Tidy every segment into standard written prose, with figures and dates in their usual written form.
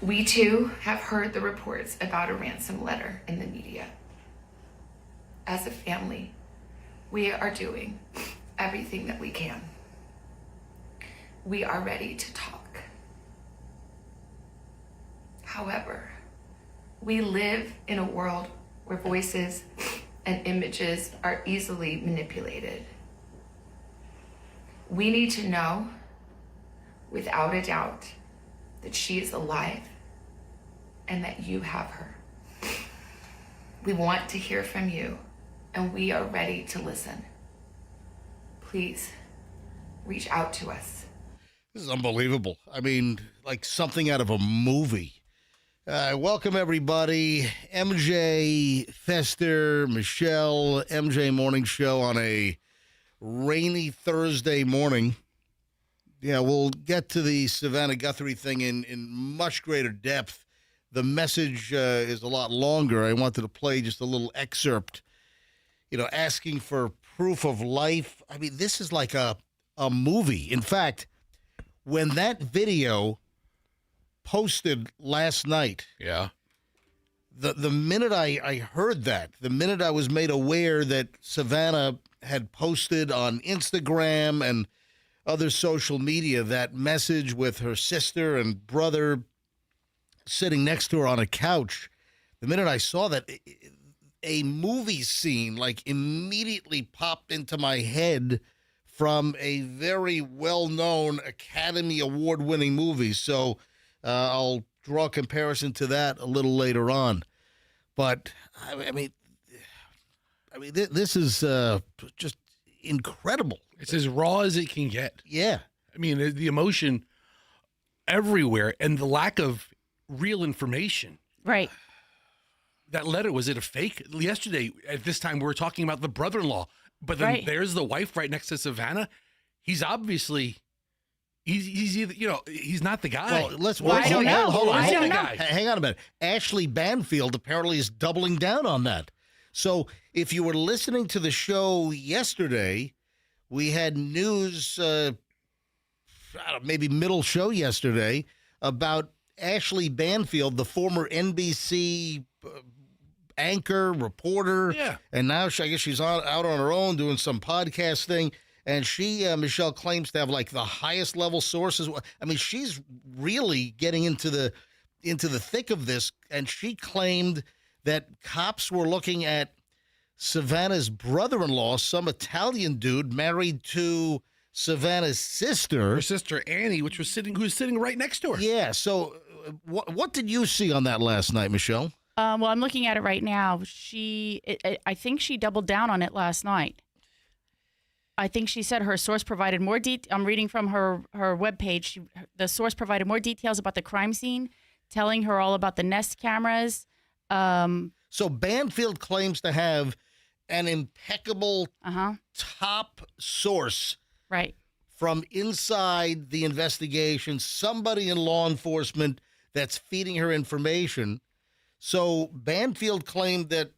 We too have heard the reports about a ransom letter in the media. As a family, we are doing everything that we can. We are ready to talk. However, we live in a world where voices and images are easily manipulated. We need to know, without a doubt, that she is alive and that you have her. We want to hear from you, and we are ready to listen. Please reach out to us. This is unbelievable. I mean, like something out of a movie. Welcome, everybody. MJ, Fester, Michelle, MJ Morning Show on a rainy Thursday morning. Yeah, we'll get to the Savannah Guthrie thing in much greater depth. The message is a lot longer. I wanted to play just a little excerpt, asking for proof of life. I mean, this is like a movie. In fact, when that video posted last night, yeah, the minute I heard that, the minute I was made aware that Savannah had posted on Instagram and other social media that message with her sister and brother sitting next to her on a couch, the minute I saw that, a movie scene like immediately popped into my head from a very well-known Academy Award-winning movie. So I'll draw a comparison to that a little later on. But I mean, this is just incredible. It's as raw as it can get. Yeah. I mean, the emotion everywhere and the lack of real information. Right. That letter, was it a fake? Yesterday, at this time, we were talking about the brother-in-law, but then there's the wife right next to Savannah. He's obviously, he's either, he's not the guy. Well, I don't know. Hold on. Hang on a minute. Ashley Banfield apparently is doubling down on that. So if you were listening to the show yesterday, we had news, maybe middle show yesterday, about Ashley Banfield, the former NBC anchor, reporter. Yeah. And now I guess she's out on her own doing some podcast thing. And she, Michelle, claims to have like the highest level sources. I mean, she's really getting into the thick of this. And she claimed that cops were looking at Savannah's brother-in-law, some Italian dude married to Savannah's sister. Her sister Annie, who's sitting right next to her. Yeah. So what did you see on that last night, Michelle? Well, I'm looking at it right now. I think she doubled down on it last night. I think she said her source provided more I'm reading from her webpage. The source provided more details about the crime scene, telling her all about the Nest cameras. So Banfield claims to have an impeccable top source, right, from inside the investigation, somebody in law enforcement that's feeding her information. So Banfield claimed that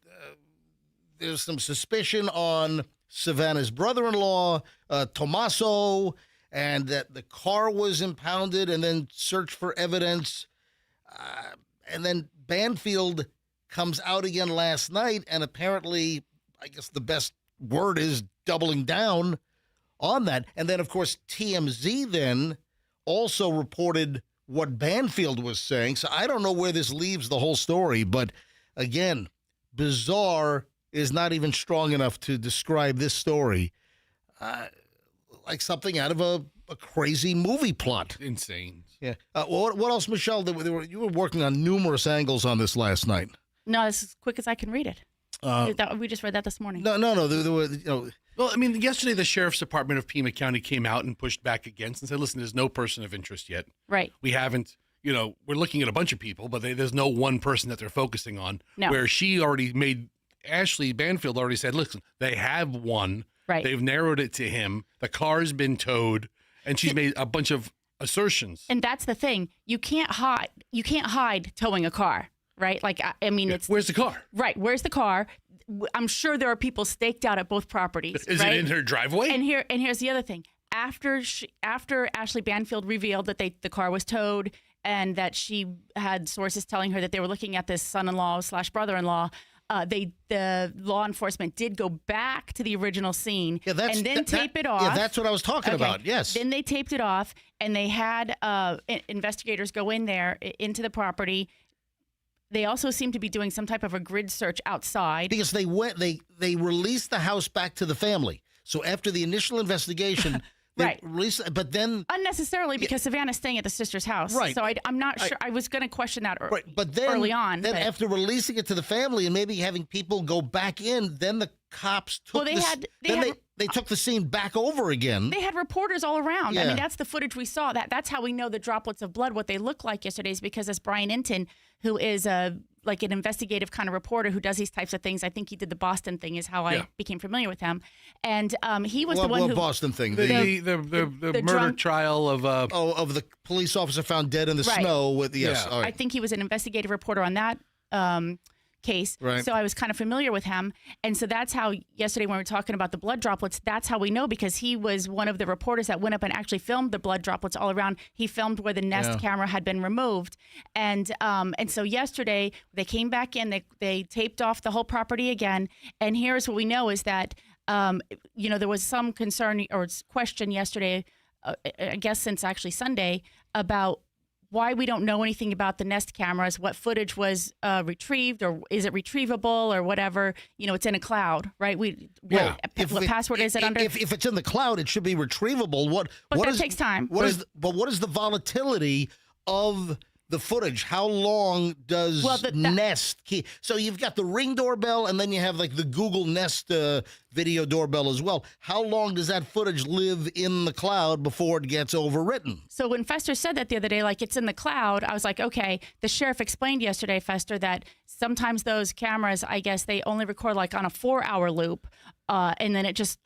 there's some suspicion on Savannah's brother-in-law, Tommaso, and that the car was impounded and then searched for evidence. And then Banfield comes out again last night, and apparently, I guess the best word is doubling down on that. And then, of course, TMZ then also reported what Banfield was saying. So I don't know where this leaves the whole story, but again, bizarre is not even strong enough to describe this story. Like something out of a crazy movie plot. Insane. Yeah. What else, Michelle? You were working on numerous angles on this last night. No, it's as quick as I can read it. We just read that this morning. No. There were, Well, I mean, yesterday the Sheriff's Department of Pima County came out and pushed back against and said, listen, there's no person of interest yet. Right. We haven't, we're looking at a bunch of people, but there's no one person that they're focusing on. No. Where she already made Ashley Banfield already said, listen, they have one. Right. They've narrowed it to him. The car's been towed, and she's made a bunch of assertions. And that's the thing. You can't hide towing a car, right? Like, I mean, it's Where's the car? right. Where's the car? I'm sure there are people staked out at both properties. Is right? it in her driveway? And here's the other thing. After Ashley Banfield revealed that the car was towed and that she had sources telling her that they were looking at this son-in-law / brother-in-law, the law enforcement did go back to the original scene and then tape it off. Yeah, that's what I was talking about. Yes. Then they taped it off, and they had investigators go in there into the property. They also seem to be doing some type of a grid search outside Because they released the house back to the family. So after the initial investigation, they Right. released, but then unnecessarily because Savannah's staying at the sister's house. Right. So I'm not sure. I was going to question that right, but then early on. Then but- after releasing it to the family and maybe having people go back in, then the cops took they took the scene back over again. They had reporters all around. I Yeah. mean, that's the footage we saw. That's how we know the droplets of blood, what they look like yesterday, is because as Brian Inton, who is like an investigative kind of reporter who does these types of things. I think he did the Boston thing is how I became familiar with him. And he was the one who... Boston thing? The murder drunk trial of... of the police officer found dead in the snow with... Yes, Yeah. all right. I think he was an investigative reporter on that case. Right. So I was kind of familiar with him. And so that's how yesterday when we were talking about the blood droplets, that's how we know, because he was one of the reporters that went up and actually filmed the blood droplets all around. He filmed where the Nest camera had been removed. And so yesterday they came back in, they taped off the whole property again. And here's what we know is that, there was some concern or question yesterday, I guess since actually Sunday, about why we don't know anything about the Nest cameras, what footage was retrieved, or is it retrievable, or whatever. It's in a cloud, right? What password is it under? If it's in the cloud, it should be retrievable. But that takes time. What is the volatility of the footage? How long does Nest keep? So you've got the Ring doorbell, and then you have like the Google Nest video doorbell as well. How long does that footage live in the cloud before it gets overwritten? So when Fester said that the other day, like it's in the cloud, I was like, okay. The sheriff explained yesterday, Fester, that sometimes those cameras, I guess they only record like on a 4-hour loop, and then it just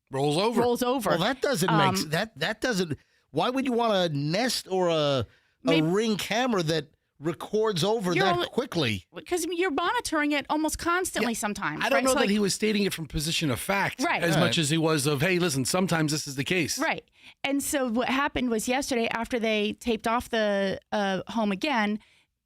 rolls over. Well, that doesn't make that doesn't. Why would you want a Nest or a Ring camera that records over that quickly? Because you're monitoring it almost constantly sometimes. I don't know that he was stating it from position of fact as much as he was of, hey, listen, sometimes this is the case. Right. And so what happened was yesterday, after they taped off the home again,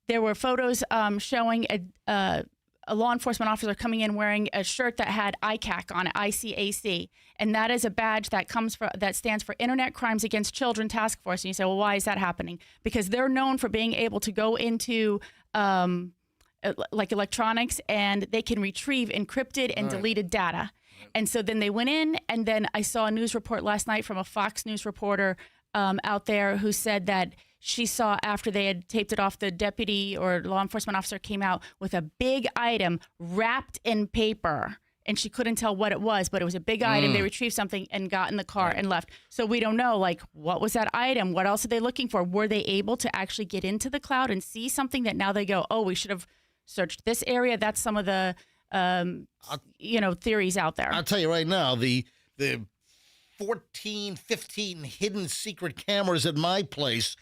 there were photos showing a law enforcement officer coming in wearing a shirt that had ICAC on it, ICAC, and that is a badge that stands for Internet Crimes Against Children Task Force. And you say, well, why is that happening? Because they're known for being able to go into like electronics, and they can retrieve encrypted and deleted data. And so then they went in, and then I saw a news report last night from a Fox News reporter out there who said that she saw after they had taped it off, the deputy or law enforcement officer came out with a big item wrapped in paper, and she couldn't tell what it was, but it was a big item. They retrieved something and got in the car and left. So we don't know, like, what was that item? What else are they looking for? Were they able to actually get into the cloud and see something that now they go, oh, we should have searched this area? That's some of the, theories out there. I'll tell you right now, the 14, 15 hidden secret cameras at my place,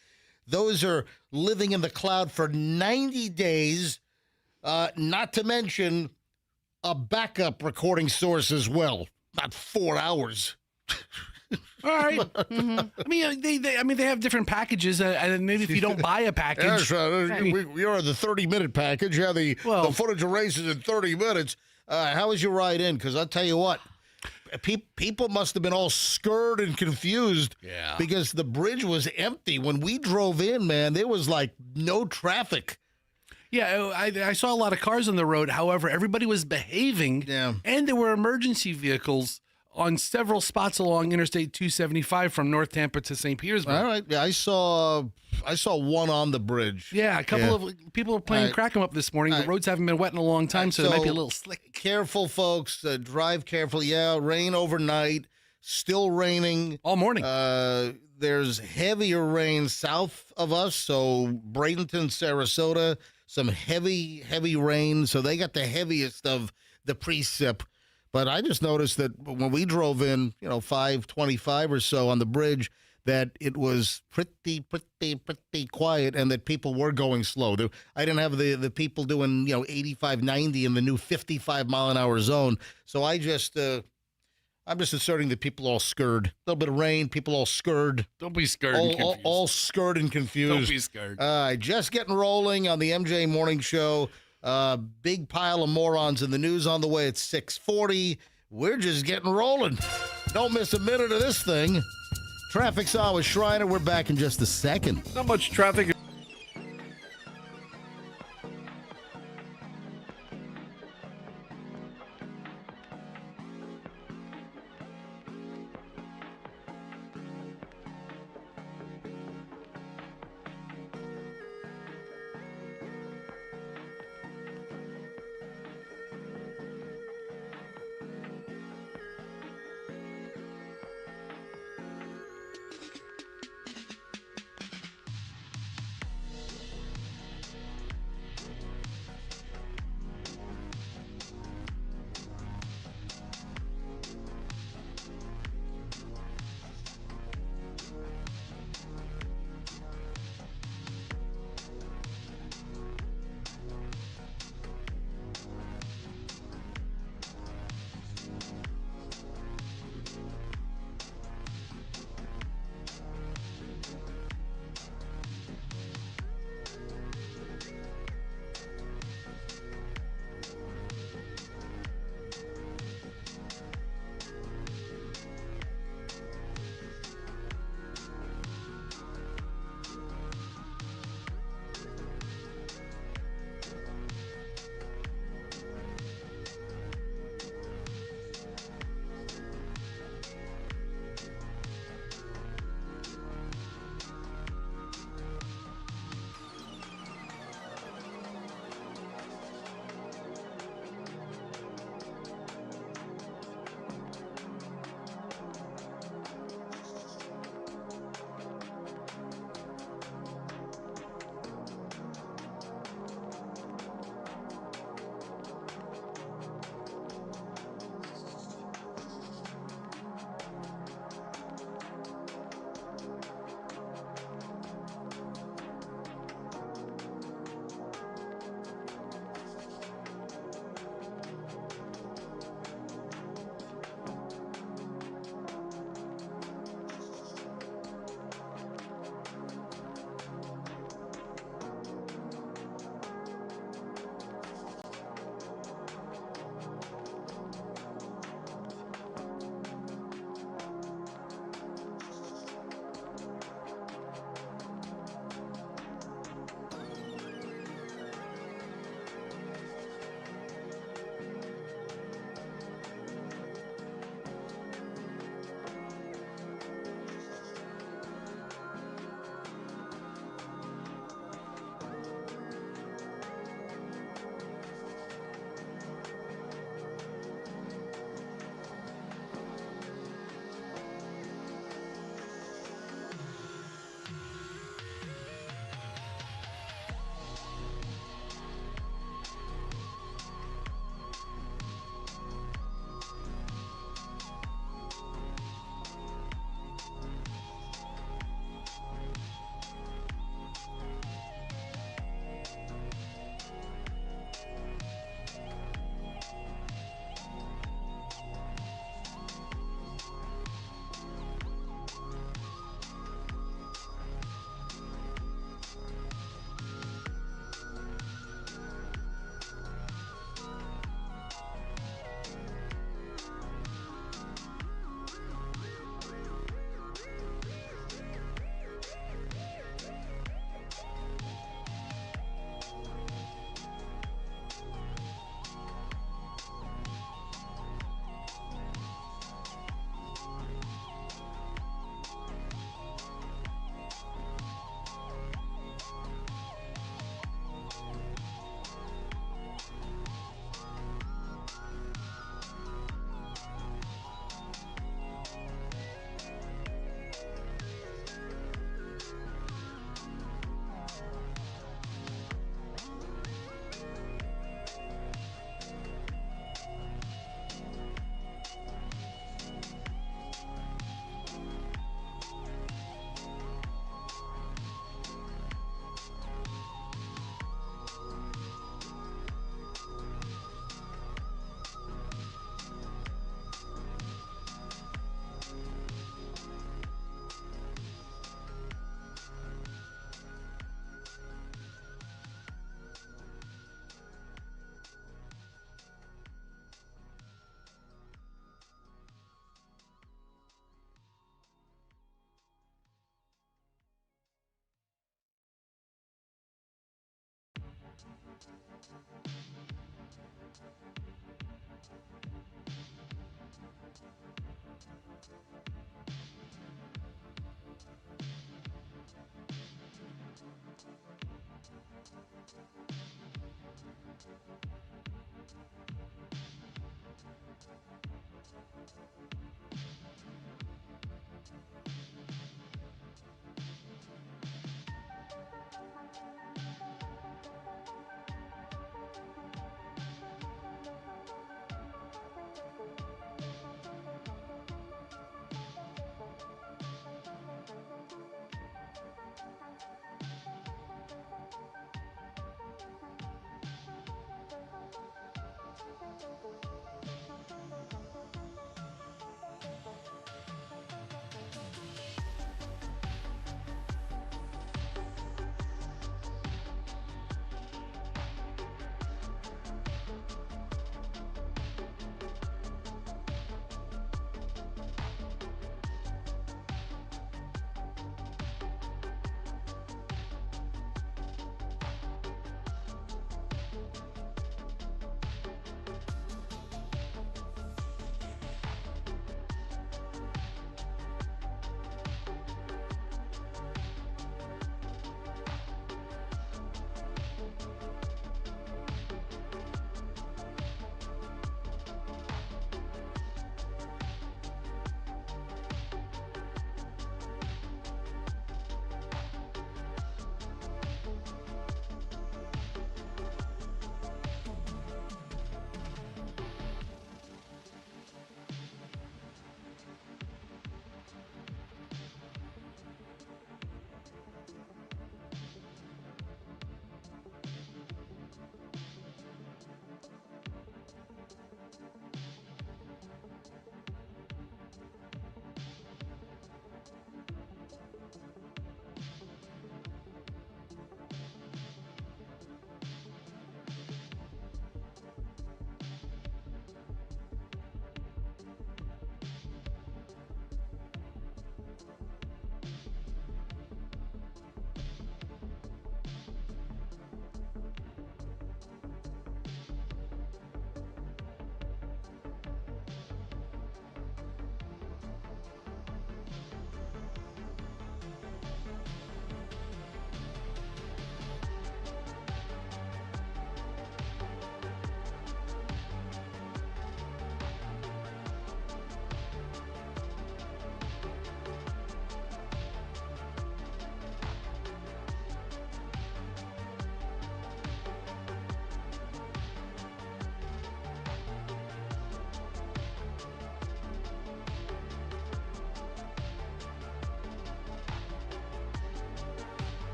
those are living in the cloud for 90 days, not to mention a backup recording source as well. Not 4 hours. All right. I mean, they have different packages, and maybe if you don't buy a package, we are the 30-minute package. Yeah, the footage erases in 30 minutes. How was your ride in? Because I'll tell you what, people must have been all scared and confused. Yeah. Because the bridge was empty when we drove in. Man, there was like no traffic. Yeah, I saw a lot of cars on the road. However, everybody was behaving, and there were emergency vehicles on several spots along Interstate 275 from North Tampa to St. Petersburg. All right, yeah, I saw one on the bridge. Yeah, a couple of people were playing crack 'em up this morning. The roads haven't been wet in a long time, so it might be a little slick. Careful, folks. Drive carefully. Yeah, rain overnight. Still raining all morning. There's heavier rain south of us, so Bradenton, Sarasota, some heavy rain. So they got the heaviest of the precip. But I just noticed that when we drove in, 5:25 or so on the bridge, that it was pretty quiet, and that people were going slow. I didn't have the people doing 85, 90 in the new 55-mile-an-hour zone. So I'm just asserting that people all scurred. A little bit of rain, people all scurred. Don't be scared and confused. All scurred and confused. Don't be scared. Just getting rolling on the MJ Morning Show. Big pile of morons in the news on the way at 6:40. We're just getting rolling. Don't miss a minute of this thing. Traffic's on with Shriner. We're back in just a second. Not much traffic.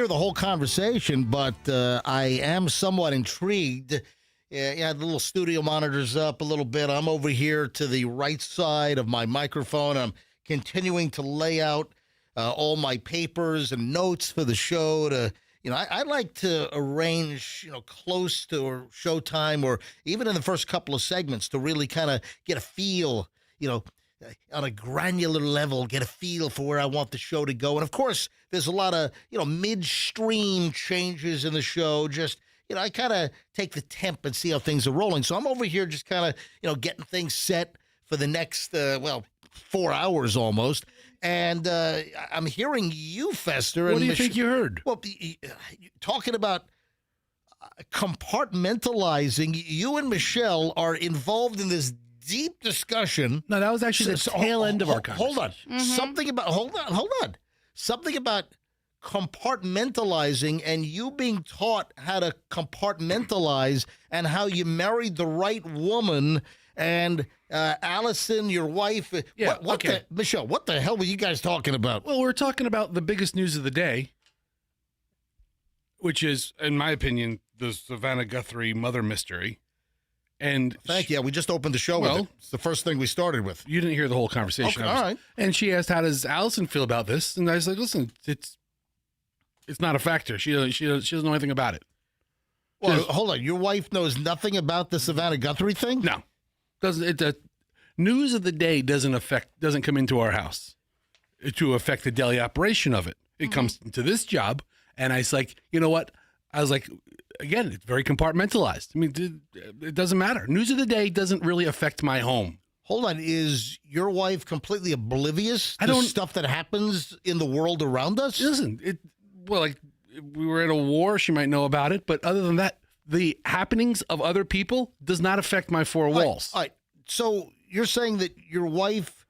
The whole conversation, but I am somewhat intrigued. Yeah, the little studio monitors up a little bit. I'm over here to the right side of my microphone. I'm continuing to lay out all my papers and notes for the show. I like to arrange, close to or showtime, or even in the first couple of segments, to really kind of get a feel, on a granular level, get a feel for where I want the show to go. And of course, there's a lot of, midstream changes in the show. Just, I kind of take the temp and see how things are rolling. So I'm over here just kind of, getting things set for the next, 4 hours almost. And I'm hearing you, Fester. What do you think you heard? Well, talking about compartmentalizing, you and Michelle are involved in this deep discussion. No, that was actually the tail end of our conversation. Hold on. Mm-hmm. Hold on. Something about compartmentalizing and you being taught how to compartmentalize and how you married the right woman. And Allison, your wife. Yeah, Michelle, what the hell were you guys talking about? Well, we're talking about the biggest news of the day, which is, in my opinion, the Savannah Guthrie mother mystery. And thank you. We just opened the show with it. It's the first thing we started with. You didn't hear the whole conversation. Okay, all right. And she asked, "How does Allison feel about this?" And I was like, "Listen, it's not a factor. She doesn't know anything about it." Well, hold on. Your wife knows nothing about the Savannah Guthrie thing? No, doesn't it? News of the day doesn't come into our house to affect the daily operation of it. It comes into this job, and I was like, you know what? I was like, again, it's very compartmentalized. I mean, it doesn't matter. News of the day doesn't really affect my home. Hold on. Is your wife completely oblivious to stuff that happens in the world around us? Listen, like we were in a war, she might know about it. But other than that, the happenings of other people does not affect my four walls. All right. So you're saying that your wife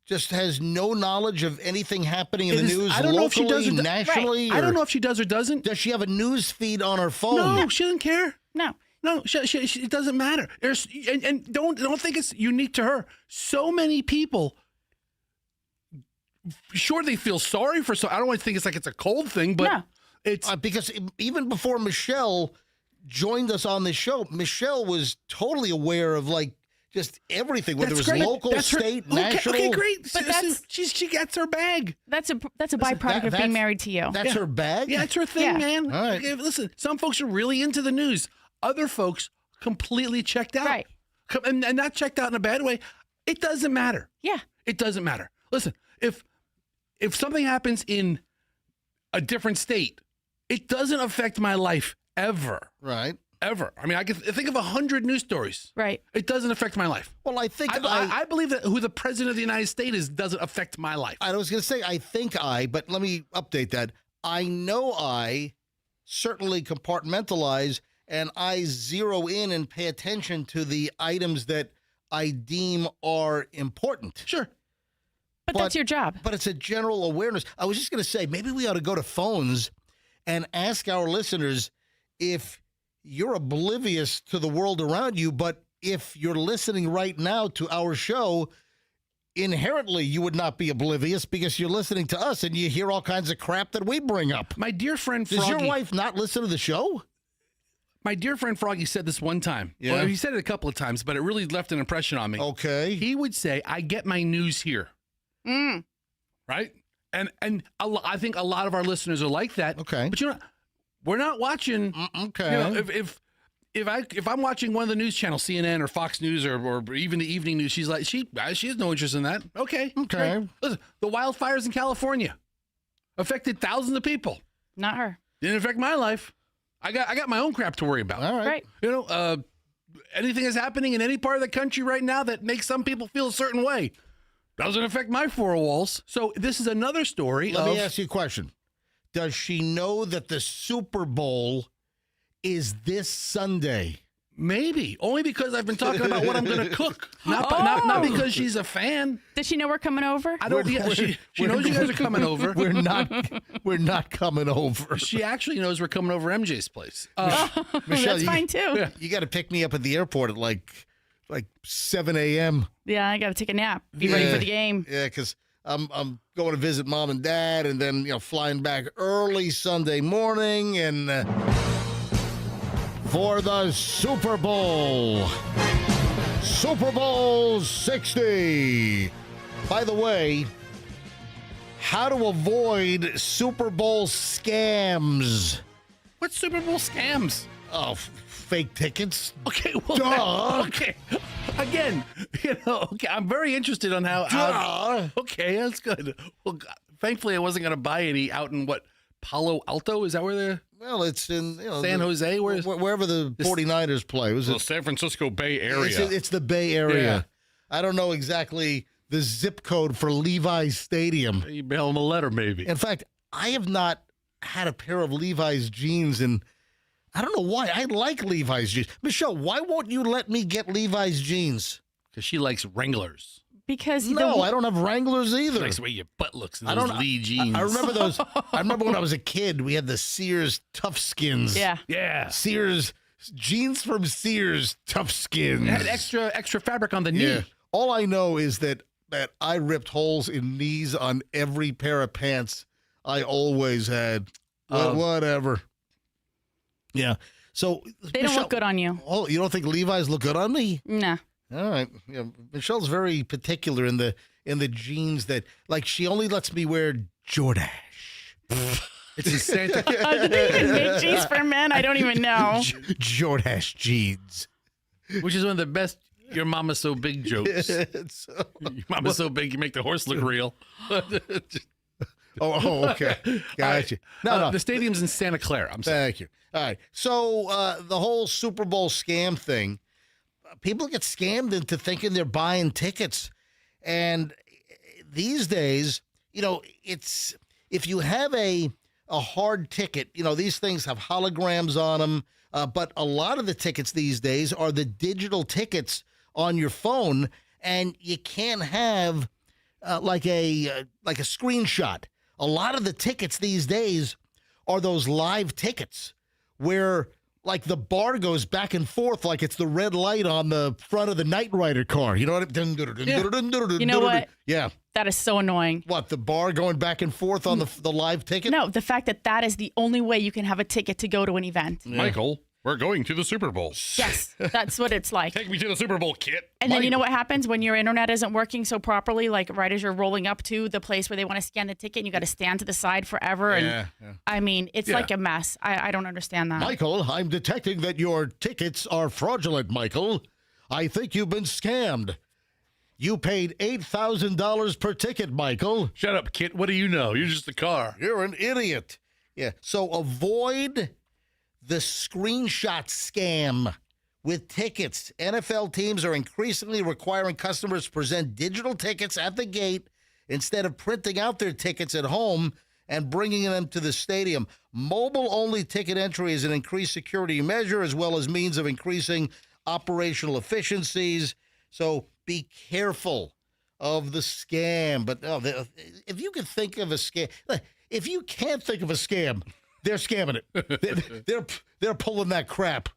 just has no knowledge of anything happening in the news I don't know if she does locally, or nationally? I don't know if she does or doesn't. Does she have a news feed on her phone? No, she doesn't care. No. No, it doesn't matter. And don't think it's unique to her. So many people, sure, they feel sorry for. So I don't want to think it's like it's a cold thing, but No. it's Because even before Michelle joined us on this show, Michelle was totally aware of like just everything, whether it was great. local, That's her- state, national. Okay, great. But She gets her bag. That's a byproduct of being married to you. That's her bag? Yeah, it's her thing, Yeah. man. All right. Okay, listen, some folks are really into the news. Other folks completely checked out. Right. And not checked out in a bad way. It doesn't matter. Yeah. It doesn't matter. Listen, if something happens in a different state, it doesn't affect my life ever. Right. Ever. I mean, I can think of 100 news stories. Right. It doesn't affect my life. Well, I think I believe that who the president of the United States is doesn't affect my life. I was going to say, but let me update that. I know I certainly compartmentalize and I zero in and pay attention to the items that I deem are important. Sure. But that's your job. But it's a general awareness. I was just going to say, maybe we ought to go to phones and ask our listeners if you're oblivious to the world around you, but if you're listening right now to our show, inherently you would not be oblivious because you're listening to us and you hear all kinds of crap that we bring up. My dear friend Froggy. Does your wife not listen to the show? My dear friend Froggy said this one time. Yeah. Well, he said it a couple of times, but it really left an impression on me. Okay. He would say, I get my news here. Right? And I think a lot of our listeners are like that. Okay. But you know, we're not watching. Okay. You know, if I'm watching one of the news channels, CNN or Fox News or even the evening news, she's like, she has no interest in that. Okay. Okay. Great. Listen, the wildfires in California affected thousands of people. Not her. Didn't affect my life. I got my own crap to worry about. All right. Right. You know, anything that's happening in any part of the country right now that makes some people feel a certain way doesn't affect my four walls. So this is another story. Let me ask you a question. Does she know that the Super Bowl is this Sunday? Maybe only because I've been talking about what I'm going to cook, not because she's a fan. Does she know we're coming over? I don't. She knows you guys are coming over. We're not coming over. She actually knows we're coming over MJ's place. Michelle, That's fine too. You got to pick me up at the airport at like 7 a.m. Yeah, I got to take a nap. Be ready for the game. Yeah, because I'm going to visit mom and dad, and then flying back early Sunday morning, and for the Super Bowl, Super Bowl 60. By the way, how to avoid Super Bowl scams? What's Super Bowl scams? Oh, fake tickets. Okay, well, Duh. okay. Again, okay, I'm very interested on how. Okay, that's good. Well, God, thankfully, I wasn't going to buy any out in Palo Alto? Is that where they're? Well, it's in San Jose. Wherever the 49ers play. Was the San Francisco Bay Area? It's the Bay Area. Yeah. I don't know exactly the zip code for Levi's Stadium. You mail them a letter, maybe. In fact, I have not had a pair of Levi's jeans in. I don't know why. I like Levi's jeans. Michelle, why won't you let me get Levi's jeans? Because she likes Wranglers. Because No, I don't have Wranglers either. She likes the way your butt looks in I those don't. Lee jeans. I remember those. I remember when I was a kid, we had the Sears Tough Skins. Yeah. Yeah. Sears jeans from Sears Tough Skins. It had extra fabric on the knee. Yeah. All I know is that I ripped holes in knees on every pair of pants I always had. Whatever. Yeah. So They don't look good on you. Oh, you don't think Levi's look good on me? Nah. All right. Yeah, Michelle's very particular in the jeans that, like, she only lets me wear Jordache. It's in Santa. Do they even make jeans for men? I don't even know. Jordache jeans. Which is one of the best "Your Mama's So Big" jokes. So- Your mama's so big, you make the horse look real. okay. Gotcha. No. The stadium's in Santa Clara. I'm sorry. Thank you. All right. So the whole Super Bowl scam thing, people get scammed into thinking they're buying tickets. And these days, it's if you have a hard ticket, these things have holograms on them But a lot of the tickets these days are the digital tickets on your phone, and you can't have like a screenshot. A lot of the tickets these days are those live tickets where like the bar goes back and forth like it's the red light on the front of the Knight Rider car. You know what I mean? You know what? Yeah. That is so annoying. What, the bar going back and forth on the live ticket? No, the fact that that is the only way you can have a ticket to go to an event. Yeah. Michael, we're going to the Super Bowl. Yes, that's what it's like. Take me to the Super Bowl, kid. And then you know what happens when your internet isn't working so properly, like right as you're rolling up to the place where they want to scan the ticket and you got to stand to the side forever. And I mean, it's like a mess. I don't understand that. Michael, I'm detecting that your tickets are fraudulent, Michael. I think you've been scammed. You paid $8,000 per ticket, Michael. Shut up, kid. What do you know? You're just a car. You're an idiot. Yeah. So avoid the screenshot scam with tickets. NFL teams are increasingly requiring customers to present digital tickets at the gate instead of printing out their tickets at home and bringing them to the stadium. Mobile-only ticket entry is an increased security measure as well as means of increasing operational efficiencies. So be careful of the scam. But if you can think of a scam, if you can't think of a scam, they're scamming it. They're pulling that crap.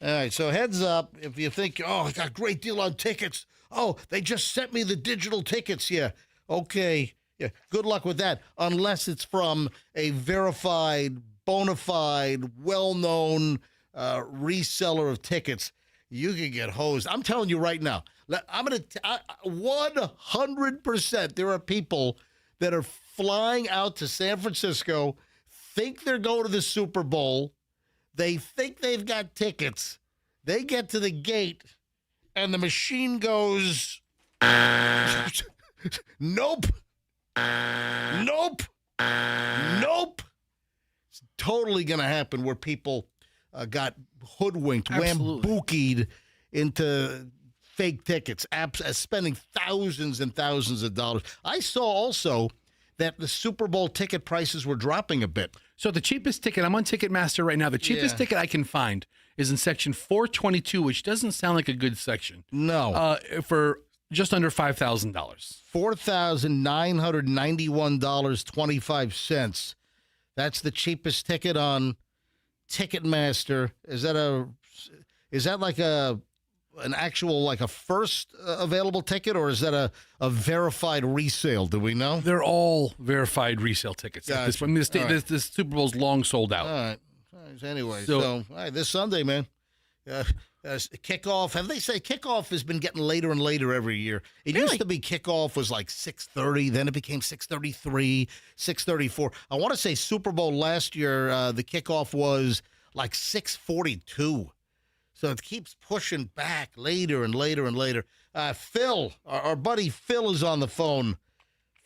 All right, so heads up if you think, oh, I got a great deal on tickets. Oh, they just sent me the digital tickets. Yeah, okay. Yeah, good luck with that, unless it's from a verified, bona fide, well-known reseller of tickets. You can get hosed. I'm telling you right now, I'm going to 100%. There are people that are flying out to San Francisco, think they're going to the Super Bowl. They think they've got tickets. They get to the gate, and the machine goes, nope, nope, nope. It's totally going to happen where people got hoodwinked, wambookied into fake tickets, spending thousands and thousands of dollars. I saw also that the Super Bowl ticket prices were dropping a bit. So the cheapest ticket, I'm on Ticketmaster right now. The cheapest ticket I can find is in section 422, which doesn't sound like a good section. No. For just under $5,000. $4,991.25. That's the cheapest ticket on Ticketmaster. Is that like an actual, like a first available ticket, or is that a verified resale? Do we know? They're all verified resale tickets. Gotcha. At this point. I mean, this Super Bowl's long sold out. All right. Anyway, so all right, this Sunday, man. Kickoff. Have they say kickoff has been getting later and later every year? It used to be kickoff was like 6:30, then it became 6:33, 6:34. I want to say Super Bowl last year, the kickoff was like 6:42. So it keeps pushing back later and later and later. Phil, our buddy Phil is on the phone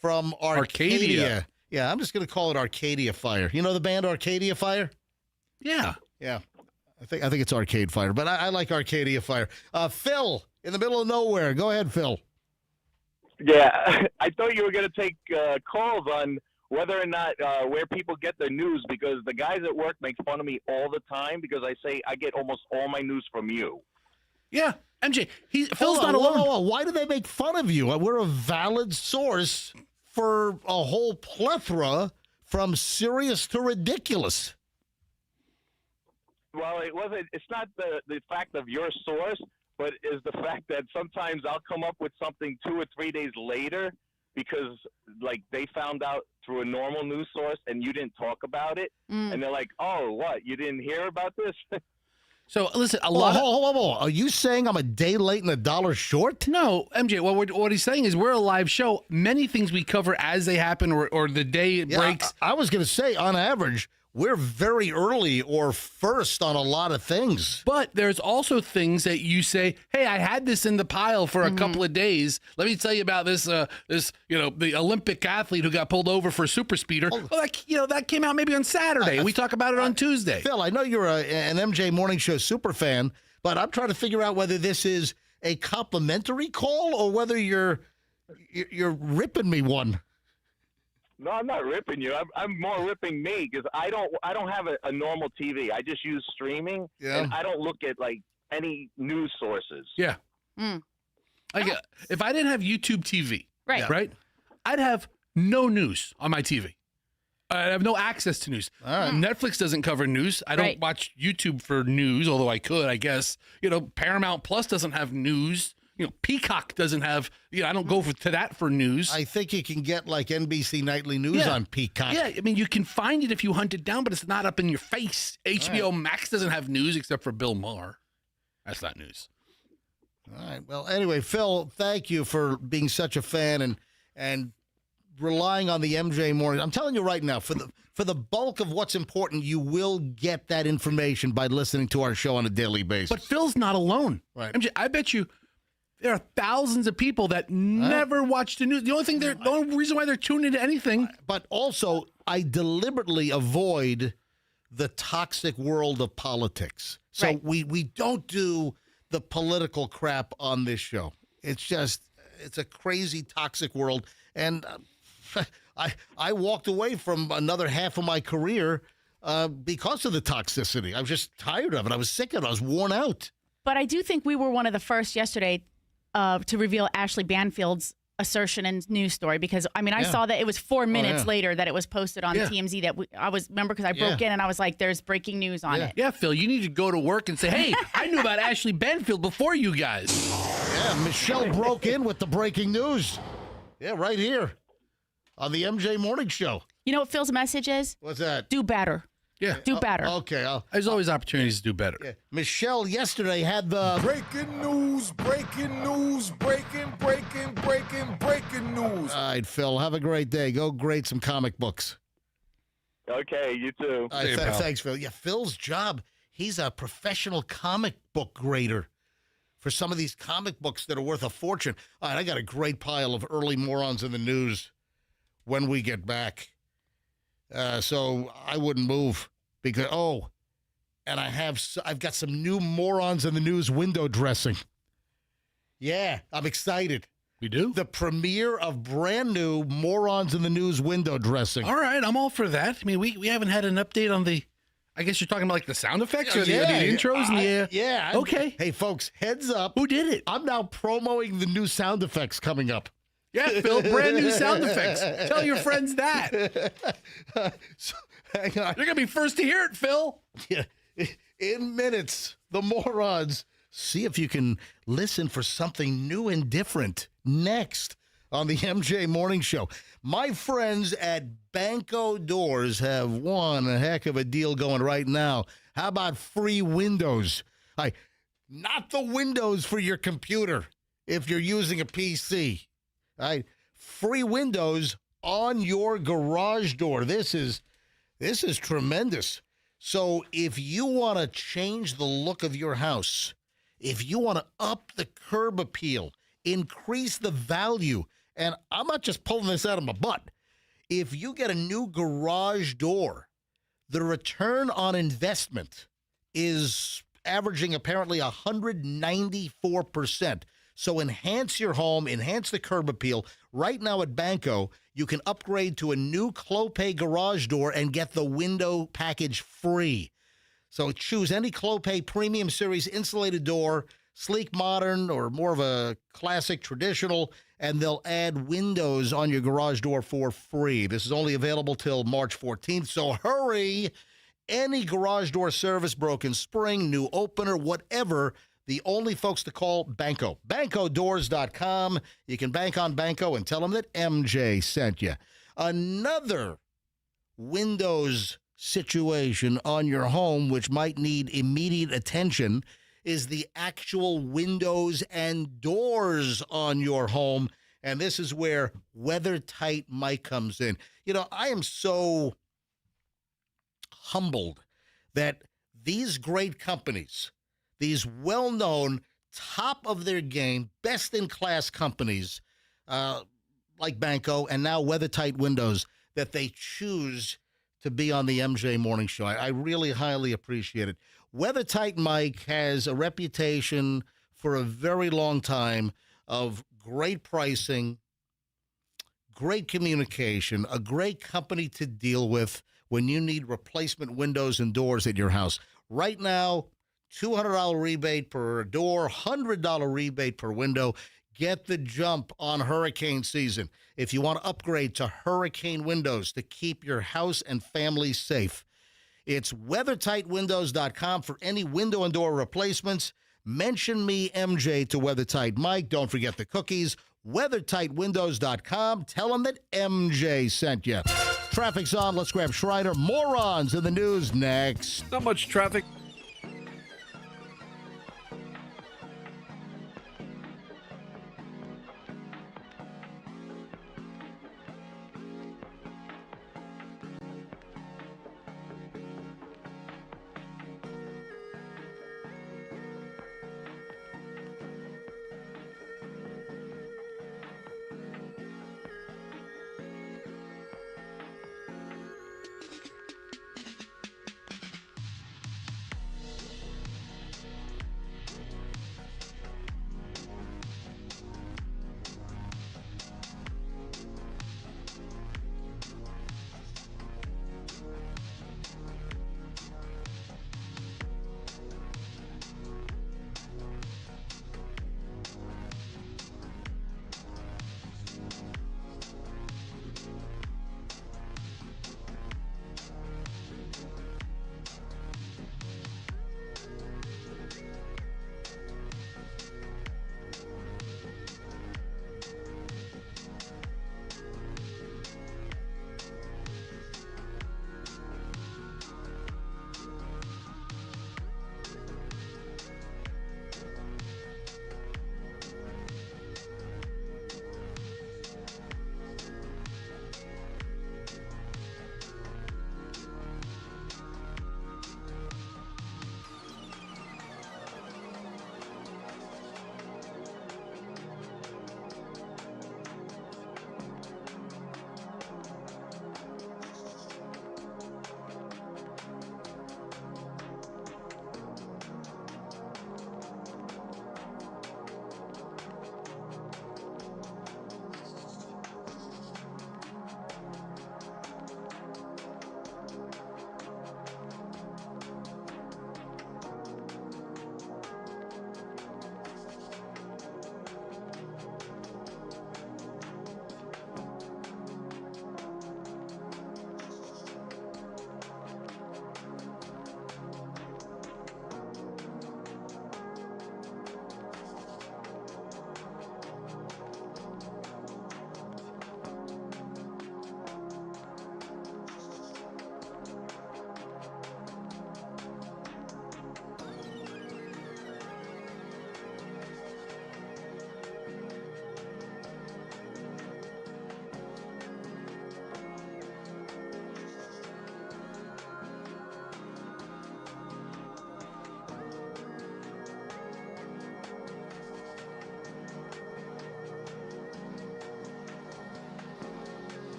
from Arcadia. Yeah, I'm just going to call it Arcadia Fire. You know the band Arcadia Fire? Yeah. Yeah. I think it's Arcade Fire, but I like Arcadia Fire. Phil, in the middle of nowhere. Go ahead, Phil. Yeah, I thought you were going to take calls on whether or not where people get their news, because the guys at work make fun of me all the time because I say I get almost all my news from you. Yeah, MJ, Phil's not alone. Whoa. Why do they make fun of you? We're a valid source for a whole plethora from serious to ridiculous. Well, it's not the fact of your source, but is the fact that sometimes I'll come up with something 2 or 3 days later because, like, they found out through a normal news source and you didn't talk about it. And they're like, oh, what? You didn't hear about this? So, listen, hold on. Are you saying I'm a day late and $1 short? No, MJ, what he's saying is we're a live show. Many things we cover as they happen or the day it breaks. I was going to say, on average, we're very early or first on a lot of things. But there's also things that you say, hey, I had this in the pile for a couple of days. Let me tell you about this, the Olympic athlete who got pulled over for a super speeder. Well, that came out maybe on Saturday. We talk about it on Tuesday. Phil, I know you're an MJ Morning Show super fan, but I'm trying to figure out whether this is a complimentary call or whether you're ripping me one. No, I'm not ripping you. I'm more ripping me because I don't have a normal TV. I just use streaming, and I don't look at like any news sources. Yeah. Mm. If I didn't have YouTube TV, Right. I'd have no news on my TV. I have no access to news. All right. Netflix doesn't cover news. I don't watch YouTube for news, although I could, I guess. Paramount Plus doesn't have news. Peacock doesn't have, I don't go to that for news. I think you can get like NBC Nightly News on Peacock. Yeah, I mean, you can find it if you hunt it down, but it's not up in your face. HBO Max doesn't have news except for Bill Maher. That's not news. All right. Well, anyway, Phil, thank you for being such a fan and relying on the MJ Morning. I'm telling you right now, for the bulk of what's important, you will get that information by listening to our show on a daily basis. But Phil's not alone. Right. MJ, I bet you there are thousands of people that never watch the news. The only reason why they're tuned into anything. But also, I deliberately avoid the toxic world of politics. So we don't do the political crap on this show. It's a crazy, toxic world. And I walked away from another half of my career because of the toxicity. I was just tired of it. I was sick of it. I was worn out. But I do think we were one of the first yesterday to reveal Ashley Banfield's assertion and news story, because I saw that it was 4 minutes later that it was posted on TMZ that remember because I broke in and I was like, there's breaking news on it. Yeah, Phil, you need to go to work and say, hey, I knew about Ashley Banfield before you guys. Yeah, Michelle broke in with the breaking news. Yeah, right here on the MJ Morning Show. You know what Phil's message is? What's that? Do better. Yeah. Do better. Okay. There's always opportunities to do better. Yeah. Michelle yesterday had the breaking news, breaking news, breaking news. All right, Phil, have a great day. Go grade some comic books. Okay, you too. All right, thanks, Phil. Yeah, Phil's job, he's a professional comic book grader for some of these comic books that are worth a fortune. All right, I got a great pile of early morons in the news when we get back. So I wouldn't move because, and I've got some new morons in the news window dressing. Yeah, I'm excited. We do? The premiere of brand new morons in the news window dressing. All right, I'm all for that. I mean, we haven't had an update on I guess you're talking about like the sound effects or the intros? Yeah. Okay. Hey, folks, heads up. Who did it? I'm now promoting the new sound effects coming up. Yeah, Phil, brand new sound effects. Tell your friends that. So, hang on. You're going to be first to hear it, Phil. Yeah. In minutes, the morons. See if you can listen for something new and different next on the MJ Morning Show. My friends at Banco Doors have one heck of a deal going right now. How about free windows? Not the windows for your computer if you're using a PC. Free windows on your garage door. This is tremendous. So if you want to change the look of your house, if you want to up the curb appeal, increase the value, and I'm not just pulling this out of my butt. If you get a new garage door, the return on investment is averaging apparently 194%. So enhance your home, enhance the curb appeal. Right now at Banco, you can upgrade to a new Clopay garage door and get the window package free. So choose any Clopay Premium Series insulated door, sleek modern or more of a classic traditional, and they'll add windows on your garage door for free. This is only available till March 14th, so hurry. Any garage door service, broken spring, new opener, whatever, the only folks to call, Banco. BancoDoors.com. You can bank on Banco and tell them that MJ sent you. Another Windows situation on your home, which might need immediate attention, is the actual windows and doors on your home. And this is where WeatherTight Mike comes in. I am so humbled that these great companies, these well-known, top of their game, best-in-class companies like Banco and now WeatherTight Windows, that they choose to be on the MJ Morning Show. I really highly appreciate it. WeatherTight Mike has a reputation for a very long time of great pricing, great communication, a great company to deal with when you need replacement windows and doors at your house. Right now, $200 rebate per door, $100 rebate per window. Get the jump on hurricane season. If you want to upgrade to hurricane windows to keep your house and family safe, it's weathertightwindows.com for any window and door replacements. Mention me, MJ, to WeatherTight Mike. Don't forget the cookies. weathertightwindows.com. Tell them that MJ sent you. Traffic's on. Let's grab Schreider. Morons in the news next. Not much traffic.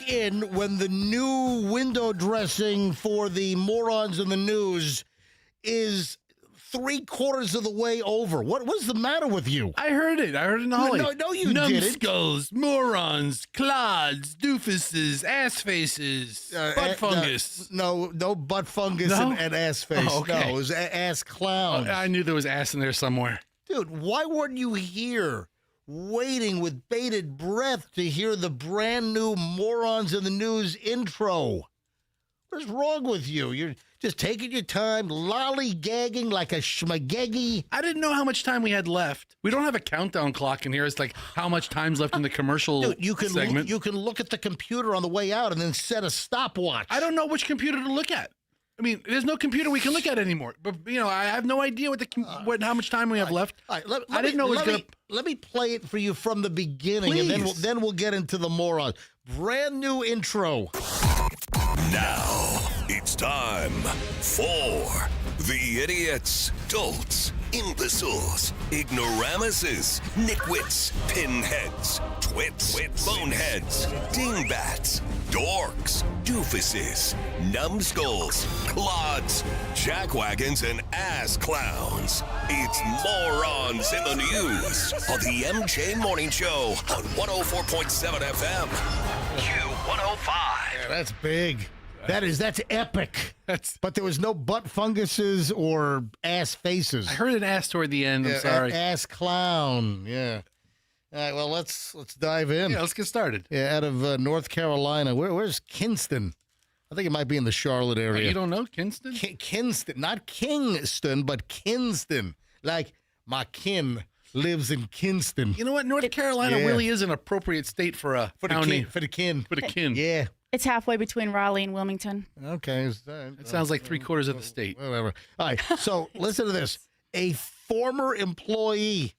In when the new window dressing for the morons in the news is 3/4 of the way over. What's the matter with you? I heard it. I heard it in Holly. No, you didn't. Numbskulls, morons, clods, doofuses, ass faces, butt fungus. No, butt fungus No? and ass face. Oh, okay. No, it was ass clowns. I knew there was ass in there somewhere. Dude, why weren't you here waiting with bated breath to hear the brand new morons in the news intro? What is wrong with you? You're just taking your time, lollygagging like a schmageggy. I didn't know how much time we had left. We don't have a countdown clock in here. It's like how much time's left in the commercial Dude, you can segment. you can look at the computer on the way out and then set a stopwatch. I don't know which computer to look at. I mean, there's no computer we can look at anymore. But I have no idea how much time we have left. All right, I didn't know it was gonna. Let me play it for you from the beginning, and Please. then we'll get into the morons. Brand new intro. Now it's time for the idiots, dolts, imbeciles, ignoramuses, nitwits, pinheads, twits, boneheads, dingbats, dorks, doofuses, numbskulls, clods, jackwagons, and ass clowns. It's Morons in the News on the MJ Morning Show on 104.7 FM. Q105. Yeah, that's big. That's epic. That's. But there was no butt funguses or ass faces. I heard an ass toward the end. I'm sorry. Ass clown. Yeah. All right. Well, let's dive in. Yeah, let's get started. Yeah, out of North Carolina. Where's Kinston? I think it might be in the Charlotte area. You don't know Kinston? Kinston, not Kingston, but Kinston. Like my kin lives in Kinston. You know what? North Carolina Yeah. really is an appropriate state for a county. For the kin. For the kin. Yeah. It's halfway between Raleigh and Wilmington. Okay. It sounds like 3/4 of the state. Whatever. All right. So listen to this. A former employee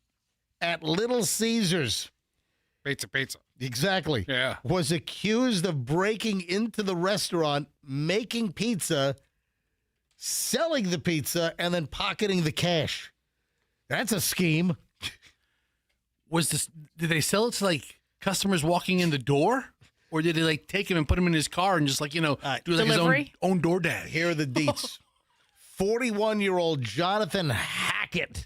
at Little Caesars. Pizza. Exactly. Yeah. Was accused of breaking into the restaurant, making pizza, selling the pizza, and then pocketing the cash. That's a scheme. Did they sell it to like customers walking in the door? Or did they like take him and put him in his car and just like, do like Delivery? his own DoorDash? Here are the deets. 41-year-old Jonathan Hackett.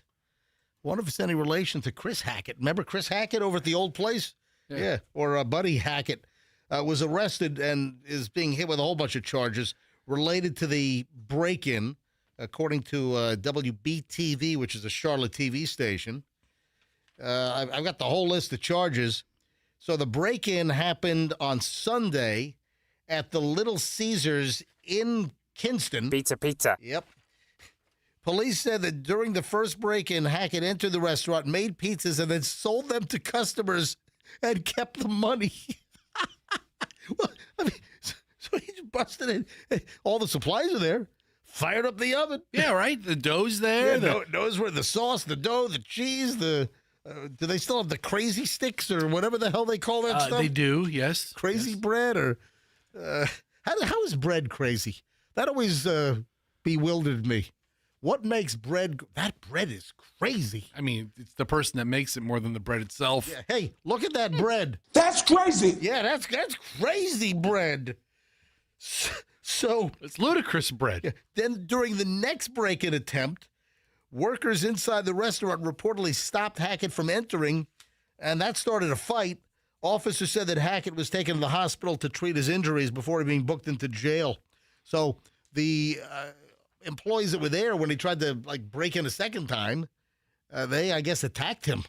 Wonder if it's any relation to Chris Hackett. Remember Chris Hackett over at the old place? Yeah. Or Buddy Hackett was arrested and is being hit with a whole bunch of charges related to the break-in, according to WBTV, which is a Charlotte TV station. I've got the whole list of charges. So the break-in happened on Sunday at the Little Caesars in Kinston. Pizza. Yep. Police said that during the first break-in, Hackett entered the restaurant, made pizzas, and then sold them to customers and kept the money. Well, I mean, so he just busted in. All the supplies are there. Fired up the oven. Yeah, right? The dough's there. Yeah, those were the sauce, the dough, the cheese, do they still have the crazy sticks or whatever the hell they call that stuff? They do, yes. Crazy Yes. bread or how is bread crazy? That always bewildered me. What makes bread? That bread is crazy. I mean, it's the person that makes it more than the bread itself. Yeah, hey, look at that bread. That's crazy. Yeah, that's crazy bread. So It's ludicrous bread. yeah, then during the next break-in attempt, workers inside the restaurant reportedly stopped Hackett from entering, and that started a fight. Officers said that Hackett was taken to the hospital to treat his injuries before being booked into jail. So the employees that were there when he tried to break in a second time, they, I guess, attacked him.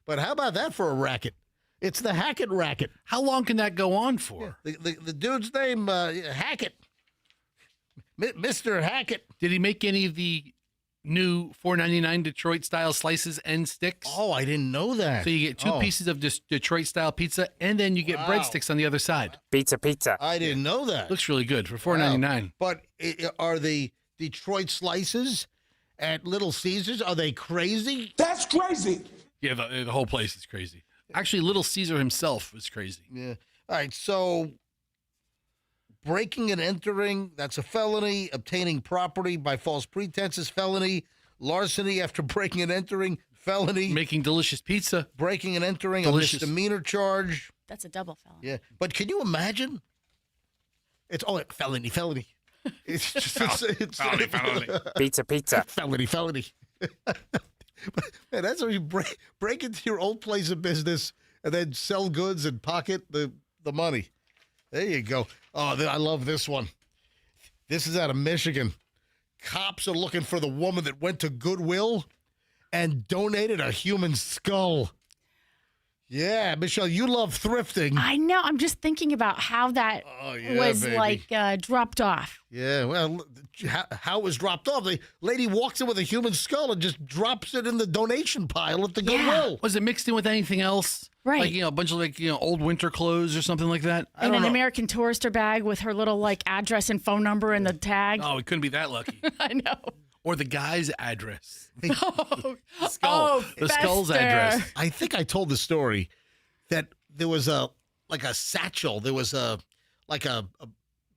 But how about that for a racket? It's the Hackett racket. How long can that go on for? The dude's name, Hackett. Mr. Hackett. Did he make any of the new $4.99 Detroit-style slices and sticks? Oh, I didn't know that. So you get two pieces of Detroit-style pizza, and then you get breadsticks on the other side. Pizza. I didn't know that. Looks really good for $4.99. But are the Detroit slices at Little Caesars, are they crazy? That's crazy. Yeah, the whole place is crazy. Actually, Little Caesar himself is crazy. Yeah. All right, so breaking and entering, that's a felony. Obtaining property by false pretenses, felony. Larceny after breaking and entering, felony. Making delicious pizza. Breaking and entering, Delicious. a misdemeanor charge. That's a double felony. Yeah, but can you imagine? It's felony. It's just Felony. Pizza. felony. Man, that's how you break into your old place of business and then sell goods and pocket the money. There you go. Oh, I love this one. This is out of Michigan. Cops are looking for the woman that went to Goodwill and donated a human skull. Yeah, Michelle, you love thrifting. I know. I'm just thinking about how that was baby. dropped off. Yeah, well, how it was dropped off. The lady walks in with a human skull and just drops it in the donation pile at the Goodwill. Was it mixed in with anything else? Right. Like, a bunch of old winter clothes or something like that? In an American Tourister bag with her little address and phone number and the tag. Oh, we couldn't be that lucky. I know. Or the guy's address. Oh, The skull's Fester. address. I think I told the story that there was a satchel. There was a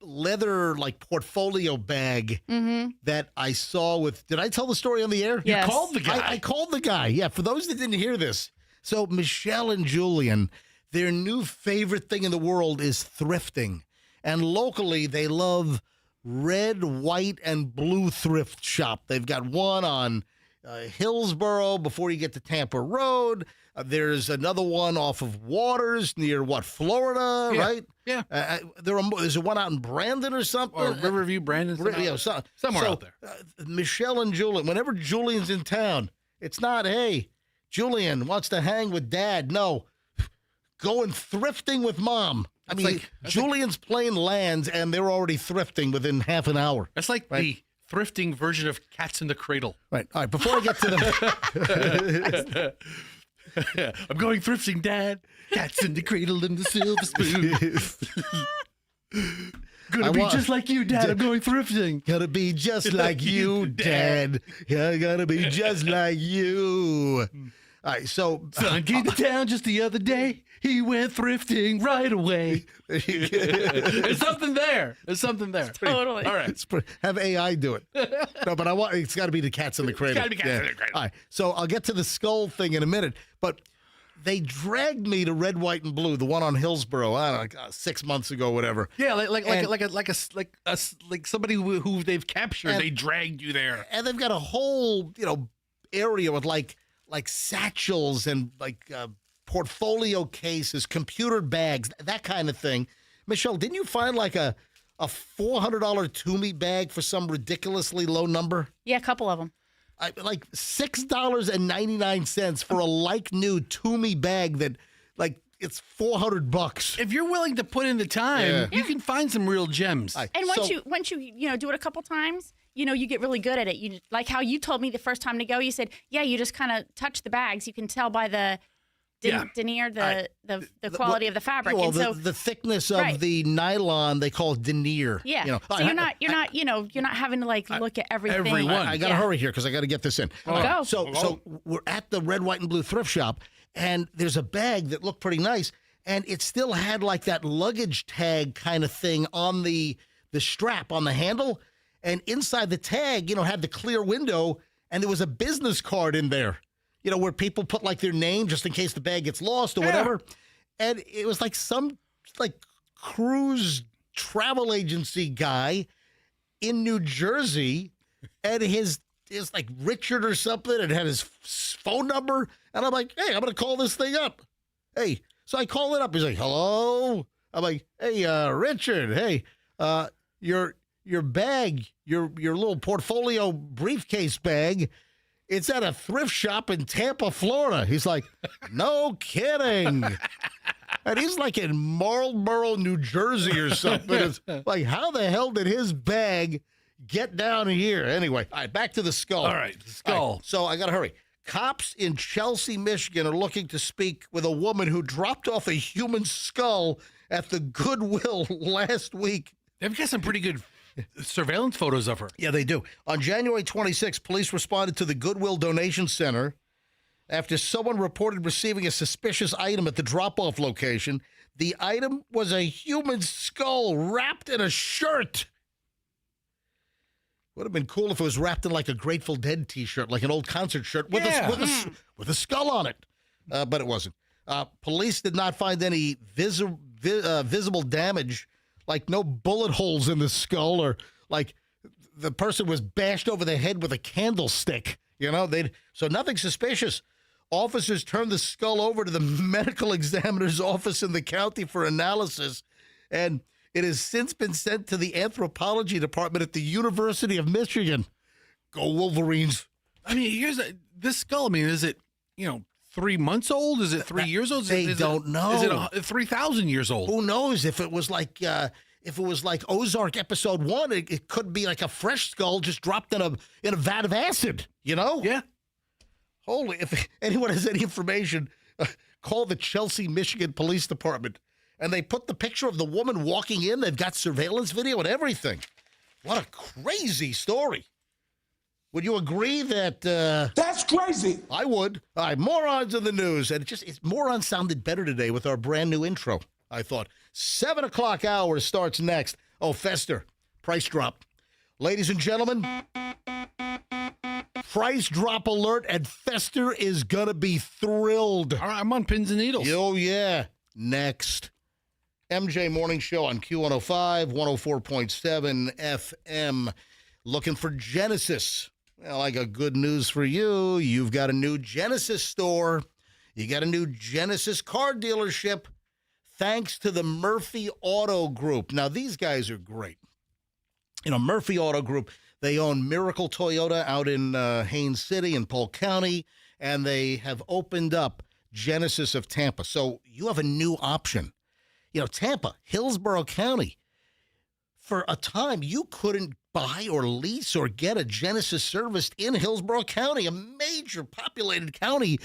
leather portfolio bag that I saw with. Did I tell the story on the air? Yes. You called the guy. I called the guy. Yeah, for those that didn't hear this. So Michelle and Julian, their new favorite thing in the world is thrifting. And locally, they love red, white, and blue thrift shop. They've got one on Hillsboro before you get to Tampa Road. There's another one off of Waters near, Florida, Yeah. right? Yeah. There's one out in Brandon or something. Or Riverview, Brandon. Somewhere out there. Michelle and Julian, whenever Julian's in town, it's not, hey, Julian wants to hang with Dad. No, going thrifting with Mom. Julian's playing lands, and they're already thrifting within half an hour. That's like the thrifting version of Cats in the Cradle. Right. All right. Before I get to the... I'm going thrifting, Dad. Cats in the cradle and the silver spoon. Gonna be just like you, Dad. I'm going thrifting. Gotta be just like you, Dad. Yeah, gotta be just like you. All right, so... Son came to town just the other day. He went thrifting right away. There's something there. Totally. All right. Have AI do it. No, but it's got to be the Cats in the Cradle. It's gotta be Cats in the Cradle. All right, so I'll get to the skull thing in a minute, but they dragged me to Red, White, and Blue, the one on Hillsboro, I don't know, 6 months ago, whatever. Yeah, like somebody who they've captured. They dragged you there, and they've got a whole area with like satchels and portfolio cases, computer bags, that kind of thing. Michelle, didn't you find a $400 Toomey bag for some ridiculously low number? Yeah, a couple of them. Like $6.99 for a new Toomey bag that it's $400. if you're willing to put in the time, you can find some real gems. And once you do it a couple times, you get really good at it. You like how you told me the first time to go. You said, yeah, you just kind of touch the bags. You can tell by the denier, the quality of the fabric. Well, and so the thickness of the nylon, they call it denier. Yeah. So you're not having to look at everything. Everyone. I got to hurry here because I got to get this in. Go. So we're at the Red, White, and Blue thrift shop, and there's a bag that looked pretty nice, and it still had that luggage tag kind of thing on the strap on the handle, and inside the tag, had the clear window, and there was a business card in there, where people put their name just in case the bag gets lost or whatever, and it was some cruise travel agency guy in New Jersey, and his Richard or something, and had his phone number, and I'm like, hey, I'm gonna call this thing up. Hey, so I call it up. He's like, hello. I'm like, hey, Richard. Hey, your bag, your little portfolio briefcase bag, It's at a thrift shop in Tampa, Florida. He's like, no kidding. And he's like in Marlboro, New Jersey or something. It's like, how the hell did his bag get down here? Anyway, all right, back to the skull. All right, the skull. All right, so I got to hurry. Cops in Chelsea, Michigan are looking to speak with a woman who dropped off a human skull at the Goodwill last week. They've got some pretty good surveillance photos of her. Yeah, they do. On January 26th, police responded to the Goodwill Donation Center after someone reported receiving a suspicious item at the drop-off location. The item was a human skull wrapped in a shirt. Would have been cool if it was wrapped in like a Grateful Dead T-shirt, like an old concert shirt with a skull on it. But it wasn't. Police did not find any visible damage, like no bullet holes in the skull, or like the person was bashed over the head with a candlestick. So nothing suspicious. Officers turned the skull over to the medical examiner's office in the county for analysis, and it has since been sent to the anthropology department at the University of Michigan. Go Wolverines. I mean, this skull. I mean, is it 3 months old? Is it 3 years old? They don't know. Is it 3,000 years old? Who knows? If it was like Ozark episode 1, it could be like a fresh skull just dropped in a vat of acid. Yeah. Holy! If anyone has any information, call the Chelsea, Michigan Police Department. And they put the picture of the woman walking in. They've got surveillance video and everything. What a crazy story. Would you agree that... That's crazy. I would. All right, morons in the news. And morons sounded better today with our brand new intro, I thought. 7 o'clock hour starts next. Oh, Fester, price drop. Ladies and gentlemen, price drop alert, and Fester is going to be thrilled. All right, I'm on pins and needles. Oh, yeah. Next. MJ Morning Show on Q105, 104.7 FM. Looking for Genesis. Well, I got good news for you. You've got a new Genesis store. You got a new Genesis car dealership thanks to the Murphy Auto Group. Now, these guys are great. Murphy Auto Group, they own Miracle Toyota out in Haines City in Polk County, and they have opened up Genesis of Tampa. So you have a new option. Tampa, Hillsborough County. For a time, you couldn't buy or lease or get a Genesis serviced in Hillsborough County, a major populated county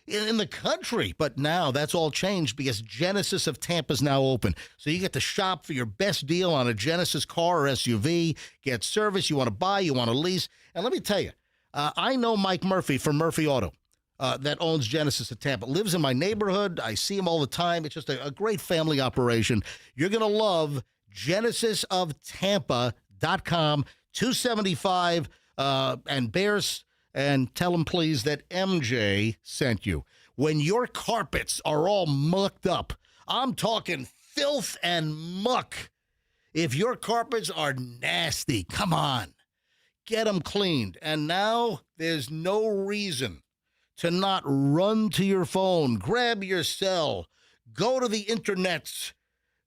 in the country. But now that's all changed because Genesis of Tampa is now open. So you get to shop for your best deal on a Genesis car or SUV, get service you want to buy, you want to lease. And let me tell you, I know Mike Murphy from Murphy Auto. That owns Genesis of Tampa. Lives in my neighborhood. I see him all the time. It's just a great family operation. You're going to love GenesisOfTampa.com, $275 and Bears, and tell them, please, that MJ sent you. When your carpets are all mucked up, I'm talking filth and muck. If your carpets are nasty, come on, get them cleaned. And now there's no reason to not run to your phone, grab your cell, go to the internets,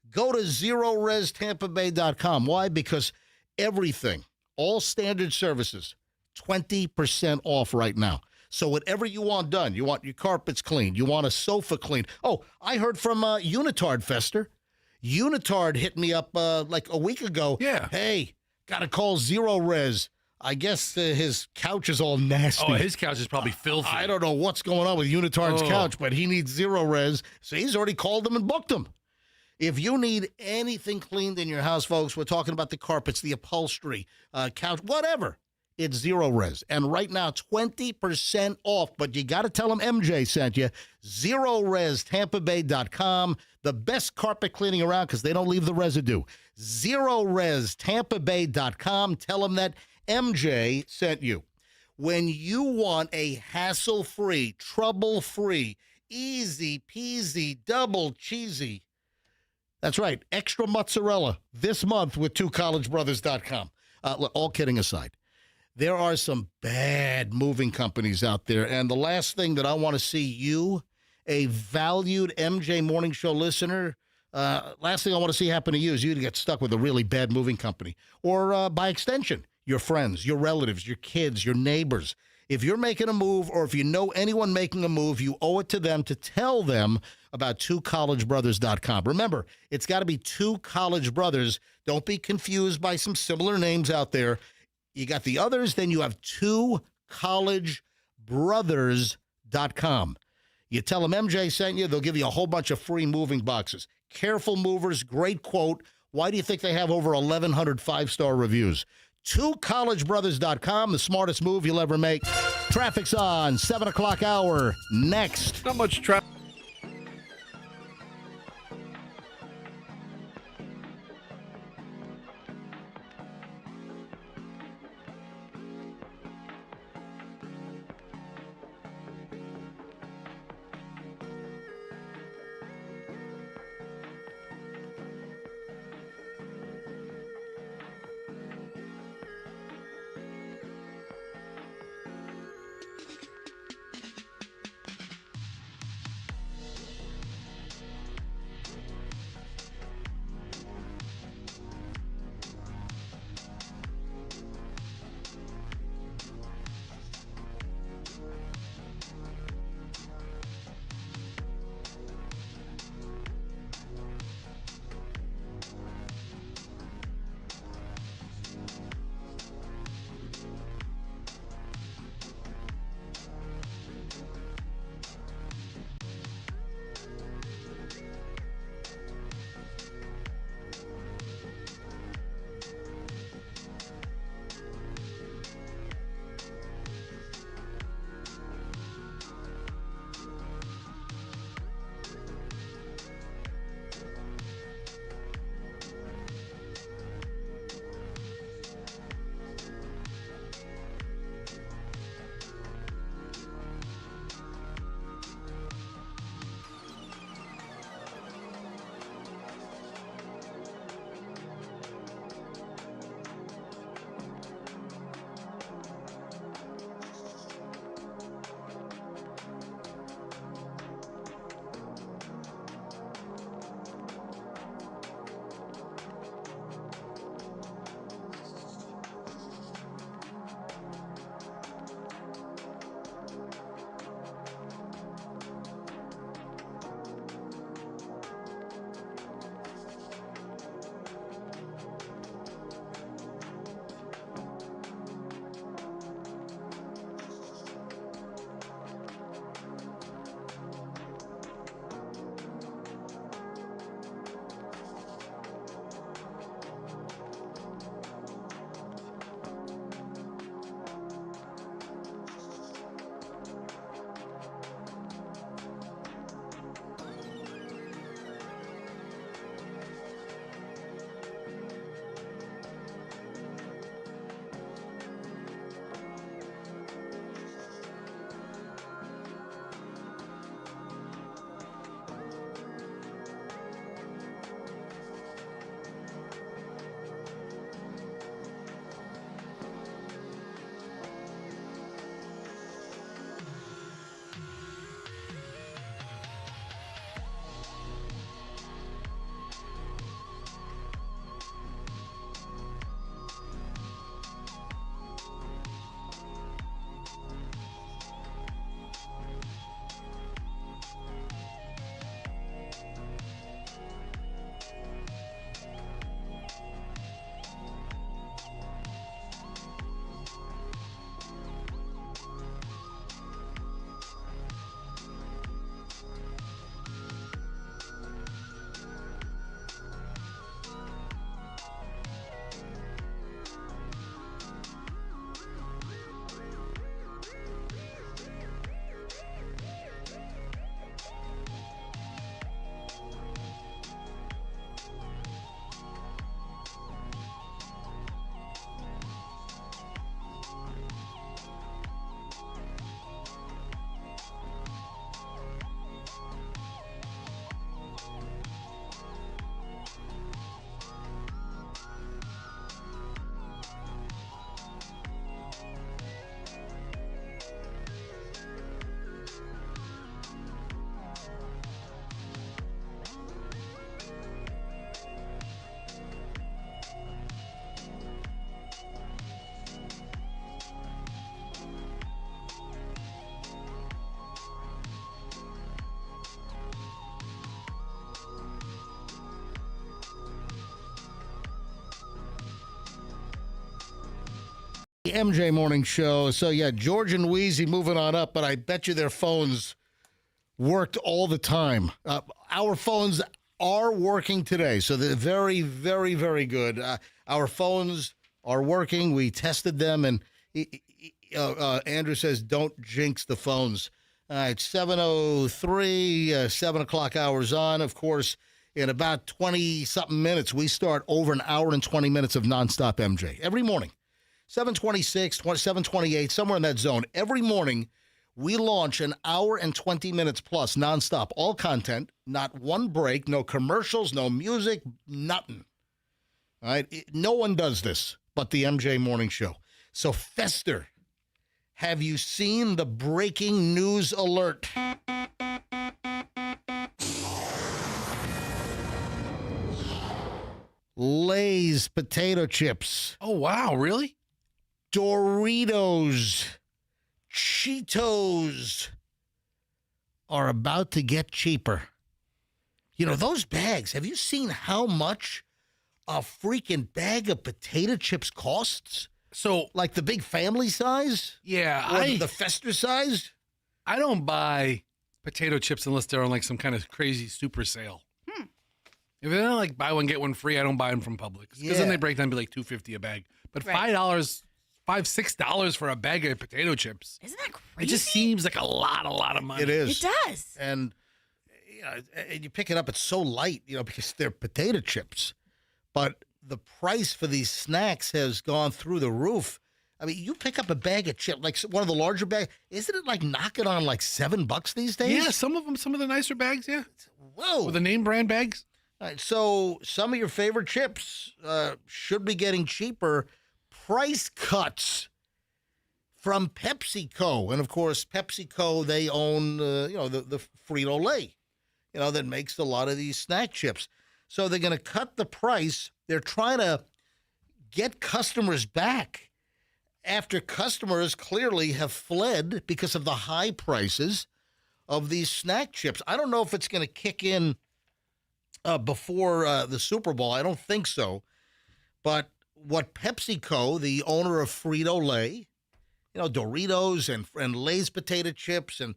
go to ZeroResTampaBay.com. Why? Because everything, all standard services, 20% off right now. So whatever you want done, you want your carpets cleaned, you want a sofa cleaned. Oh, I heard from Unitard, Fester. Unitard hit me up like a week ago. Yeah. Hey, got to call Zero Res. I guess his couch is all nasty. Oh, his couch is probably filthy. I don't know what's going on with Unitard's couch, but he needs Zero Res. So he's already called them and booked them. If you need anything cleaned in your house, folks, we're talking about the carpets, the upholstery, couch, whatever. It's Zero Res. And right now, 20% off. But you got to tell them MJ sent you. ZeroResTampaBay.com. The best carpet cleaning around because they don't leave the residue. ZeroResTampaBay.com. Tell them that MJ sent you. When you want a hassle-free, trouble-free, easy-peasy, double cheesy, that's right, extra mozzarella this month with twocollegebrothers.com. Look, all kidding aside, there are some bad moving companies out there, and the last thing that I want to see you, a valued MJ Morning Show listener, last thing I want to see happen to you is you to get stuck with a really bad moving company, or by extension, your friends, your relatives, your kids, your neighbors. If you're making a move or if you know anyone making a move, you owe it to them to tell them about twocollegebrothers.com. Remember, it's got to be Two College Brothers. Don't be confused by some similar names out there. You got the others, then you have twocollegebrothers.com. You tell them MJ sent you, they'll give you a whole bunch of free moving boxes. Careful movers, great quote. Why do you think they have over 1,100 five-star reviews? twocollegebrothers.com, the smartest move you'll ever make. Traffic's on, 7 o'clock hour, next. Not much traffic. MJ Morning Show. So, yeah, George and Wheezy moving on up, but I bet you their phones worked all the time. Our phones are working today, so they're very, very, very good. Our phones are working. We tested them, and Andrew says, don't jinx the phones. All right, 7:03, 7 o'clock hours on. Of course, in about 20-something minutes, we start over an hour and 20 minutes of nonstop MJ. Every morning, 7:26, 7:28, somewhere in that zone. Every morning, we launch an hour and 20 minutes plus nonstop. All content, not one break, no commercials, no music, nothing. All right? No one does this but the MJ Morning Show. So, Fester, have you seen the breaking news alert? Lay's potato chips, Oh, wow. Really? Doritos, Cheetos are about to get cheaper. You know, those bags, have you seen how much a freaking bag of potato chips costs? So, Like the big family size? yeah, Or the Fester size? I don't buy potato chips unless they're on like some kind of crazy super sale. If they're not like buy one get one free, I don't buy them from Publix because then Yeah. they break down to be like $2.50 a bag. But Right. $6 for a bag of potato chips. Isn't that It crazy? just seems like a lot of money. It is. It does. And you pick it up, it's so light, because they're potato chips. But the price for these snacks has gone through the roof. I mean, you pick up a bag of chips, like one of the larger bags, isn't it like knocking on like $7 these days? Yeah, some of the nicer bags, yeah. Whoa. With the name brand bags. All right, so some of your favorite chips should be getting cheaper. Price cuts from PepsiCo. And, of course, PepsiCo, they own, the Frito-Lay, that makes a lot of these snack chips. So they're going to cut the price. They're trying to get customers back after customers clearly have fled because of the high prices of these snack chips. I don't know if it's going to kick in before the Super Bowl. I don't think so. But what PepsiCo, the owner of Frito-Lay, Doritos and Lay's potato chips and,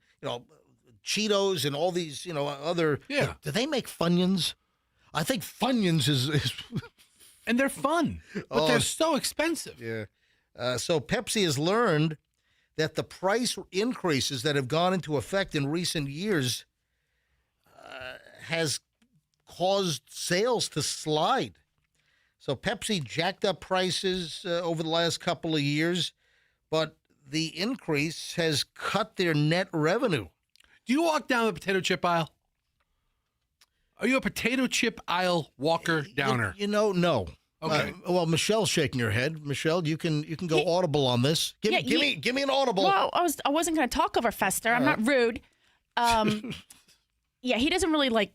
Cheetos and all these, other. Yeah. Do they make Funyuns? I think Funyuns is And they're fun, but they're so expensive. Yeah. So Pepsi has learned that the price increases that have gone into effect in recent years has caused sales to slide. So Pepsi jacked up prices over the last couple of years, but the increase has cut their net revenue. Do you walk down the potato chip aisle? Are you a potato chip aisle walker downer? No. Okay. Well, Michelle's shaking her head. Michelle, you can go audible on this. Give me an audible. Well, I wasn't going to talk over Fester. I'm not rude. Yeah, he doesn't really like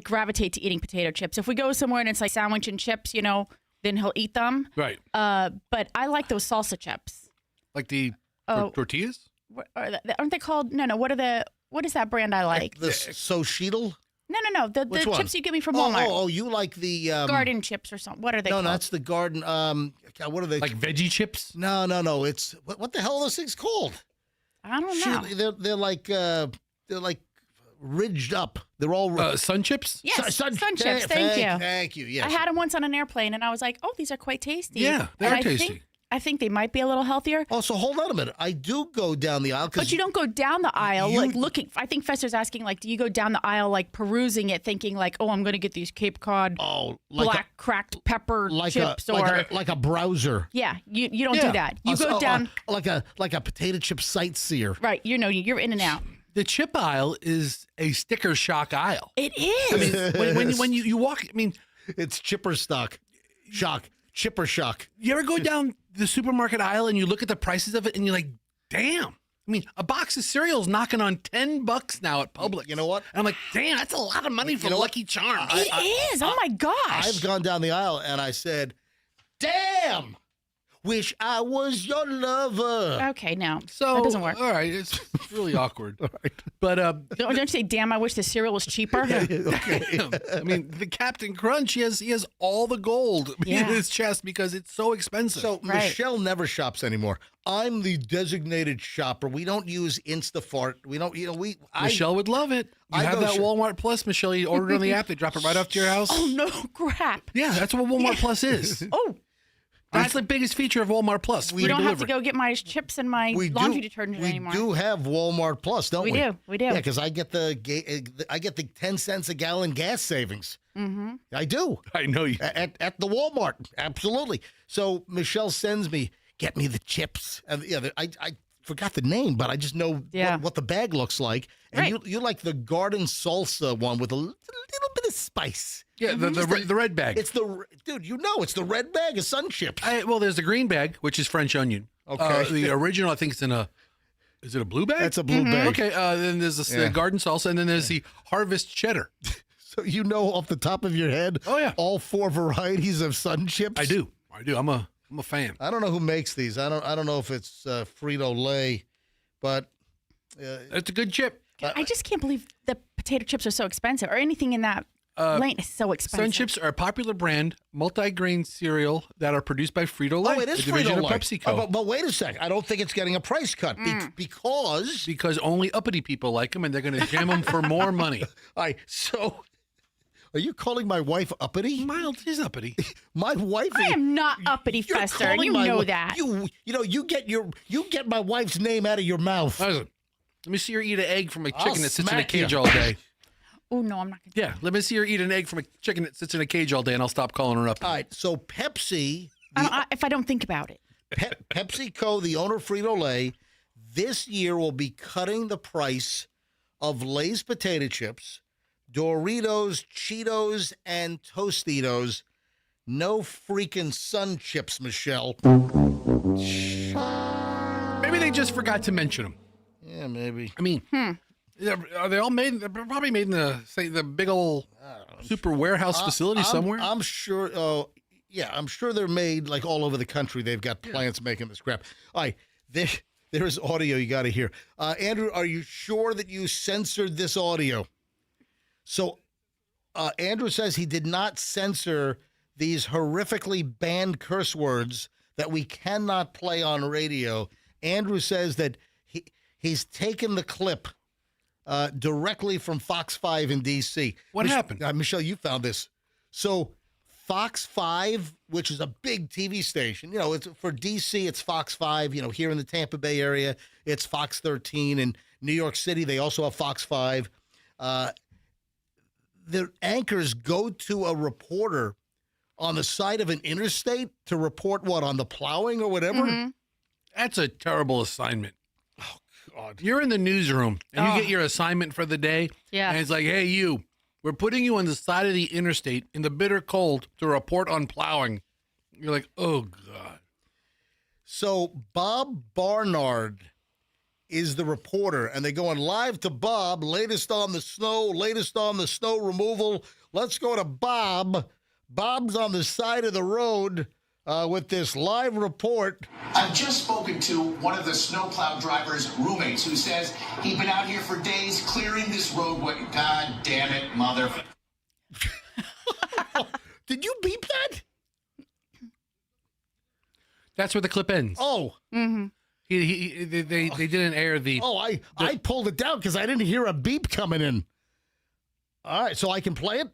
gravitate to eating potato chips. If we go somewhere and it's like sandwich and chips, then he'll eat them. Right. But I like those salsa chips. Like the tortillas? Aren't they called? No. What is that brand I like? The Socheetle? No. The Which one? chips you get me from Walmart. Oh, you like the Garden chips or something. What are they called? No, that's the garden. God, what are they? Like veggie chips? No. It's what the hell are those things called? I don't know. Shoot, they're like ridged up. They're all Yes, Sun chips? sun chips. Thank you. Thank you. Yes. I had them once on an airplane, and I was like, "Oh, these are quite tasty." Yeah, they And are I tasty. I think they might be a little healthier. Oh, so hold on a minute. I do go down the aisle. But you don't go down the aisle like looking. I think Fester's asking, like, do you go down the aisle like perusing it, thinking like, oh, I'm going to get these Cape Cod black cracked pepper chips like a browser. Yeah, you don't do that. You go down like a potato chip sightseer. right. You're in and out. The chip aisle is a sticker shock aisle. It is. I mean, when you walk, I mean, It's chipper shock. Chipper shock. you ever go down the supermarket aisle and you look at the prices of it and you're like, damn. I mean, a box of cereal is knocking on $10 now at Publix. You know what? And I'm like, damn, that's a lot of money for Lucky Charms. It is. Oh my gosh. I've gone down the aisle and I said, damn, Wish I was your lover. Okay, no. So that doesn't work. All right, it's really awkward. All right. But Don't you say, damn, I wish the cereal was cheaper? Okay. I mean, the Captain Crunch, he has all the gold in his chest because it's so expensive. So Right. Michelle never shops anymore. I'm the designated shopper. We don't use Instafart. We don't, Michelle would love it. You I have go that sh- Walmart Plus, Michelle. You order it on the app. They drop it right off to your house. Oh, no, crap. Yeah, that's what Walmart Plus is. Oh, That's the biggest feature of Walmart Plus. we don't have to go get my chips and my laundry detergent anymore. We do have Walmart Plus, don't we? We do. Yeah, because I get the 10 cents a gallon gas savings. Mm-hmm. I do. I know you. At the Walmart, absolutely. So Michelle sends me, get me the chips, and I forgot the name, but I just know what the bag looks like. And Right. you like the garden salsa one with a little bit of spice. Yeah, the red bag. It's it's the red bag of Sun Chips. Well, there's the green bag, which is French onion. Okay. The original, I think, is it a blue bag? That's a blue bag. Okay. Then there's the garden salsa, and then there's the harvest cheddar. So you know off the top of your head, all 4 varieties of Sun Chips. I do. I'm a fan. I don't know who makes these. I don't know if it's Frito-Lay, but It's a good chip. I just can't believe the potato chips are so expensive, or anything in that lane is so expensive. Sun Chips are a popular brand, multi-grain cereal that are produced by Frito-Lay. Oh, it is a division Frito-Lay. of PepsiCo. But wait a sec. I don't think it's getting a price cut because only uppity people like them, and they're going to jam them for more money. So are you calling my wife uppity? Mild is uppity. My wife. I am not uppity, You're Fester. calling You my know wi- that. You get my wife's name out of your mouth. Listen, let me see her eat an egg from a chicken I'll that sits in a smack cage you. all day. Oh, no, I'm not going to. Yeah, let me see her eat an egg from a chicken that sits in a cage all day, and I'll stop calling her up. All right. So Pepsi, If I don't think about it. PepsiCo, the owner of Frito-Lay, this year will be cutting the price of Lay's potato chips, Doritos, Cheetos, and Tostitos. No freaking Sun Chips, Michelle. Maybe they just forgot to mention them. Yeah, maybe. I mean, are they all made? They're probably made in the big old super warehouse facility somewhere. I'm sure. Oh, yeah, I'm sure they're made like all over the country. They've got plants making this crap. All right, there's audio you got to hear. Andrew, are you sure that you censored this audio? So, Andrew says he did not censor these horrifically banned curse words that we cannot play on radio. Andrew says that he's taken the clip directly from Fox 5 in D.C. What happened? Michelle, you found this. So Fox 5, which is a big TV station, it's for D.C., it's Fox 5. Here in the Tampa Bay area, it's Fox 13. In New York City, they also have Fox 5. The anchors go to a reporter on the side of an interstate to report on the plowing or whatever. Mm-hmm. That's a terrible assignment. Oh, God. You're in the newsroom, and you get your assignment for the day. Yeah. And it's like, hey, we're putting you on the side of the interstate in the bitter cold to report on plowing. You're like, oh, God. So Bob Barnard is the reporter, and they're going live to Bob, latest on the snow removal. Let's go to Bob. Bob's on the side of the road with this live report. I've just spoken to one of the snowplow driver's roommates who says he'd been out here for days clearing this roadway. God damn it, mother. Did you beep that? That's where the clip ends. Oh. Mm-hmm. They didn't air the... Oh, I pulled it down because I didn't hear a beep coming in. All right, so I can play it?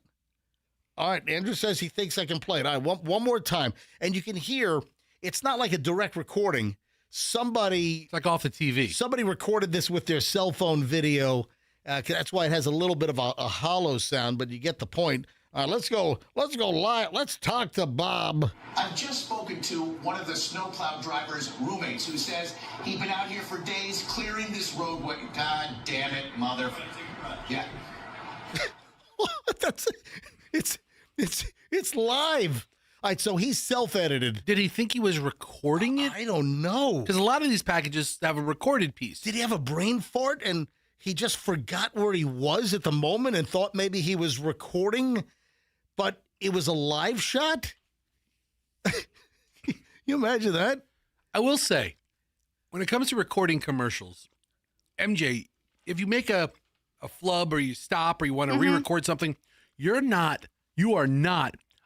All right, Andrew says he thinks I can play it. All right, one more time. And you can hear, it's not like a direct recording. It's like off the TV. Somebody recorded this with their cell phone video. That's why it has a little bit of a hollow sound, but you get the point. All right, let's go live. Let's talk to Bob. I've just spoken to one of the snowplow driver's roommates who says he'd been out here for days clearing this roadway. God damn it, mother. Yeah. It's live. All right, so he's self-edited. Did he think he was recording it? I don't know. Because a lot of these packages have a recorded piece. Did he have a brain fart and he just forgot where he was at the moment and thought maybe he was recording, but it was a live shot? You imagine that? I will say, when it comes to recording commercials, MJ, if you make a flub or you stop or you want to re-record something, you are not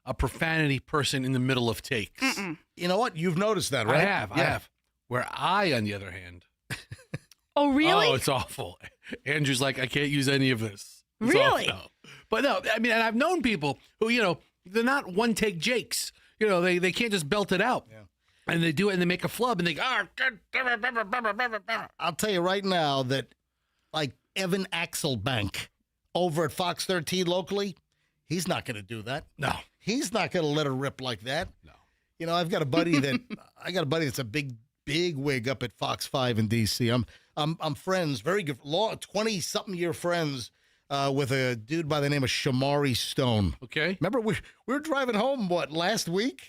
a profanity person in the middle of takes. You know what? You've noticed that, right? I have. Where I, on the other hand, Oh, really? oh, it's awful. Andrew's like, I can't use any of this. It's Really? awful. But no, I mean, and I've known people who, they're not one-take Jakes. They can't just belt it out. Yeah. And they do it and they make a flub and they go, I'll tell you right now that, like Evan Axelbank over at Fox 13 locally, he's not going to do that. No. He's not going to let her rip like that. No. I've got a buddy that's a big wig up at Fox 5 in D.C. I'm friends, very good, 20-something year friends with a dude by the name of Shamari Stone. Okay. Remember, we were driving home, last week?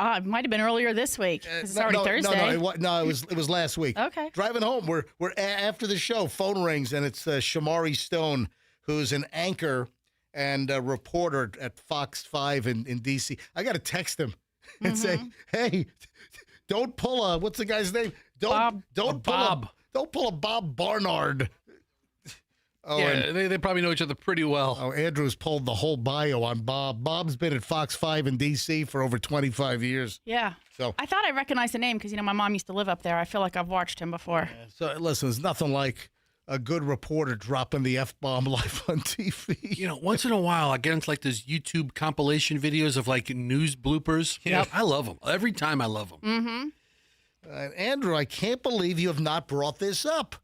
It might have been earlier this week. It's already Thursday. No, it was last week. Okay. Driving home, we're after the show, phone rings, and it's Shamari Stone, who's an anchor and a reporter at Fox 5 in D.C. I got to text him and say, hey, don't pull what's the guy's name? Don't pull a Bob Barnard. Oh, yeah, they probably know each other pretty well. Oh, Andrew's pulled the whole bio on Bob. Bob's been at Fox 5 in D.C. for over 25 years. Yeah. So I thought I recognized the name because, my mom used to live up there. I feel like I've watched him before. So, listen, there's nothing like a good reporter dropping the F-bomb live on TV. Once in a while, I get into like those YouTube compilation videos of like news bloopers. Yep. I love them. Every time I love them. Mm-hmm. Andrew, I can't believe you have not brought this up.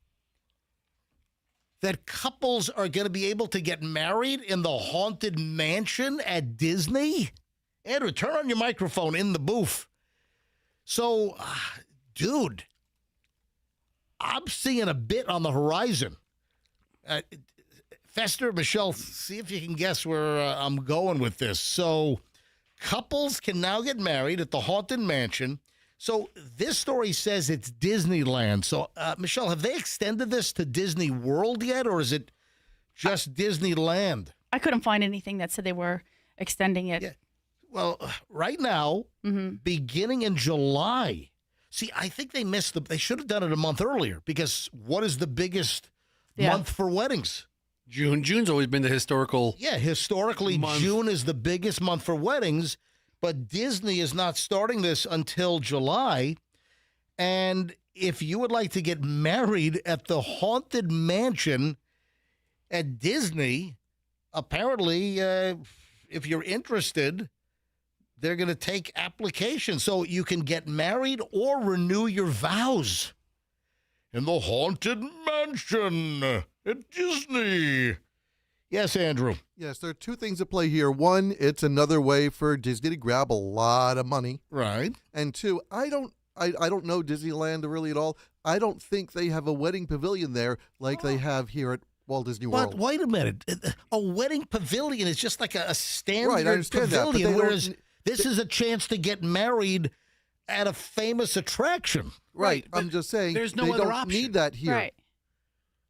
That couples are going to be able to get married in the Haunted Mansion at Disney? Andrew, turn on your microphone in the booth. So, dude, I'm seeing a bit on the horizon. Fester, Michelle, see if you can guess where I'm going with this. So, couples can now get married at the Haunted Mansion. So this story says it's Disneyland. So, Michelle, have they extended this to Disney World yet, or is it just Disneyland? I couldn't find anything that said they were extending it. Yeah. Well, right now, beginning in July. See, I think they missed they should have done it a month earlier, because what is the biggest month for weddings? June. June's always been the historical. Yeah, historically, month. June is the biggest month for weddings. But Disney is not starting this until July. And if you would like to get married at the Haunted Mansion at Disney, apparently, if you're interested, they're going to take applications. So you can get married or renew your vows in the Haunted Mansion at Disney. Yes, Andrew. Yes, there are two things at play here. One, it's another way for Disney to grab a lot of money. Right. And two, I don't know Disneyland really at all. I don't think they have a wedding pavilion there like they have here at Walt Disney World. But wait a minute. A wedding pavilion is just like a standard right, I understand pavilion, that, whereas this is a chance to get married at a famous attraction. Right. I'm just saying there's no other option. Need that here. Right.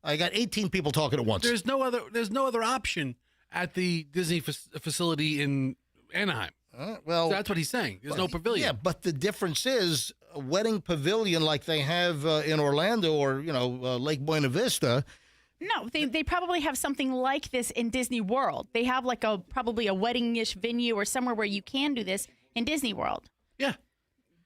I got 18 people talking at once. There's no other option at the Disney facility in Anaheim. Well, so that's what he's saying. There's no pavilion. Yeah, but the difference is a wedding pavilion like they have in Orlando or Lake Buena Vista. No, they probably have something like this in Disney World. They have like probably a wedding-ish venue or somewhere where you can do this in Disney World. Yeah,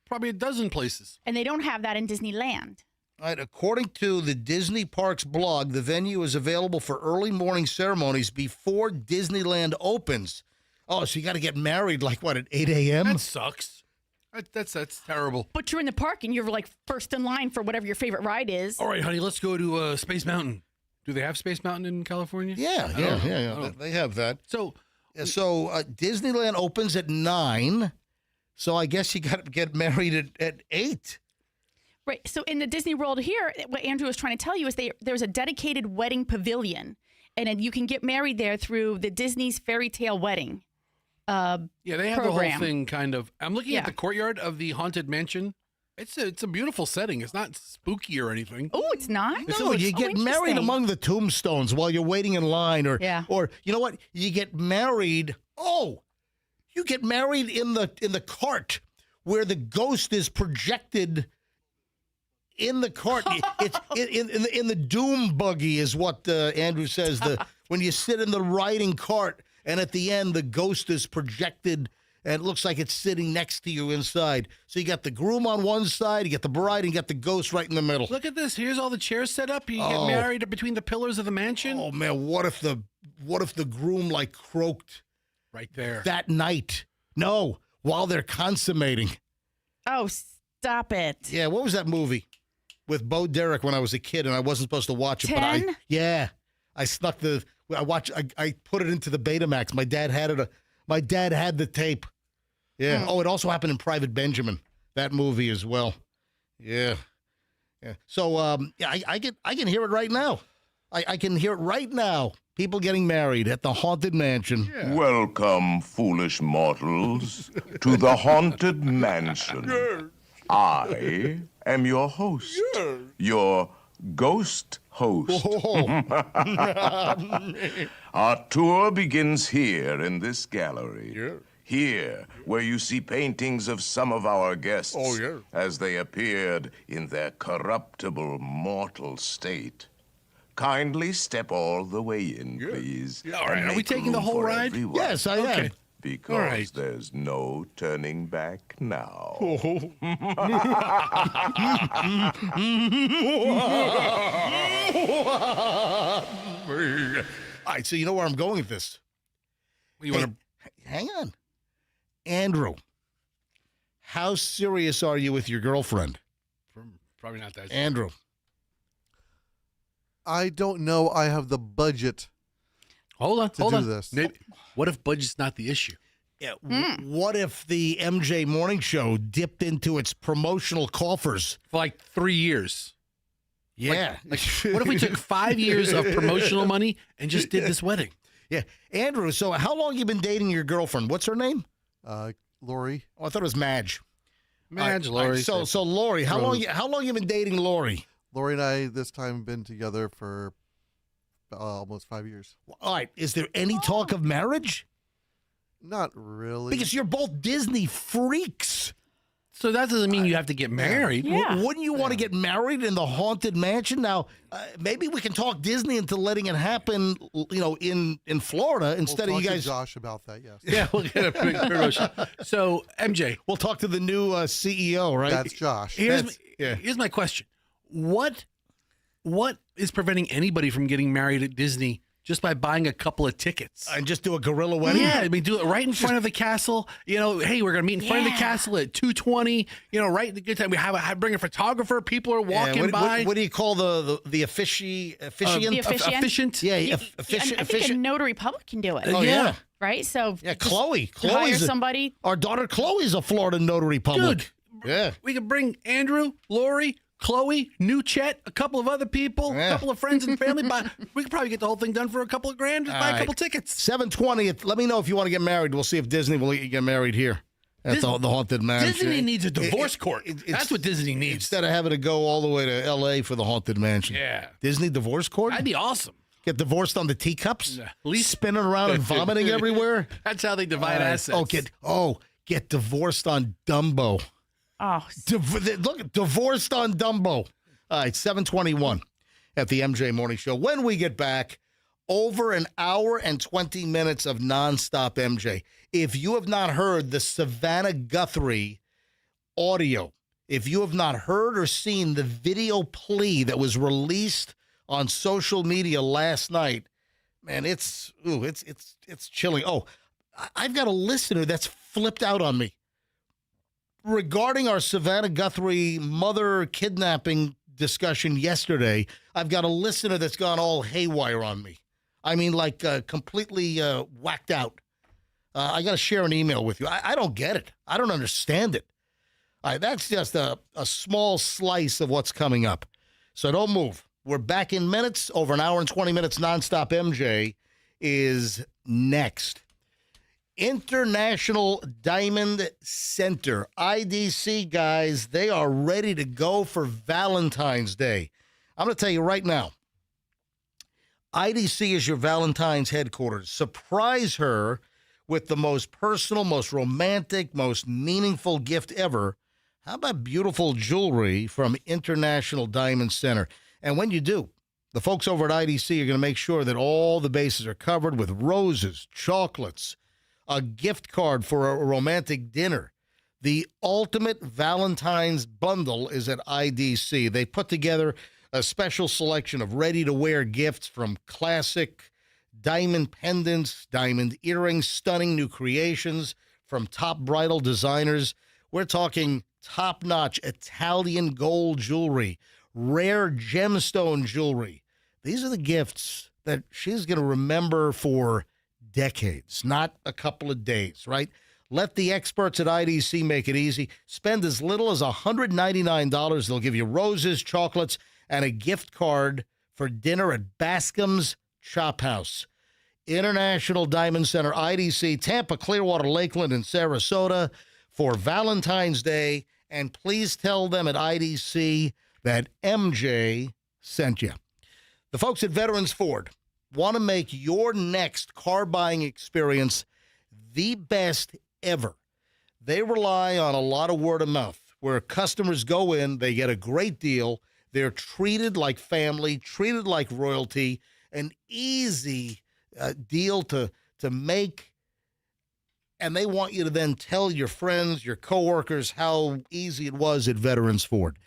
probably a dozen places. And they don't have that in Disneyland. All right, according to the Disney Parks blog, the venue is available for early morning ceremonies before Disneyland opens. Oh, so you got to get married at 8 a.m.? That sucks. That's terrible. But you're in the park and you're like first in line for whatever your favorite ride is. All right, honey, let's go to Space Mountain. Do they have Space Mountain in California? Yeah. They have that. So Disneyland opens at 9, so I guess you got to get married at 8. Right. So in the Disney World here, what Andrew was trying to tell you is there's a dedicated wedding pavilion, and then you can get married there through the Disney's Fairy Tale Wedding. Yeah, they have program. the whole thing kind of. I'm looking at the courtyard of the Haunted Mansion. It's a beautiful setting. It's not spooky or anything. Oh, it's not? No, you get married among the tombstones while you're waiting in line, or you know what? You get married. Oh, you get married in the cart where the ghost is projected in the cart. It's in the doom buggy is what Andrew says. When you sit in the riding cart, and at the end the ghost is projected, and it looks like it's sitting next to you inside. So you got the groom on one side, you got the bride, and you got the ghost right in the middle. Look at this. Here's all the chairs set up. You get married between the pillars of the mansion. Oh man, what if the groom like croaked right there that night? No, while they're consummating. Oh, stop it. Yeah, what was that movie with Bo Derek when I was a kid and I wasn't supposed to watch it? 10? But I snuck I put it into the Betamax. My dad had it. My dad had the tape. Yeah. Oh, it also happened in Private Benjamin, that movie as well. Yeah. Yeah. So I can hear it right now. I can hear it right now. People getting married at the Haunted Mansion. Yeah. Welcome, foolish mortals, to the Haunted Mansion. I am your host, your ghost host. Our tour begins here in this gallery. Here, where you see paintings of some of our guests as they appeared in their corruptible mortal state. Kindly step all the way in, please. All right, and are we make taking the room whole for ride? everyone. Yes, I am. Because All right. there's no turning back now. All right, so you know where I'm going with this. You want to? Hang on. Andrew, how serious are you with your girlfriend? Probably not that. Andrew. I don't know. I have the budget. Hold on. do this. Maybe, what if budget's not the issue? Yeah. What if the MJ Morning Show dipped into its promotional coffers? For like 3 years. Yeah. Like, what if we took 5 years of promotional money and just did this wedding? Yeah. Andrew, so how long you been dating your girlfriend? What's her name? Lori. Oh, I thought it was Madge. Madge, All right, Lori. So Lori, how long you been dating Lori? Lori and I this time been together for almost 5 years. All right. Is there any talk of marriage? Not really. Because you're both Disney freaks. So that doesn't mean you have to get married. Yeah. Wouldn't you want to get married in the Haunted Mansion? Now, maybe we can talk Disney into letting it happen, in Florida instead we'll of you talk guys. to Josh about that, yes. Yeah, we'll get a big promotion. So, MJ. We'll talk to the new CEO, right? That's Josh. Here's my question. What is preventing anybody from getting married at Disney just by buying a couple of tickets? And just do a gorilla wedding? Yeah, I mean, do it right in front of the castle. Hey, we're going to meet in front of the castle at 2:20. Right at the good time. We bring a photographer. People are walking by. What do you call the officiant? The officiant? Efficient. Yeah, I think a notary public can do it. Oh, yeah. Right? So Yeah, just Chloe. hire Chloe's somebody. Our daughter Chloe's a Florida notary public. Good. Yeah. We could bring Andrew, Lori, Chloe, New Chet, a couple of other people, a couple of friends and family. We could probably get the whole thing done for a couple of grand. Just buy a couple tickets. 7:20. Let me know if you want to get married. We'll see if Disney will let you get married here at the Haunted Mansion. Disney needs a divorce court. That's what Disney needs. Instead of having to go all the way to L.A. for the Haunted Mansion. Yeah. Disney divorce court? That'd be awesome. Get divorced on the teacups? At least spinning around and vomiting everywhere? That's how they divide assets. Get divorced on Dumbo. Oh, Look, divorced on Dumbo. All right, 7:21 at the MJ Morning Show. When we get back, over an hour and 20 minutes of nonstop MJ. If you have not heard the Savannah Guthrie audio, if you have not heard or seen the video plea that was released on social media last night, man, it's chilling. Oh, I've got a listener that's flipped out on me regarding our Savannah Guthrie mother kidnapping discussion yesterday. I've got a listener that's gone all haywire on me. I mean, like completely whacked out. I got to share an email with you. I don't get it. I don't understand it. That's just a small slice of what's coming up. So don't move. We're back in minutes. Over an hour and 20 minutes nonstop MJ is next. International Diamond Center, IDC, guys, they are ready to go for Valentine's Day. I'm going to tell you right now, IDC is your Valentine's headquarters. Surprise her with the most personal, most romantic, most meaningful gift ever. How about beautiful jewelry from International Diamond Center? And when you do, the folks over at IDC are going to make sure that all the bases are covered with roses, chocolates, a gift card for a romantic dinner. The ultimate Valentine's bundle is at IDC. They put together a special selection of ready-to-wear gifts, from classic diamond pendants, diamond earrings, stunning new creations from top bridal designers. We're talking top-notch Italian gold jewelry, rare gemstone jewelry. These are the gifts that she's going to remember for decades, not a couple of days, right? Let the experts at IDC make it easy. Spend as little as $199. They'll give you roses, chocolates, and a gift card for dinner at Bascom's Chop House. International Diamond Center, IDC, Tampa, Clearwater, Lakeland, and Sarasota for Valentine's Day. And please tell them at IDC that MJ sent you. The folks at Veterans Ford want to make your next car buying experience the best ever. They rely on a lot of word of mouth, where customers go in, they get a great deal, they're treated like family, treated like royalty, an easy deal to make, and they want you to then tell your friends, your coworkers how easy it was at Veterans Ford.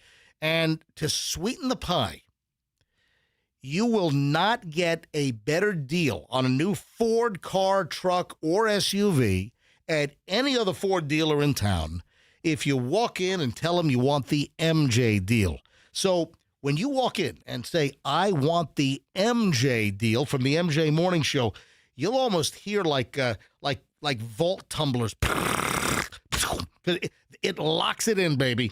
And to sweeten the pie, you will not get a better deal on a new Ford car, truck, or SUV at any other Ford dealer in town if you walk in and tell them you want the MJ deal. So when you walk in and say, I want the MJ deal from the MJ Morning Show, you'll almost hear like vault tumblers. It locks it in, baby.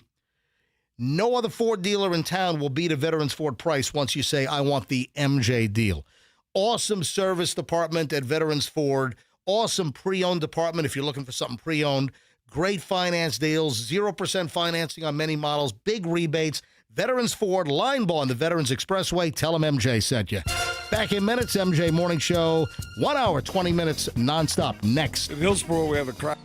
No other Ford dealer in town will beat a Veterans Ford price once you say, I want the MJ deal. Awesome service department at Veterans Ford. Awesome pre-owned department if you're looking for something pre-owned. Great finance deals, 0% financing on many models, big rebates. Veterans Ford, line ball on the Veterans Expressway. Tell them MJ sent you. Back in minutes, MJ Morning Show. 1 hour, 20 minutes, nonstop. Next. In Hillsborough, we have a crowd.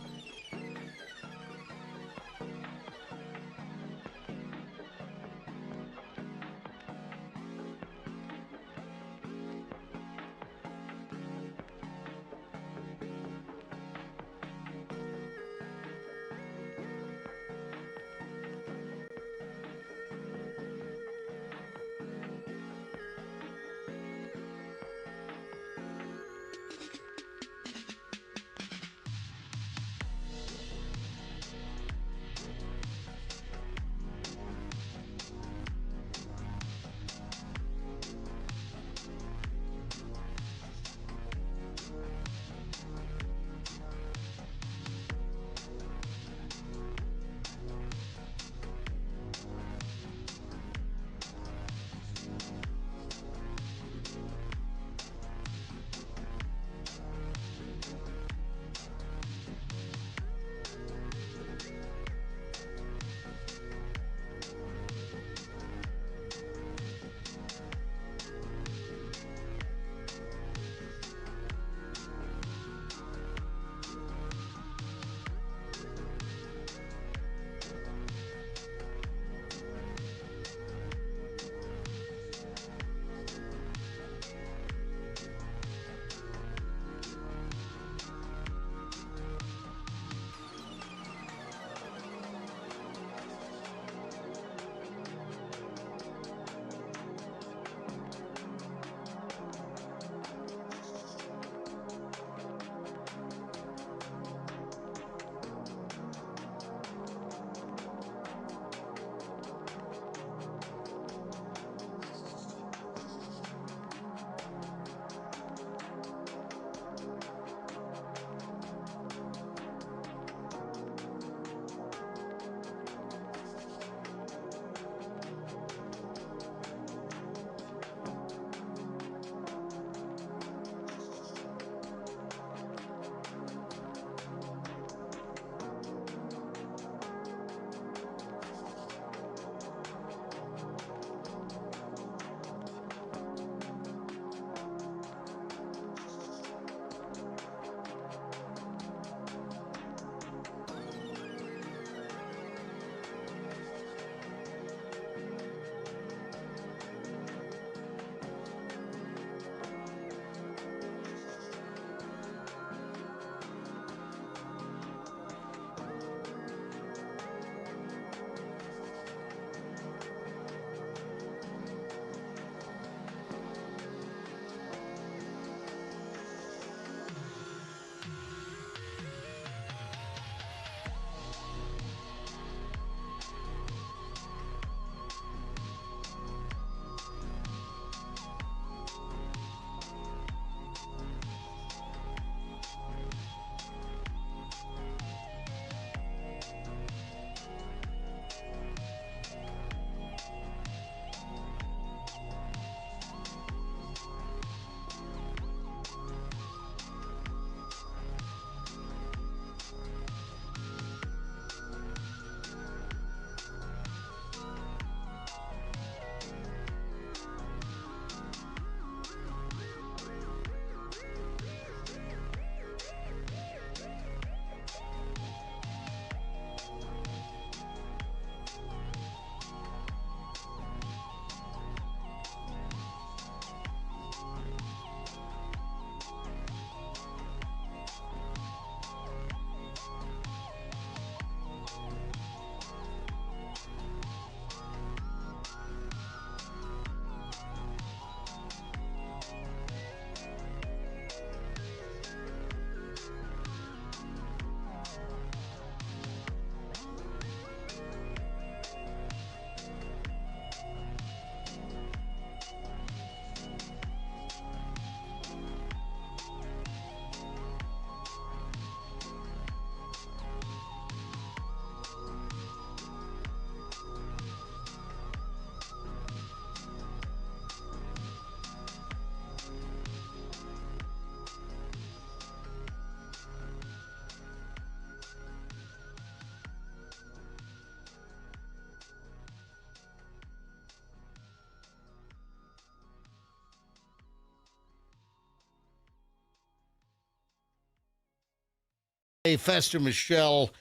A Fester Michelle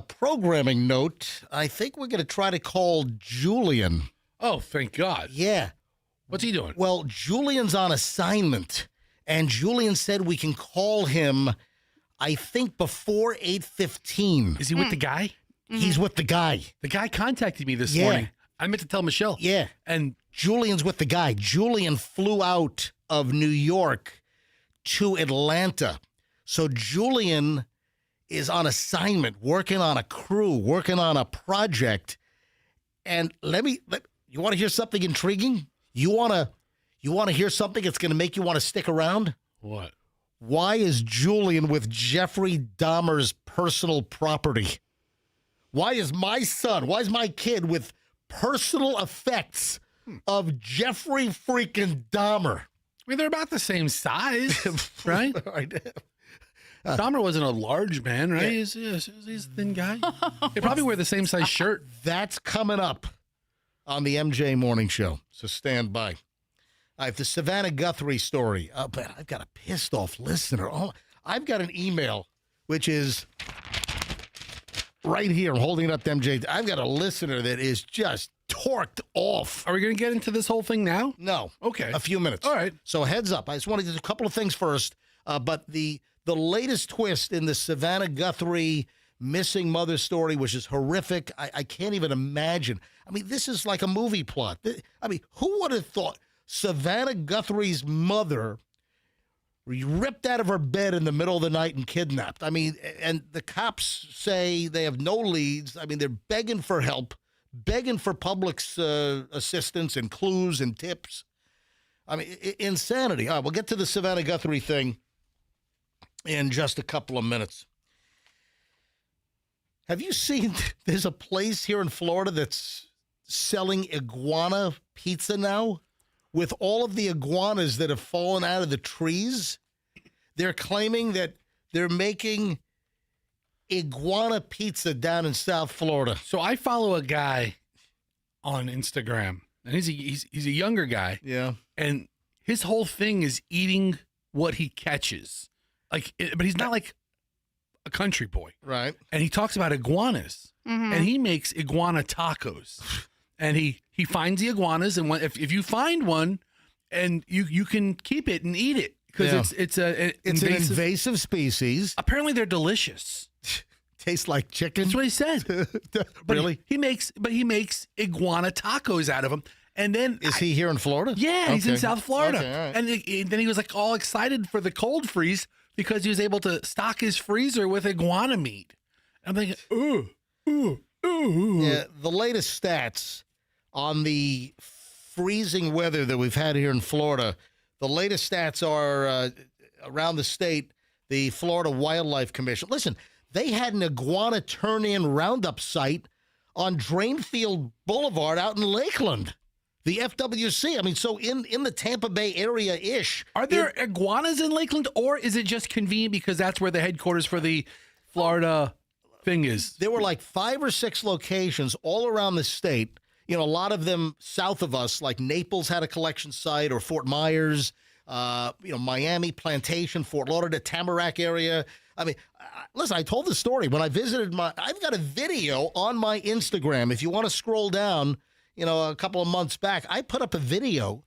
programming note. I think we're going to try to call Julian. Oh, thank God. Yeah. What's he doing? Well, Julian's on assignment, and Julian said we can call him, I think, before 8:15. Is he with the guy? He's with the guy. The guy contacted me this Yeah. morning. I meant to tell Michelle. Yeah. And Julian's with the guy. Julian flew out of New York to Atlanta. So Julian is on assignment, working on a crew, working on a project. And you want to hear something intriguing? You want to hear something that's going to make you want to stick around? what? Why is Julian with Jeffrey Dahmer's personal property? Why is my kid with personal effects of Jeffrey freaking Dahmer? I mean, they're about the same size, right? Dahmer wasn't a large man, right? Yeah. He's a thin guy. They probably wear the same size shirt. That's coming up on the MJ Morning Show, so stand by. I have the Savannah Guthrie story. But I've got a pissed off listener. Oh, I've got an email, which is right here. I'm holding it up to MJ. I've got a listener that is just torqued off. Are we going to get into this whole thing now? No. Okay. A few minutes. All right. So heads up. I just want to do a couple of things first. But the latest twist in the Savannah Guthrie missing mother story, which is horrific. I can't even imagine. I mean, this is like a movie plot. I mean, who would have thought Savannah Guthrie's mother ripped out of her bed in the middle of the night and kidnapped? I mean, and the cops say they have no leads. I mean, they're begging for help, begging for public's assistance and clues and tips. I mean, insanity. All right, we'll get to the Savannah Guthrie thing in just a couple of minutes. Have you seen, there's a place here in Florida that's selling iguana pizza now with all of the iguanas that have fallen out of the trees? They're claiming that they're making iguana pizza down in South Florida. So I follow a guy on Instagram, and he's a younger guy. Yeah. And his whole thing is eating what he catches. But he's not like a country boy. Right. And he talks about iguanas. And he makes iguana tacos. And he finds the iguanas, and if you find one, and you can keep it and eat it because it's an invasive species. Apparently, they're delicious. Tastes like chicken. That's what he said. Really? He makes iguana tacos out of them. And then is he here in Florida? Yeah, he's in South Florida. Okay, all right. And then he was like all excited for the cold freeze because he was able to stock his freezer with iguana meat. I'm thinking, ooh. Yeah, the latest stats on the freezing weather that we've had here in Florida, the latest stats are around the state, the Florida Wildlife Commission. Listen, they had an iguana turn-in roundup site on Drainfield Boulevard out in Lakeland. The FWC. I mean, so in the Tampa Bay area-ish. Are there iguanas in Lakeland, or is it just convenient because that's where the headquarters for the Florida thing is? There were like 5 or 6 locations all around the state. You know, a lot of them south of us, like Naples had a collection site, or Fort Myers, Miami, Plantation, Fort Lauderdale, Tamarack area. I mean, listen, I told the story when I visited I've got a video on my Instagram. If you want to scroll down, a couple of months back, I put up a video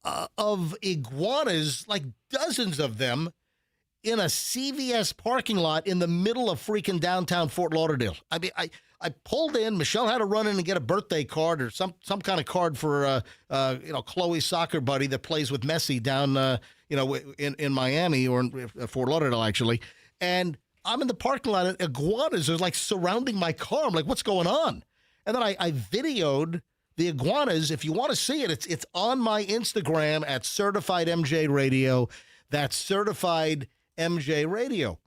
of iguanas, like dozens of them, in a CVS parking lot in the middle of freaking downtown Fort Lauderdale. I mean, I pulled in. Michelle had to run in and get a birthday card or some kind of card for Chloe's soccer buddy that plays with Messi down in Miami or in Fort Lauderdale actually. And I'm in the parking lot, and iguanas are like surrounding my car. I'm like, what's going on? And then I videoed the iguanas. If you want to see it, it's on my Instagram at Certified MJ Radio. That's Certified MJ Radio.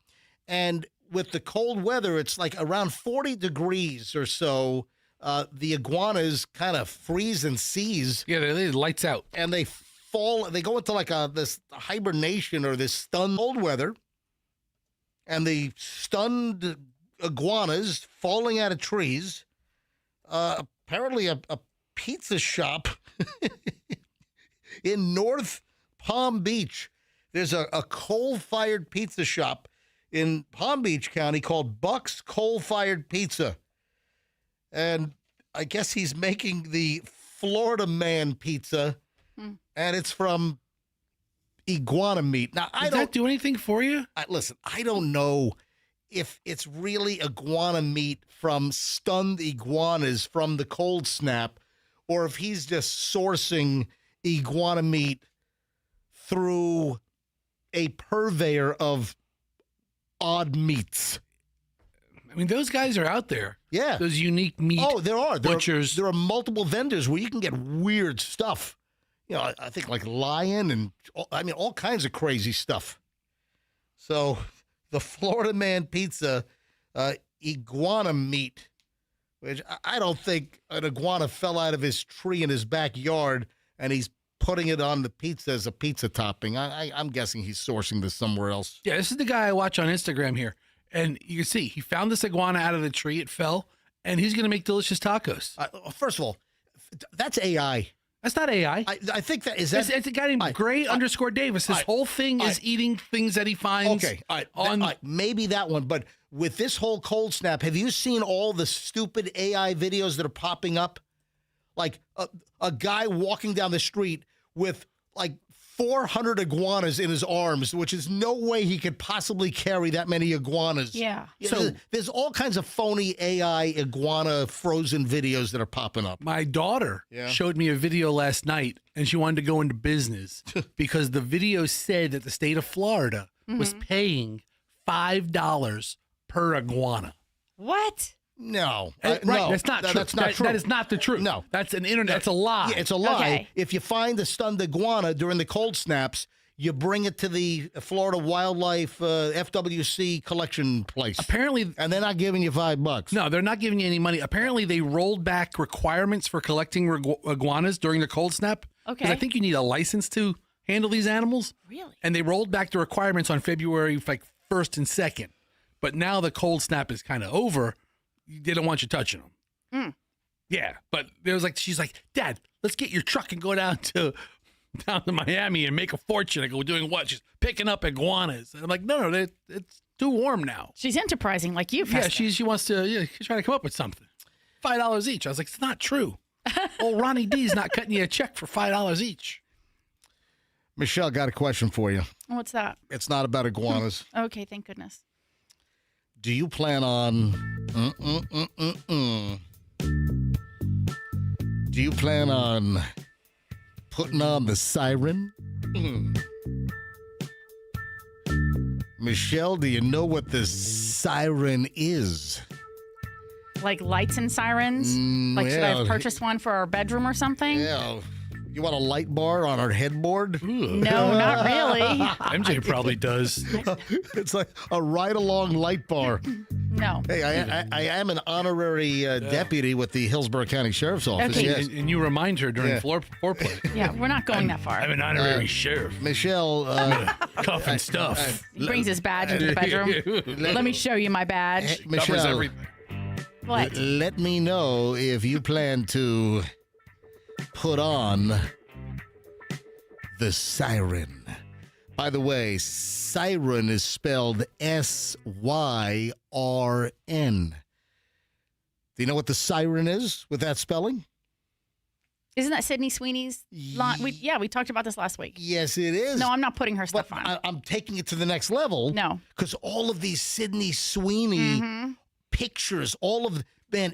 And with the cold weather, it's like around 40 degrees or so. The iguanas kind of freeze and seize. Yeah, they lights out. And they go into like this hibernation or this stunned cold weather. And the stunned iguanas falling out of trees. Apparently a pizza shop in North Palm Beach. There's a coal-fired pizza shop in Palm Beach County called Buck's Coal-Fired Pizza. And I guess he's making the Florida Man pizza, and it's from iguana meat. Now, Does that do anything for you? Listen, I don't know if it's really iguana meat from stunned iguanas from the cold snap, or if he's just sourcing iguana meat through a purveyor of odd meats. I mean, those guys are out there. Yeah. Those unique meat there are. butchers. There are multiple vendors where you can get weird stuff. You know, I think like lion and, all kinds of crazy stuff. So the Florida Man pizza, iguana meat, which I don't think an iguana fell out of his tree in his backyard and he's putting it on the pizza as a pizza topping. I'm guessing he's sourcing this somewhere else. Yeah, this is the guy I watch on Instagram here. And you can see he found this iguana out of the tree. It fell, and he's going to make delicious tacos. First of all, that's AI. That's not AI. I think that is that. It's a guy named Gray_Davis. His whole thing is eating things that he finds. Okay, maybe that one. But with this whole cold snap, have you seen all the stupid AI videos that are popping up? Like a guy walking down the street with like 400 iguanas in his arms, which is no way he could possibly carry that many iguanas. Yeah. So there's all kinds of phony AI iguana frozen videos that are popping up. My daughter showed me a video last night, and she wanted to go into business because the video said that the state of Florida was paying $5 per iguana. What? No. Right. No, That's not true. That's not true. That is not the truth. No. That's an internet. That's a lie. Yeah, it's a lie. Okay. If you find a stunned iguana during the cold snaps, you bring it to the Florida Wildlife FWC collection place. Apparently, and they're not giving you $5. No, they're not giving you any money. Apparently, they rolled back requirements for collecting iguanas during the cold snap. Okay. Because I think you need a license to handle these animals. Really? And they rolled back the requirements on February 1st and 2nd. But now the cold snap is kind of over. They don't want you touching them. Yeah, but there was she's like, Dad, let's get your truck and go down to Miami and make a fortune. I go, doing what? She's picking up iguanas. And I'm like, no, it's too warm now. She's enterprising like you, Yeah, Fester. she wants to, she's trying to come up with something. $5 each. I was like, it's not true. Old Ronnie D's not cutting you a check for $5 each. Michelle, got a question for you. What's that? It's not about iguanas. Okay, thank goodness. Do you plan on... Do you plan on putting on the siren? Michelle, do you know what the siren is? Like lights and sirens? Should I have purchased one for our bedroom or something? Yeah. You want a light bar on our headboard? No, not really. MJ probably does. It's like a ride-along light bar. No. Hey, I am an honorary deputy with the Hillsborough County Sheriff's Office. Okay. Yes. And you remind her during foreplay. Yeah, we're not going that far. I'm an honorary sheriff. Michelle. Cuff and stuff. He brings his badge into the bedroom. Let me show you my badge. Covers Michelle, everything. What? let me know if you plan to put on the siren. By the way, siren is spelled S-Y-R-N. Do you know what the siren is with that spelling? Isn't that Sydney Sweeney's line? We talked about this last week. Yes, it is. No, I'm not putting her stuff But on. I'm taking it to the next level. No. Because all of these Sydney Sweeney pictures, all of the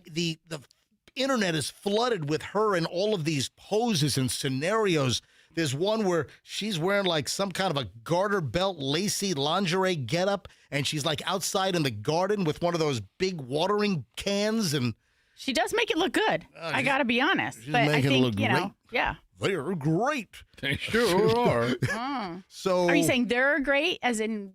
internet is flooded with her and all of these poses and scenarios. There's one where she's wearing like some kind of a garter belt, lacy lingerie getup, and she's like outside in the garden with one of those big watering cans. And She does make it look good. I got to be honest. she's But I making it think, look you know, great. yeah. They're great. They sure are. So Are you saying they're great, as in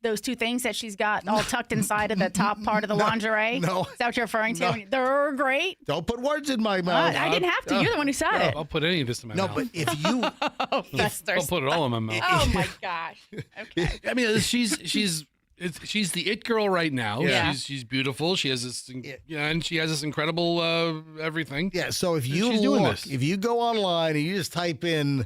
those two things that she's got all tucked inside of the top part of the lingerie? no. Is that what you're referring to? No. They're great? Don't put words in my mouth. I didn't have to. You're the one who said it. I'll put any of this in my No, mouth. but if you Oh, Fester. I'll put it all in my mouth. Oh, my gosh. Okay. I mean, she's the it girl right now. Yeah. She's beautiful. She has this, and she has this incredible everything. Yeah, so if you She's doing look, this. if you go online and you just type in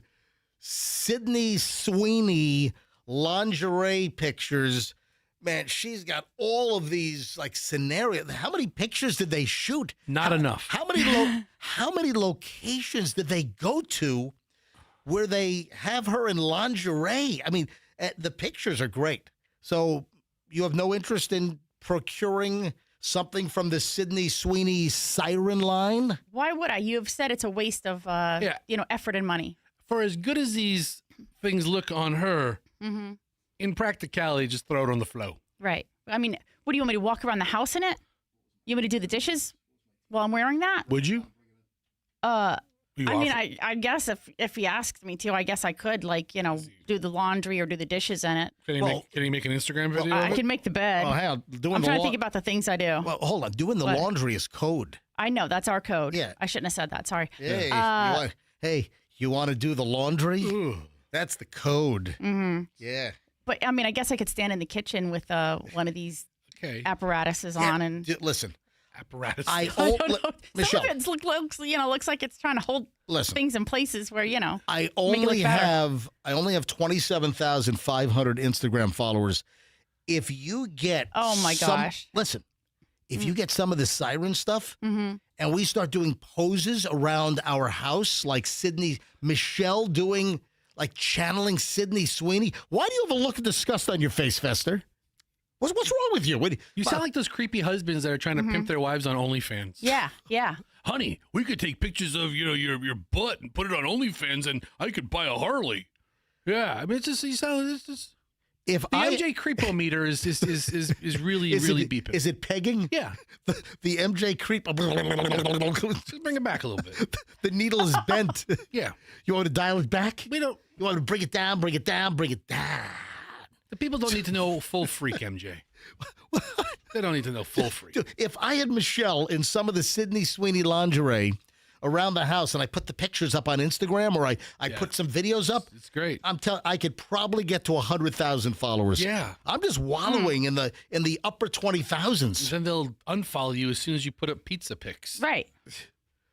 Sydney Sweeney lingerie pictures, man, she's got all of these like scenarios. How many pictures did they shoot? Not enough. How many locations did they go to where they have her in lingerie? I mean, the pictures are great. So you have no interest in procuring something from the Sydney Sweeney Siren line? Why would I? You have said it's a waste of effort and money. For as good as these things look on her, in practicality, just throw it on the flow. Right. I mean, what do you want me to walk around the house in it? You want me to do the dishes while I'm wearing that? Would you? I guess if he asked me to, I guess I could, do the laundry or do the dishes in it. Can he make an Instagram video? I can make the bed. Oh, hang on. I'm trying to think about the things I do. Well, hold on. Doing the laundry is code. I know. That's our code. Yeah. I shouldn't have said that. Sorry. Hey, you want to do the laundry? Ooh. That's the code. Mm-hmm. Yeah. But, I mean, I guess I could stand in the kitchen with one of these apparatuses on and... Listen. Apparatus. I don't know. Michelle. Some of it looks like it's trying to hold things in places where, I only have 27,500 Instagram followers. If you get listen, if you get some of the siren stuff and we start doing poses around our house like Michelle doing like channeling Sydney Sweeney, why do you have a look of disgust on your face, Fester? What's wrong with you? You sound like those creepy husbands that are trying to pimp their wives on OnlyFans. Yeah. Honey, we could take pictures of your butt and put it on OnlyFans, and I could buy a Harley. Yeah, I mean, it's just if the MJ creepometer is really beeping. Is it pegging? Yeah. The MJ creep. Just bring it back a little bit. The needle is bent. Yeah. You want to dial it back? We don't. You want to bring it down, bring it down, bring it down. The people don't need to know full freak, MJ. They don't need to know full freak. Dude, if I had Michelle in some of the Sydney Sweeney lingerie around the house and I put the pictures up on Instagram or I put some videos up, it's great. I could probably get to 100,000 followers. Yeah. I'm just wallowing in the upper 20,000s. Then they'll unfollow you as soon as you put up pizza pics. Right.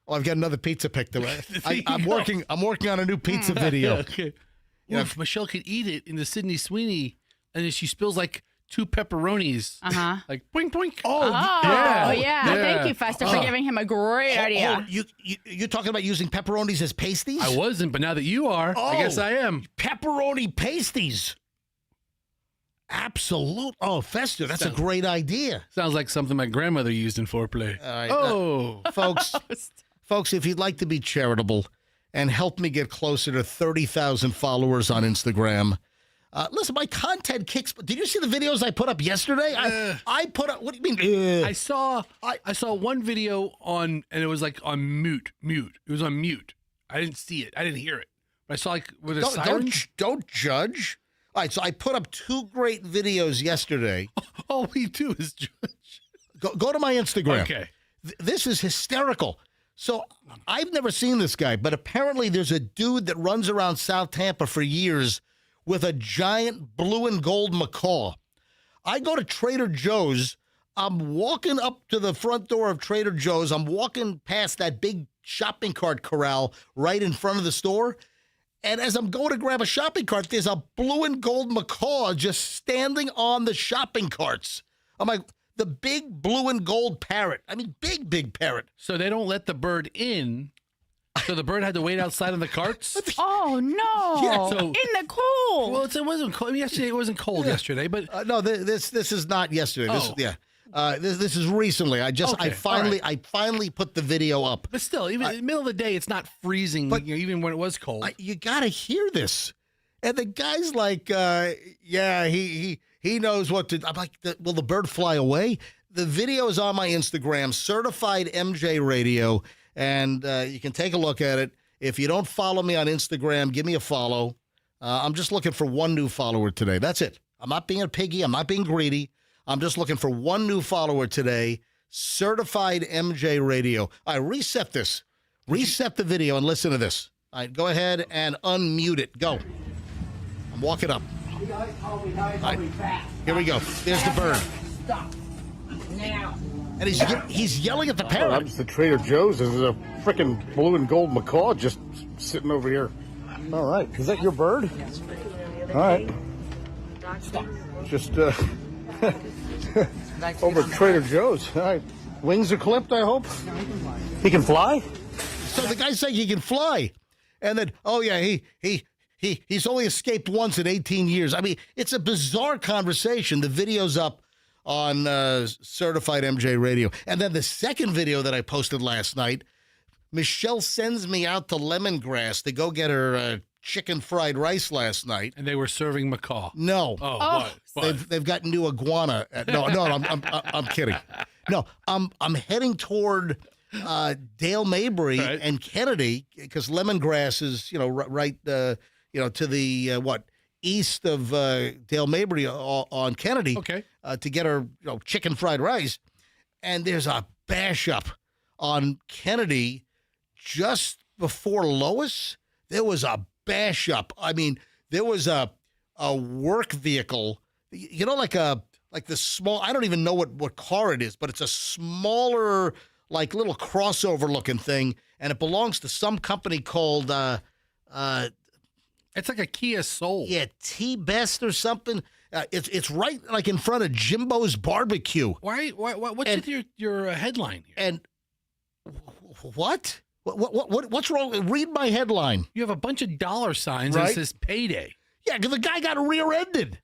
Oh, I've got another pizza pic. I'm working on a new pizza video. Okay. Well, if Michelle could eat it in the Sydney Sweeney, and then she spills like 2 pepperonis. Like boink boink. Oh yeah. Thank you, Fester, for giving him a great idea. You're talking about using pepperonis as pasties? I wasn't, but now that you are, I guess I am. Pepperoni pasties. Absolute. Oh, Fester, that's a great idea. Sounds like something my grandmother used in foreplay. All right, folks, if you'd like to be charitable and help me get closer to 30,000 followers on Instagram. Listen, my content kicks. Did you see the videos I put up yesterday? I put up. What do you mean? I saw one video and it was like on mute. It was on mute. I didn't see it. I didn't hear it. But I saw like with a siren. Don't judge. All right, so I put up 2 great videos yesterday. All we do is judge. Go to my Instagram. Okay. This is hysterical. So I've never seen this guy, but apparently there's a dude that runs around South Tampa for years with a giant blue and gold macaw. I go to Trader Joe's. I'm walking up to the front door of Trader Joe's. I'm walking past that big shopping cart corral right in front of the store. And as I'm going to grab a shopping cart, there's a blue and gold macaw just standing on the shopping carts. I'm like, the big blue and gold parrot. I mean, big parrot. So they don't let the bird in. So the bird had to wait outside of the carts? Oh, no. Yeah, so, in the cold. Well, it wasn't cold. Yesterday, it wasn't cold yesterday, but... no, this is not yesterday. This is recently. I finally put the video up. But still, even in the middle of the day, it's not freezing, but, even when it was cold. You got to hear this. And the guy's like, he knows what to... I'm like, will the bird fly away? The video is on my Instagram, Certified MJ Radio, and you can take a look at it. If you don't follow me on Instagram, give me a follow. I'm just looking for 1 new follower today. That's it. I'm not being a piggy. I'm not being greedy. I'm just looking for 1 new follower today. Certified MJ Radio. I reset this. Reset the video and listen to this. All right, go ahead and unmute it. Go. I'm walking up. Right. Here we go. There's the bird. Stop. Now. And he's yelling at the parrot. I'm just at Trader Joe's. There's a freaking blue and gold macaw just sitting over here. All right. Is that your bird? All right. Stop. Just Over at Trader Joe's. All right. Wings are clipped, I hope. He can fly? So the guy's saying he can fly. And then, oh, yeah, he's only escaped once in 18 years. I mean, it's a bizarre conversation. The video's up on Certified MJ Radio. And then the second video that I posted last night, Michelle sends me out to Lemongrass to go get her chicken fried rice last night. And they were serving macaw. No. Oh, what? They've got new iguana. No, I'm kidding. No, I'm heading toward Dale Mabry and Kennedy because Lemongrass is right to the east of Dale Mabry on Kennedy. Okay. To get her chicken fried rice, and there's a bash up on Kennedy just before Lois. There was a bash up. I mean, there was a work vehicle, like the small, I don't even know what car it is, but it's a smaller, like little crossover looking thing, and it belongs to some company called it's like a Kia Soul. Yeah, T-Best or something. It's right like in front of Jimbo's Barbecue. Why what's with your headline here? And what? What's wrong? Read my headline. You have a bunch of dollar signs Right? and it says payday. Yeah, because the guy got rear-ended.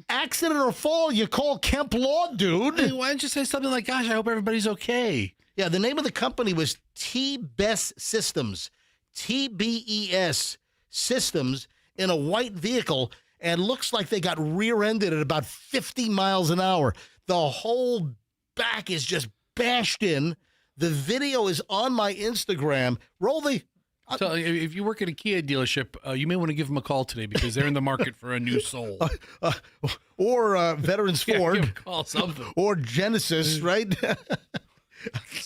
Accident or fall, you call Kemp Law, dude. Hey, why don't you say something like, gosh, I hope everybody's okay. Yeah, the name of the company was T-Best Systems. T-B-E-S Systems in a white vehicle, and looks like they got rear-ended at about 50 miles an hour. The whole back is just bashed in. The video is on my Instagram. Roll the... So if you work at a Kia dealership, you may want to give them a call today because they're in the market for a new Soul. Or Veterans Ford. Give 'em a call, something. Or Genesis, right? Go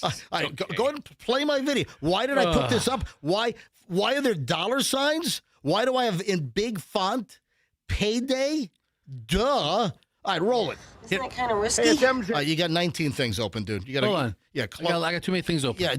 ahead and play my video. Why did I put this up? Why are there dollar signs? Why do I have in big font payday? Duh. All right, roll it. Isn't that kind of risky? Hey, it's MJ. You got 19 things open, dude. You got Hold on. Yeah, I got too many things open. Yeah,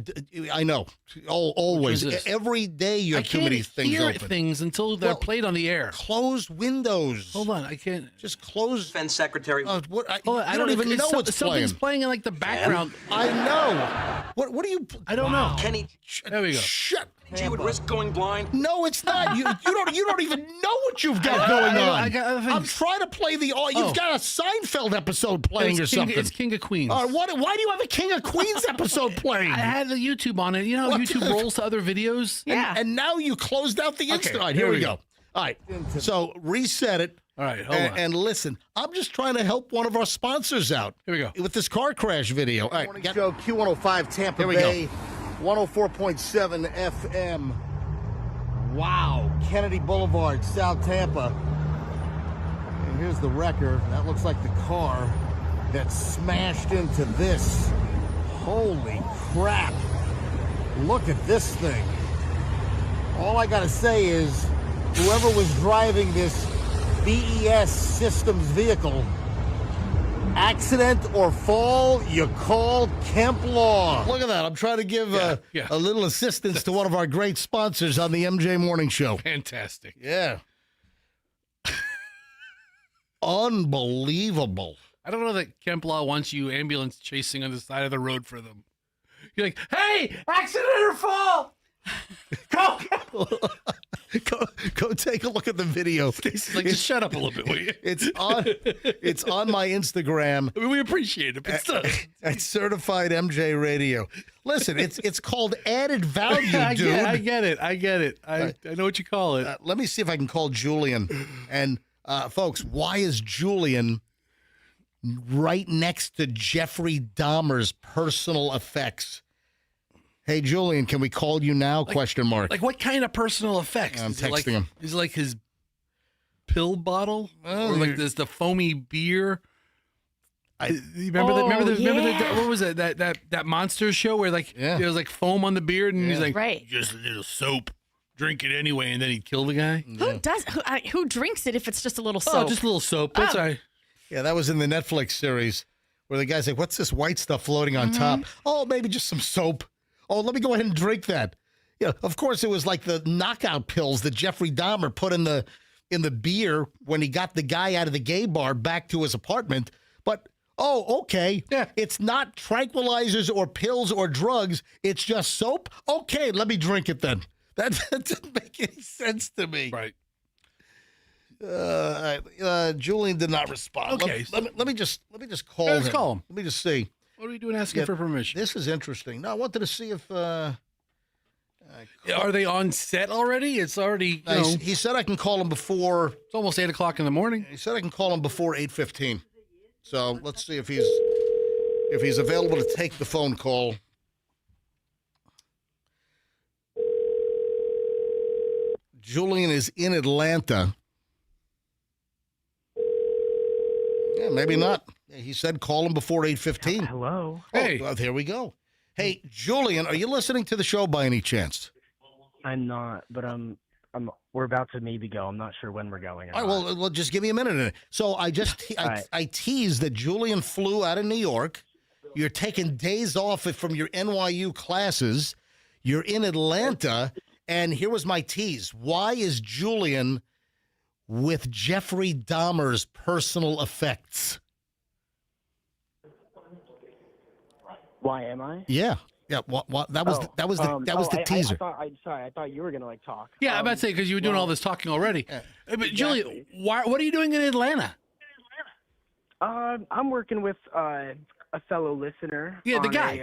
I know. Always. Which is this? Every day you have too many things hear open. things until they're played on the air. Close windows. Hold on, I can't. Just close. Defense Secretary. What? I Hold on, don't even know what's something's playing in like the background. I know. What are you? I don't know. Kenny There we go. Shut. G would risk going blind. No, it's not. You don't even know what you've got going on. I got other things. I'm trying to play the. You've got a Seinfeld episode playing or something. It's King of Queens. Why do you have a King of Queens episode playing? I had the YouTube on it. You know, how YouTube rolls to other videos. Yeah. And now you closed out the Insta. Okay, All right, here we go. All right. So reset it. All right, hold on. And listen, I'm just trying to help one of our sponsors out. Here we go. With this car crash video. All right. Morning show Q105 Tampa Here we Bay, 104.7 FM. Wow. Kennedy Boulevard, South Tampa. And here's the wrecker. That looks like the car that smashed into this. Holy crap. Look at this thing. All I got to say is whoever was driving this BES Systems vehicle, accident or fall, you call Kemp Law. Look at that. I'm trying to give a little assistance to one of our great sponsors on the MJ Morning Show. Fantastic. Yeah. Unbelievable. I don't know that Kemp Law wants you ambulance chasing on the side of the road for them. You're like, hey, accident or fall. Go take a look at the video. Like, just shut up a little bit, will you? It's on my Instagram. I mean, we appreciate it, but still. At Certified MJ Radio. Listen, it's called added value, dude. I get it. I know what you call it. Let me see if I can call Julian. And folks, why is Julian right next to Jeffrey Dahmer's personal effects? Hey, Julian, can we call you now? Question mark. Like, what kind of personal effects? I'm Is it texting him. Is it like his pill bottle? Or like the foamy beer? Remember what was it? That monster show where there was like foam on the beard and he's like, just a little soap. Drink it anyway, and then he'd kill the guy. Who drinks it if it's just a little soap? Oh, just a little soap. That's all right. Yeah, that was in the Netflix series where the guy's like, what's this white stuff floating on top? Oh, maybe just some soap. Oh, let me go ahead and drink that. Yeah, of course it was like the knockout pills that Jeffrey Dahmer put in the beer when he got the guy out of the gay bar back to his apartment. But, okay. Yeah. It's not tranquilizers or pills or drugs. It's just soap. Okay, let me drink it then. That doesn't make any sense to me. Right. Julian did not respond. Okay. Let me just call him. Let's call him. Let me just see. What are we doing asking for permission? This is interesting. No, I wanted to see if are they on set already? It's already, he said I can call him before. It's almost 8 o'clock in the morning. He said I can call him before 8:15. So let's see if he's available to take the phone call. Julian is in Atlanta. Yeah, maybe not. He said call him before 8:15. Hello. Hey. Well, there we go. Hey, Julian, are you listening to the show by any chance? I'm not, but we're about to maybe go. I'm not sure when we're going. All right, well, just give me a minute. So I teased that Julian flew out of New York. You're taking days off from your NYU classes. You're in Atlanta, and here was my tease. Why is Julian with Jeffrey Dahmer's personal effects? Why am I? Yeah. That was the teaser. I thought you were gonna talk. Yeah, I'm about to say because you were doing all this talking already. But Julian, what are you doing in Atlanta? I'm working with a fellow listener. Yeah, the guy.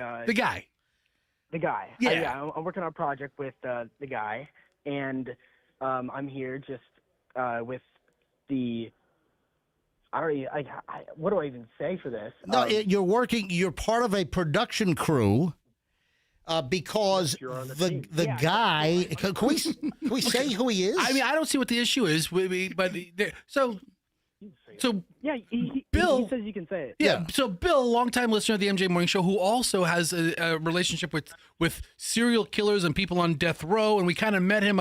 Yeah. I'm working on a project with the guy, and I'm here just with the. What do I even say for this? No, you're part of a production crew because the guy, can we say who he is? I mean, I don't see what the issue is, but yeah, Bill, he says you can say it. Yeah, so Bill, longtime listener of the MJ Morning Show, who also has a relationship with serial killers and people on death row, and we kind of met him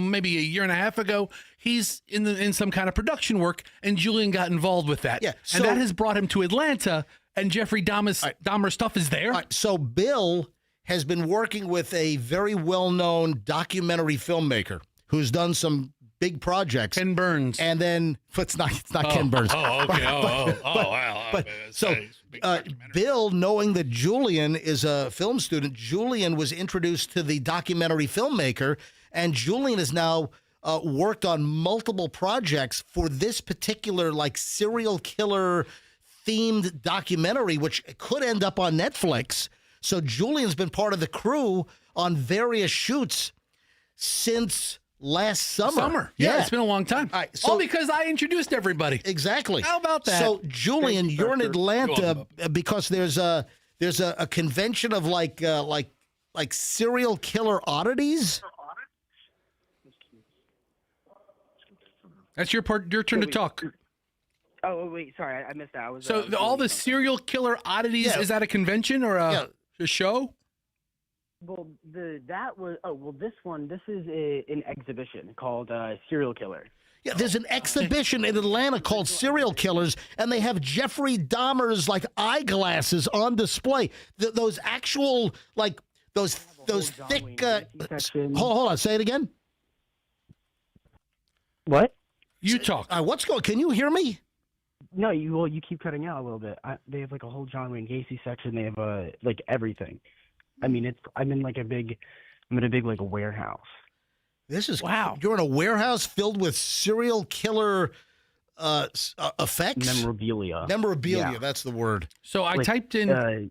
maybe a year and a half ago. He's in some kind of production work, and Julian got involved with that. Yeah, and that has brought him to Atlanta, and Jeffrey Dahmer stuff is there. So Bill has been working with a very well-known documentary filmmaker who's done some big projects. Ken Burns. And then, it's not Ken Burns. Oh, okay. Wow. Bill, knowing that Julian is a film student, Julian was introduced to the documentary filmmaker, and Julian has now worked on multiple projects for this particular, serial killer themed documentary, which could end up on Netflix. So Julian's been part of the crew on various shoots since last summer. Yeah, it's been a long time. All right, all because I introduced everybody. Exactly. How about that? So, Julian, you're in Atlanta because there's a convention of like serial killer oddities. That's your turn to talk. Oh wait, sorry, I missed that. All the serial killer oddities, is that a convention or a show? Well, this is an exhibition called Serial Killer. Yeah, there's an exhibition in Atlanta called Serial Killers, and they have Jeffrey Dahmer's eyeglasses on display. Those actual those thick. Hold on, say it again. What? You talk. What's going? Can you hear me? No, you keep cutting out a little bit. They have a whole John Wayne Gacy section. They have everything. I mean, I'm in a big warehouse. This is wow. You're in a warehouse filled with serial killer effects, memorabilia. Yeah. That's the word. So I typed in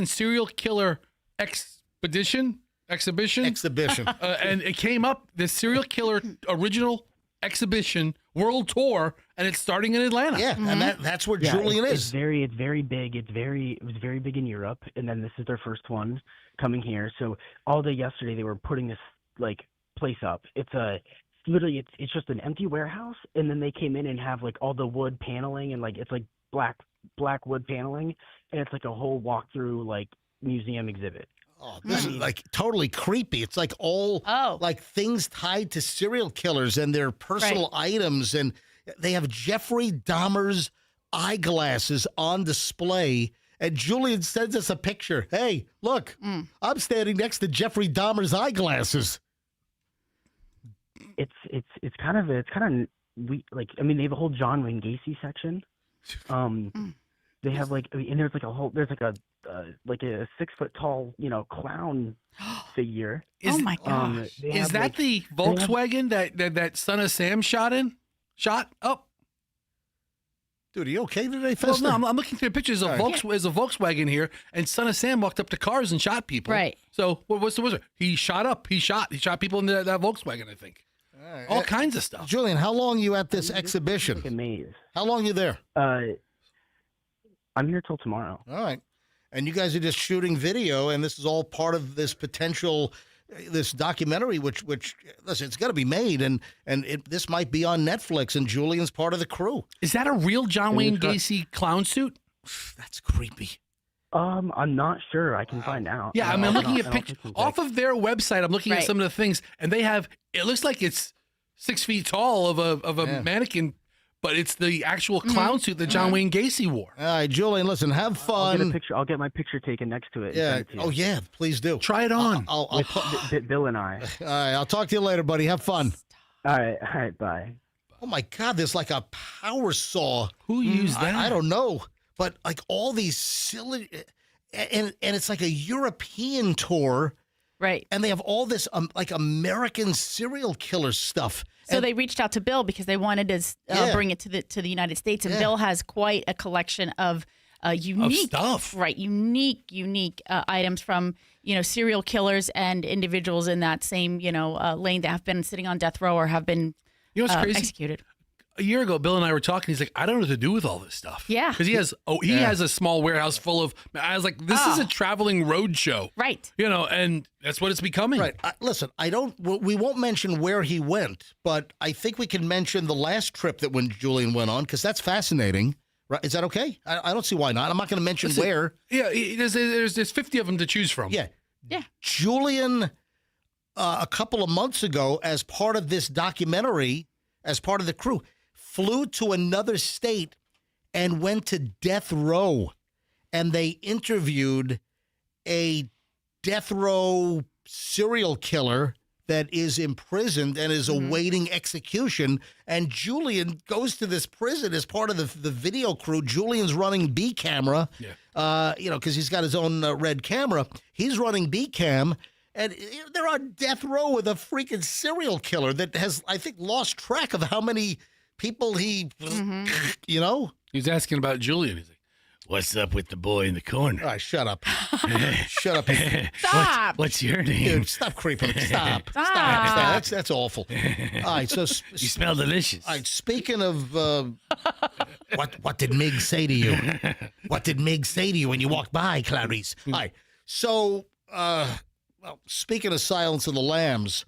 serial killer exhibition, and it came up the serial killer original exhibition world tour, and it's starting in Atlanta. Yeah, and that's where Julian is. It's very big. It was very big in Europe, and then this is their first one coming here. So all day yesterday they were putting this place up. It's it's just an empty warehouse, and then they came in and have all the wood paneling and it's black wood paneling, and it's a whole walkthrough museum exhibit. Oh, this is totally creepy. It's all things tied to serial killers and their personal items. And they have Jeffrey Dahmer's eyeglasses on display. And Julian sends us a picture. Hey, look, I'm standing next to Jeffrey Dahmer's eyeglasses. It's kind of they have a whole John Wayne Gacy section. They have and there's like a 6 foot tall, clown figure. Oh my gosh. Is that the Volkswagen that Son of Sam shot in? Oh. Dude, are you okay today, Well, Fester? no, I'm looking through pictures of there's a Volkswagen here, and Son of Sam walked up to cars and shot people. Right. So what's the wizard? He shot people in that Volkswagen, I think. All kinds of stuff. Julian, how long are you at this exhibition? Like a maze. How long are you there? I'm here till tomorrow. All right. And you guys are just shooting video, and this is all part of this potential, this documentary, which listen, it's got to be made, and this might be on Netflix, and Julian's part of the crew. Is that a real John Wayne Gacy clown suit? That's creepy. I'm not sure. I can find out. Yeah, I'm looking at pictures off of their website. I'm looking at some of the things, and they have. It looks like it's 6 feet tall of a mannequin, but it's the actual clown suit that John Wayne Gacy wore. All right, Julian, listen, have fun. I'll get my picture taken next to it. Yeah. And send it to you. Oh yeah, please do. Try it on. With Bill and I. All right, I'll talk to you later, buddy. Have fun. All right, bye. Oh my God, there's like a power saw. Who used that? I don't know, but like all these silly, and it's like a European tour, right? And they have all this like American serial killer stuff. So they reached out to Bill because they wanted to bring it to the United States, and Bill has quite a collection of unique stuff, right? Unique items from serial killers and individuals in that same lane that have been sitting on death row or have been crazy? executed. A year ago, Bill and I were talking. He's like, I don't know what to do with all this stuff. Yeah, because he has a small warehouse full of. I was like, this is a traveling road show, right? And that's what it's becoming. Right. Listen, we won't mention where he went, but I think we can mention the last trip that Julian went on because that's fascinating. Right? Is that okay? I don't see why not. I'm not going to mention where. Yeah, there's 50 of them to choose from. Yeah. Yeah. Julian, a couple of months ago, as part of this documentary, as part of the crew, flew to another state and went to death row, and they interviewed a death row serial killer that is imprisoned and is awaiting execution. And Julian goes to this prison as part of the video crew. Julian's running B camera, because he's got his own red camera. He's running B cam. And they're on death row with a freaking serial killer that has, I think, lost track of how many people he, He was asking about Julian. He's like, what's up with the boy in the corner? All right, shut up. Shut up. Stop. What's your name? Dude, stop creeping. Stop. That's awful. All right, so you smell delicious. All right, speaking of what did Mig say to you? What did Mig say to you when you walked by, Clarice? All right, so speaking of Silence of the Lambs,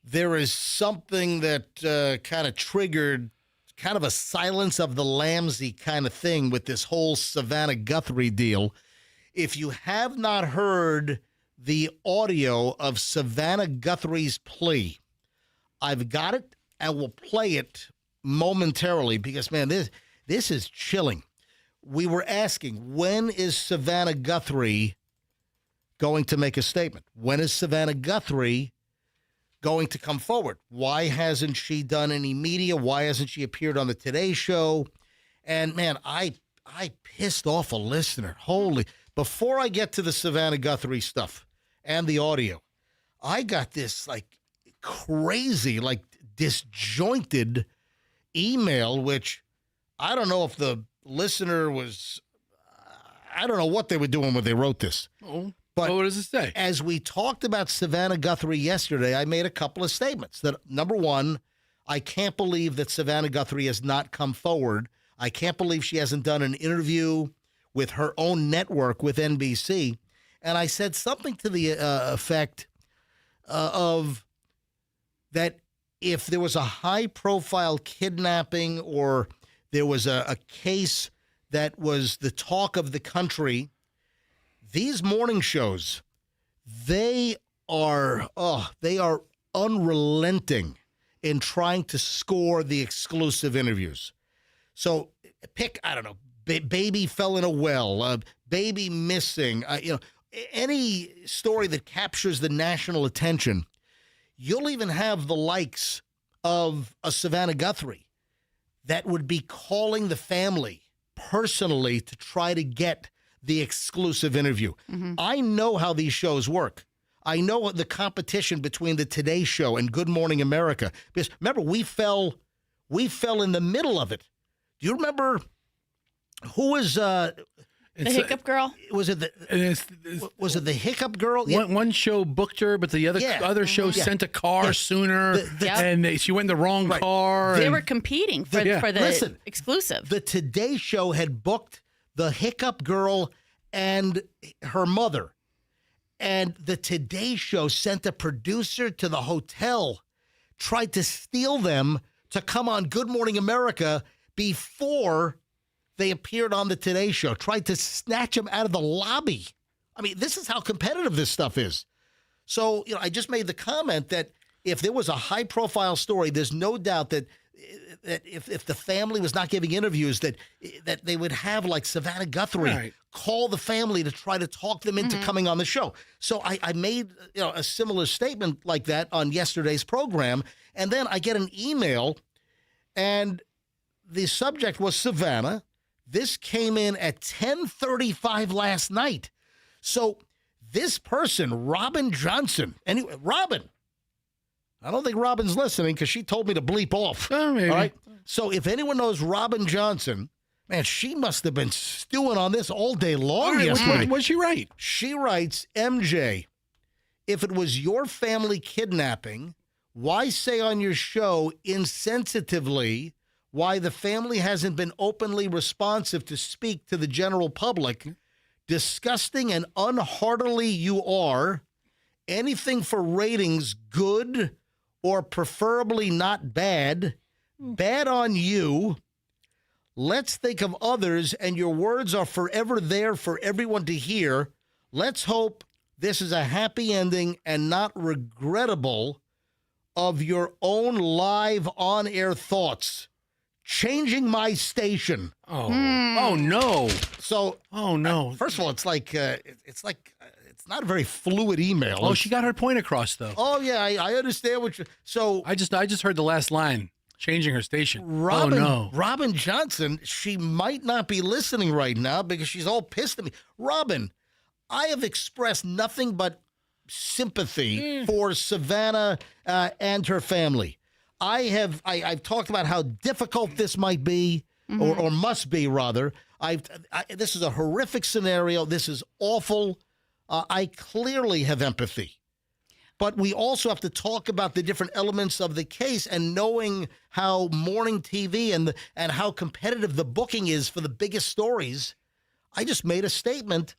there is something that kind of triggered kind of a Silence of the Lambsy kind of thing with this whole Savannah Guthrie deal. If you have not heard the audio of Savannah Guthrie's plea, I've got it and we'll play it momentarily because, man, this is chilling. We were asking, when is Savannah Guthrie going to make a statement? When is Savannah Guthrie going to come forward? Why hasn't she done any media? Why hasn't she appeared on the Today Show? And man, I pissed off a listener. Before I get to the Savannah Guthrie stuff and the audio, I got this like crazy, like disjointed email, which I don't know if the listener was, I don't know what they were doing when they wrote this. Oh. But what does it say? As we talked about Savannah Guthrie yesterday, I made a couple of statements. That, number one, I can't believe that Savannah Guthrie has not come forward. I can't believe she hasn't done an interview with her own network with NBC. And I said something to the effect of that if there was a high-profile kidnapping or there was a case that was the talk of the country, these morning shows, they are unrelenting in trying to score the exclusive interviews. So pick, I don't know, baby fell in a well, baby missing, any story that captures the national attention. You'll even have the likes of a Savannah Guthrie that would be calling the family personally to try to get the exclusive interview. I know how these shows work. I know the competition between the Today Show and Good Morning America. Because remember, we fell in the middle of it. Do you remember who was the Hiccup Girl? Was it the Hiccup Girl? One show booked her, but the other show sent a car sooner, and she went in the wrong car. They were competing for the exclusive. The Today Show had booked the Hiccup Girl and her mother. And the Today Show sent a producer to the hotel, tried to steal them to come on Good Morning America before they appeared on the Today Show, tried to snatch them out of the lobby. I mean, this is how competitive this stuff is. So, I just made the comment that if there was a high-profile story, there's no doubt that if the family was not giving interviews, that they would have, like, Savannah Guthrie call the family to try to talk them into coming on the show. So I made a similar statement like that on yesterday's program, and then I get an email, and the subject was Savannah. This came in at 10:35 last night. So this person, Robin Johnson, anyway, Robin, I don't think Robin's listening because she told me to bleep off. Oh, maybe. All right. So if anyone knows Robin Johnson, man, she must have been stewing on this all day long yesterday. Was she right? She writes, MJ, if it was your family kidnapping, why say on your show insensitively why the family hasn't been openly responsive to speak to the general public? Disgusting and unheartily you are. Anything for ratings, good or preferably not bad. Bad on you. Let's think of others, and your words are forever there for everyone to hear. Let's hope this is a happy ending and not regrettable. Of your own live on-air thoughts. Changing my station. Oh no. So, no. First of all, it's not a very fluid email. Oh, she got her point across, though. Oh yeah, I understand what you. So I just heard the last line. Changing her station. Robin Johnson, she might not be listening right now because she's all pissed at me. Robin, I have expressed nothing but sympathy for Savannah and her family. I've talked about how difficult this might be, or must be rather. This is a horrific scenario. This is awful. I clearly have empathy. But we also have to talk about the different elements of the case, and knowing how morning TV and how competitive the booking is for the biggest stories. I just made a statement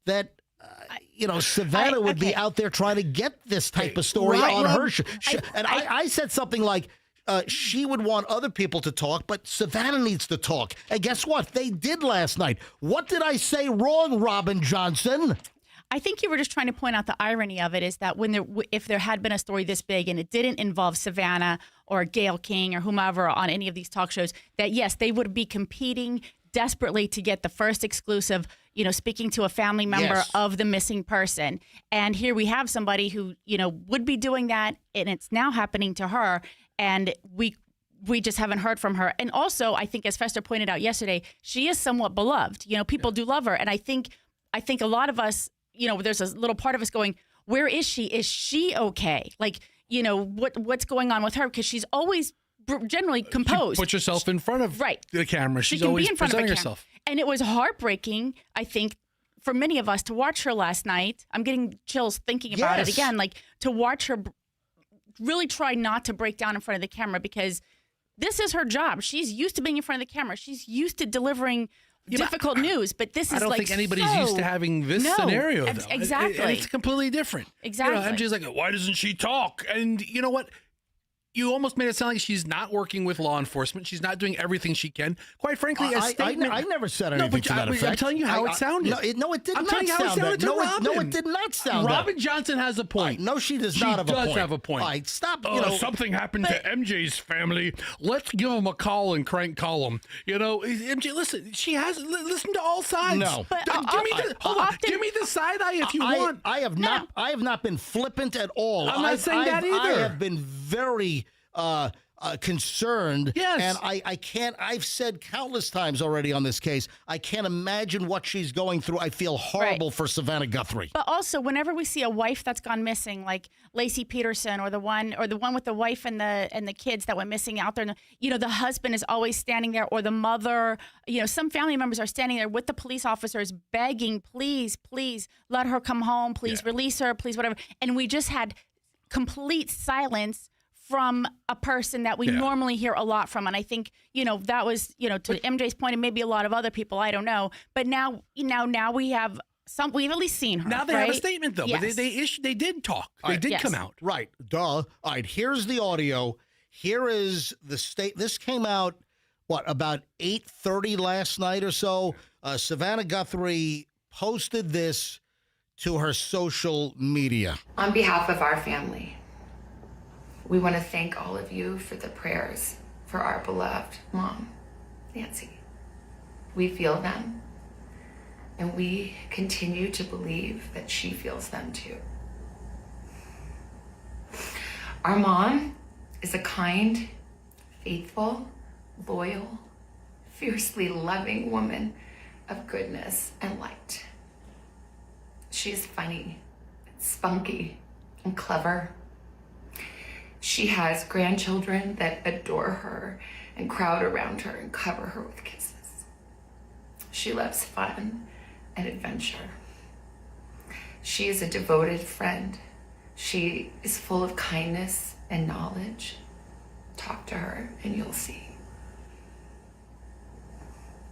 that Savannah would be out there trying to get this type of story on her show. I said something like, she would want other people to talk, but Savannah needs to talk. And guess what? They did last night. What did I say wrong, Robin Johnson? I think you were just trying to point out the irony of it is that if there had been a story this big and it didn't involve Savannah or Gayle King or whomever on any of these talk shows, that yes, they would be competing desperately to get the first exclusive, speaking to a family member of the missing person. And here we have somebody who, would be doing that, and it's now happening to her, and we just haven't heard from her. And also, I think, as Fester pointed out yesterday, she is somewhat beloved. People do love her, and I think a lot of us, there's a little part of us going, where is she? Is she okay? Like, what's going on with her? Because she's always generally composed. She puts herself in front of the camera. She's always presenting herself. And it was heartbreaking, I think, for many of us to watch her last night. I'm getting chills thinking about it again. Like, to watch her really try not to break down in front of the camera, because this is her job. She's used to being in front of the camera. She's used to delivering difficult news, but this is I don't think anybody's used to having this scenario, though. Exactly. It's completely different. Exactly. MJ's like, why doesn't she talk? And you know what? You almost made it sound like she's not working with law enforcement. She's not doing everything she can. Quite frankly, I never said anything to that effect. I'm telling you how it sounded. No, it did I'm not telling you how it sound sounded that. to Robin. No, it did not sound that. Robin Johnson has a point. No, she does not have a point. She does have a point. All right, stop. Something happened to MJ's family. Let's give them a call and crank call them. MJ, listen, she has listen to all sides. No, but give me the side eye if you want. I have not been flippant at all. I'm not saying that either. I have been very concerned. Yes. And I can't, I've said countless times already on this case, I can't imagine what she's going through. I feel horrible for Savannah Guthrie. But also, whenever we see a wife that's gone missing, like Lacey Peterson, or the one with the wife and the kids that went missing out there, and the husband is always standing there, or the mother, some family members are standing there with the police officers begging, please, please let her come home, please release her, please whatever. And we just had complete silence from a person that we normally hear a lot from. And I think, that was, to MJ's point, and maybe a lot of other people, I don't know. But now we have we've at least seen her. Now they have a statement, though. Yes. But they did talk. They did come out. Right. Duh. All right. Here's the audio. Here is the state. This came out, about 8:30 last night or so. Savannah Guthrie posted this to her social media. On behalf of our family, we want to thank all of you for the prayers for our beloved mom, Nancy. We feel them, and we continue to believe that she feels them too. Our mom is a kind, faithful, loyal, fiercely loving woman of goodness and light. She's funny, spunky, and clever. She has grandchildren that adore her and crowd around her and cover her with kisses. She loves fun and adventure. She is a devoted friend. She is full of kindness and knowledge. Talk to her and you'll see.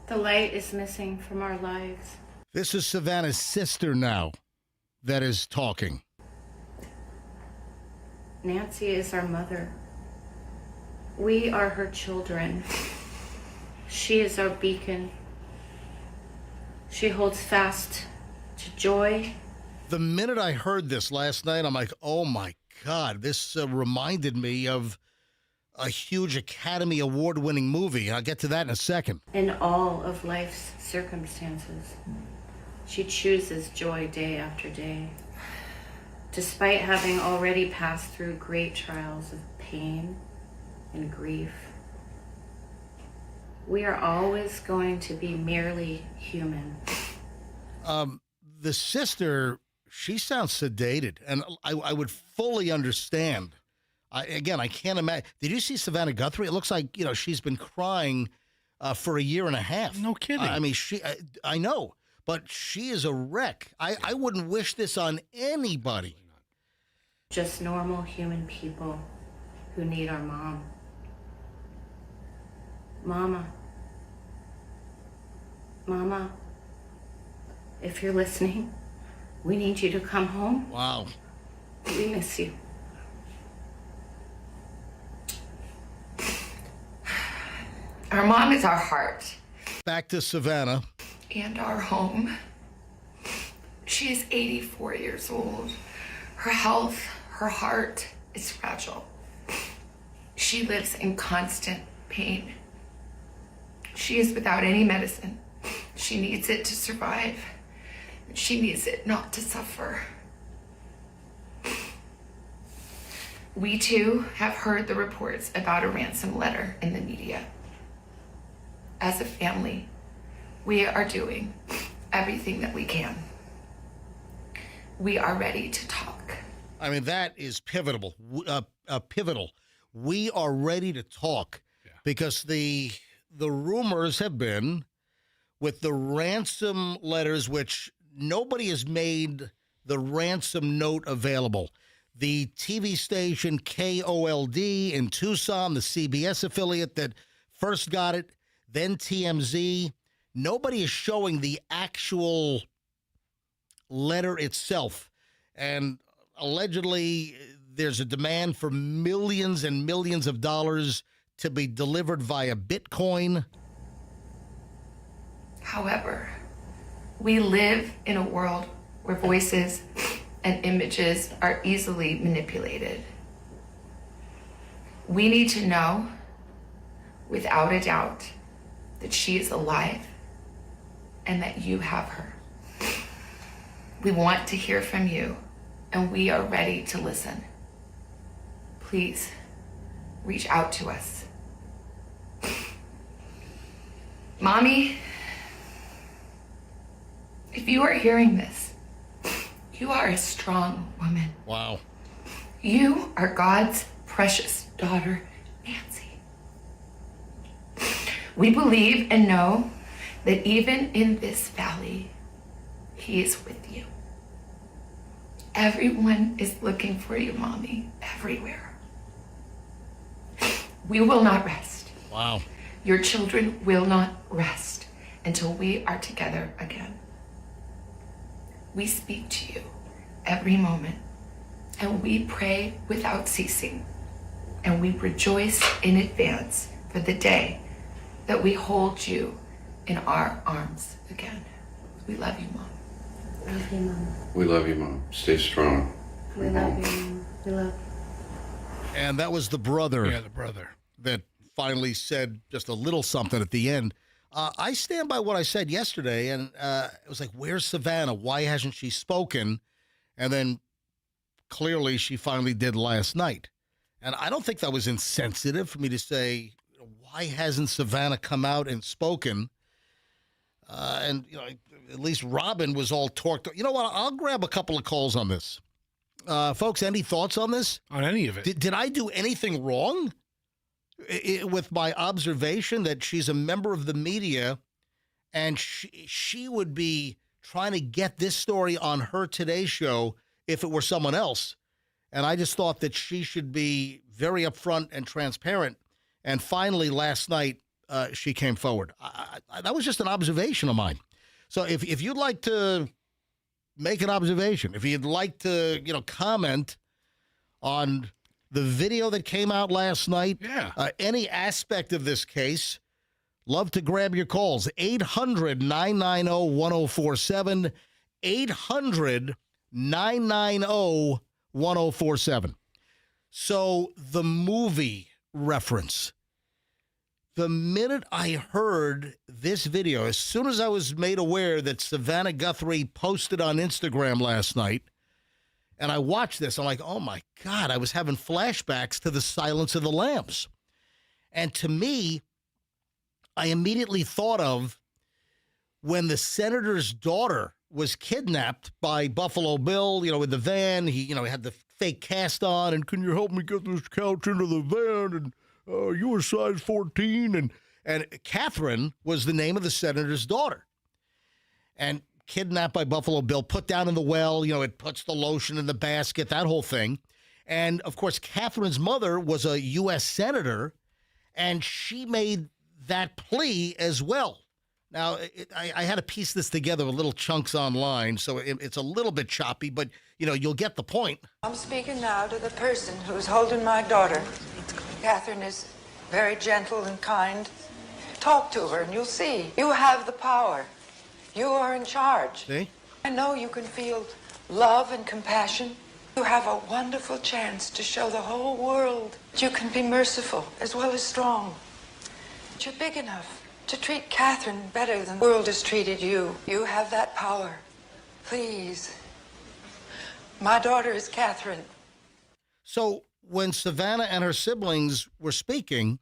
The light is missing from our lives. This is Savannah's sister now that is talking. Nancy is our mother. We are her children. She is our beacon. She holds fast to joy. The minute I heard this last night, I'm like, oh my God, this reminded me of a huge Academy Award-winning movie. I'll get to that in a second. In all of life's circumstances, she chooses joy day after day. Despite having already passed through great trials of pain and grief, we are always going to be merely human. The sister, she sounds sedated, and I would fully understand. I can't imagine. Did you see Savannah Guthrie? It looks like, she's been crying for a year and a half. No kidding. I mean, I know, but she is a wreck. I wouldn't wish this on anybody. Just normal human people who need our mom. Mama, if you're listening, we need you to come home. Wow. We miss you. Our mom is our heart. Back to Savannah. And our home. She is 84 years old. Her health, her heart is fragile. She lives in constant pain. She is without any medicine. She needs it to survive. She needs it not to suffer. We too have heard the reports about a ransom letter in the media. As a family, we are doing everything that we can. We are ready to talk. I mean, that is pivotal. Pivotal. We are ready to talk because the rumors have been with the ransom letters, which nobody has made the ransom note available. The TV station KOLD in Tucson, the CBS affiliate that first got it, then TMZ. Nobody is showing the actual letter itself. And allegedly, there's a demand for millions and millions of dollars to be delivered via Bitcoin. However, we live in a world where voices and images are easily manipulated. We need to know, without a doubt, that she is alive and that you have her. We want to hear from you, and we are ready to listen. Please, reach out to us. Mommy, if you are hearing this, you are a strong woman. Wow. You are God's precious daughter, Nancy. We believe and know that even in this valley, He is with you. Everyone is looking for you, Mommy, everywhere. We will not rest. Wow. Your children will not rest until we are together again. We speak to you every moment, and we pray without ceasing, and we rejoice in advance for the day that we hold you in our arms again. We love you, Mom. Love you, Mom. We love you, Mom. Stay strong. We love you, Mom. We love you. And that was the brother. Yeah, the brother. That finally said just a little something at the end. I stand by what I said yesterday, and it was like, where's Savannah? Why hasn't she spoken? And then clearly she finally did last night. And I don't think that was insensitive for me to say, why hasn't Savannah come out and spoken? And, you know, at least Robin was all torqued. You know what? I'll grab a couple of calls on this. Folks, any thoughts on this? On any of it? Did I do anything wrong with my observation that she's a member of the media and she would be trying to get this story on her Today Show if it were someone else? And I just thought that she should be very upfront and transparent. And finally, last night, she came forward. That was just an observation of mine. So if you'd like to make an observation, if you'd like to, comment on the video that came out last night, any aspect of this case, love to grab your calls. 800-990-1047, 800-990-1047. So the movie reference. The minute I heard this video, as soon as I was made aware that Savannah Guthrie posted on Instagram last night, and I watched this, I'm like, oh my God, I was having flashbacks to the Silence of the Lambs. And to me, I immediately thought of when the senator's daughter was kidnapped by Buffalo Bill, with the van. He had the fake cast on, and can you help me get this couch into the van? And you were size 14. And Catherine was the name of the senator's daughter. And kidnapped by Buffalo Bill, put down in the well, it puts the lotion in the basket, that whole thing. And, of course, Catherine's mother was a U.S. senator, and she made that plea as well. Now, I had to piece this together with little chunks online, so it's a little bit choppy, but, you'll get the point. I'm speaking now to the person who's holding my daughter. Catherine is very gentle and kind. Talk to her and you'll see. You have the power. You are in charge. See? I know you can feel love and compassion. You have a wonderful chance to show the whole world that you can be merciful as well as strong. You're big enough to treat Catherine better than the world has treated you. You have that power. Please. My daughter is Catherine. So when Savannah and her siblings were speaking,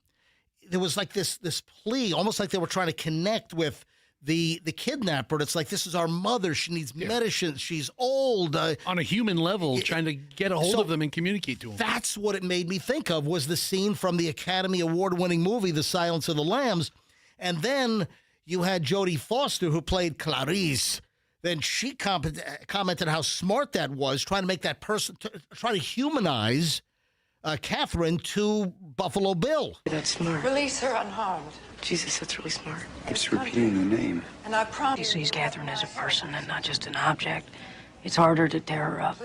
there was like this plea, almost like they were trying to connect with the kidnapper. It's like, this is our mother. She needs medicine. She's old. On a human level, trying to get a hold of them and communicate to them. That's what it made me think of, was the scene from the Academy Award-winning movie, The Silence of the Lambs. And then you had Jodie Foster, who played Clarice. Then she commented how smart that was, trying to make that person, try to humanize Catherine to Buffalo Bill. That's smart. Release her unharmed. Jesus, that's really smart. Just repeating the name. And I promise. He sees Catherine as a person and not just an object. It's harder to tear her up.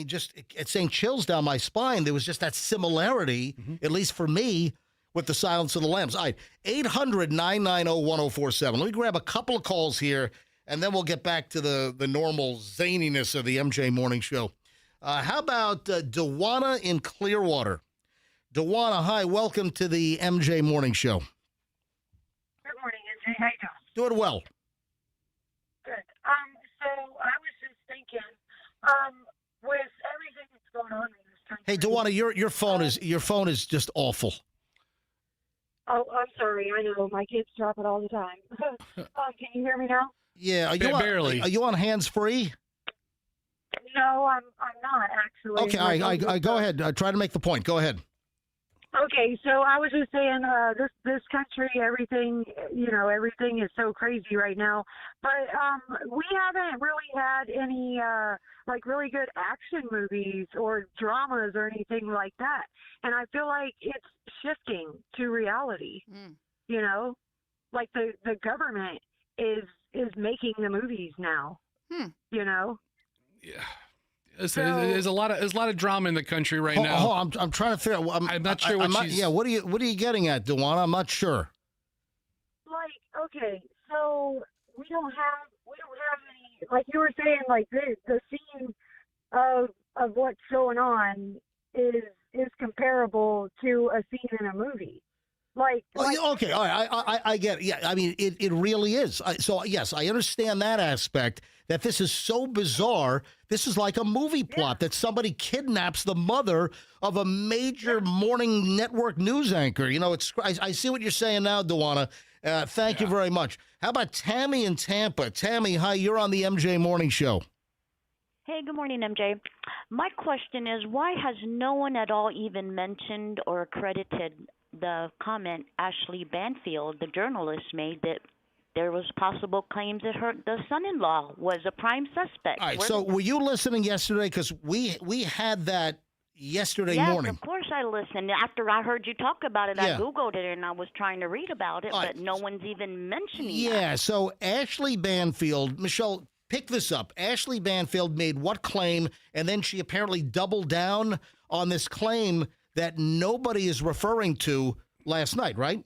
Just it's saying chills down my spine. There was just that similarity, at least for me, with The Silence of the Lambs. All right, 800-990-1047. Let me grab a couple of calls here, and then we'll get back to the normal zaniness of the MJ Morning Show. How about Dewana in Clearwater? Dewana, hi, welcome to the MJ Morning Show. Good morning, MJ. How you doing? Doing well. Good. So I was just thinking, with everything that's going on in this Hey, Dewana, your phone is just awful. Oh, I'm sorry. I know my kids drop it all the time. Can you hear me now? Yeah, barely. Are you on hands free? No, I'm not actually. Okay, I go ahead. Try to make the point. Go ahead. Okay, so I was just saying, this country, everything is so crazy right now. But we haven't really had any like really good action movies or dramas or anything like that. And I feel like it's shifting to reality. You know, like the government is making the movies now. You know. Yeah. There's a lot of drama in the country right now. Hold on, I'm trying to figure out. I'm not sure what she's. Yeah, what are you getting at, Dewana? I'm not sure. Like, okay, so we don't have any, like you were saying, like the scene of what's going on is comparable to a scene in a movie. Okay, all right, I get it. Yeah, I mean, it really is. So, yes, I understand that aspect, that this is so bizarre. This is like a movie plot, that somebody kidnaps the mother of a major morning network news anchor. You know, I see what you're saying now, Dewana. Thank you very much. How about Tammy in Tampa? Tammy, hi, you're on the MJ Morning Show. Hey, good morning, MJ. My question is, why has no one at all even mentioned or credited the comment Ashley Banfield, the journalist, made that there was possible claims that the son-in-law was a prime suspect? All right, so were you listening yesterday? Because we had that yesterday morning. Yes, of course I listened. After I heard you talk about it, I Googled it, and I was trying to read about it, but no one's even mentioning that. Yeah, so Ashley Banfield, Michelle, pick this up. Ashley Banfield made what claim, and then she apparently doubled down on this claim that nobody is referring to last night, right?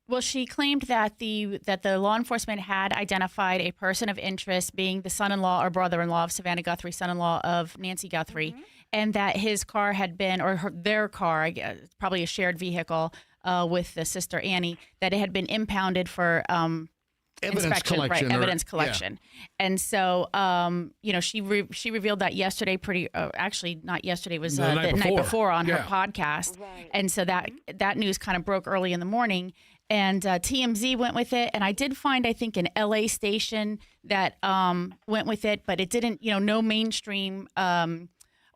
Well, she claimed that the law enforcement had identified a person of interest, being the son-in-law or brother-in-law of Savannah Guthrie, son-in-law of Nancy Guthrie, and that his car had been, or their car, probably a shared vehicle with the sister Annie, that it had been impounded for evidence collection, right? Evidence collection. And so, she revealed that yesterday. Actually, not yesterday. It was the night before on her podcast. Right. And so that news kind of broke early in the morning. And TMZ went with it, and I did find, I think, an LA station that went with it, but it didn't. No mainstream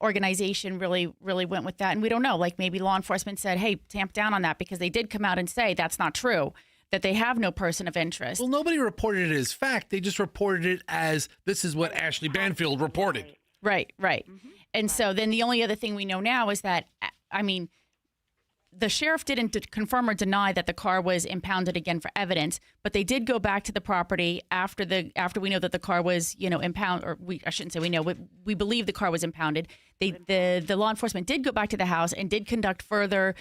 organization really went with that, and we don't know. Like maybe law enforcement said, "Hey, tamp down on that," because they did come out and say that's not true, that they have no person of interest. Well, nobody reported it as fact. They just reported it as this is what Ashley Banfield reported. Right. And so then the only other thing we know now is that, the sheriff didn't confirm or deny that the car was impounded again for evidence, but they did go back to the property after we know that the car was, impounded, or I shouldn't say we know, we believe the car was impounded. The law enforcement did go back to the house and did conduct further,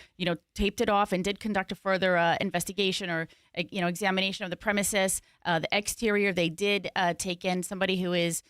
taped it off and did conduct a further investigation or, examination of the premises. The exterior, they did take in somebody who is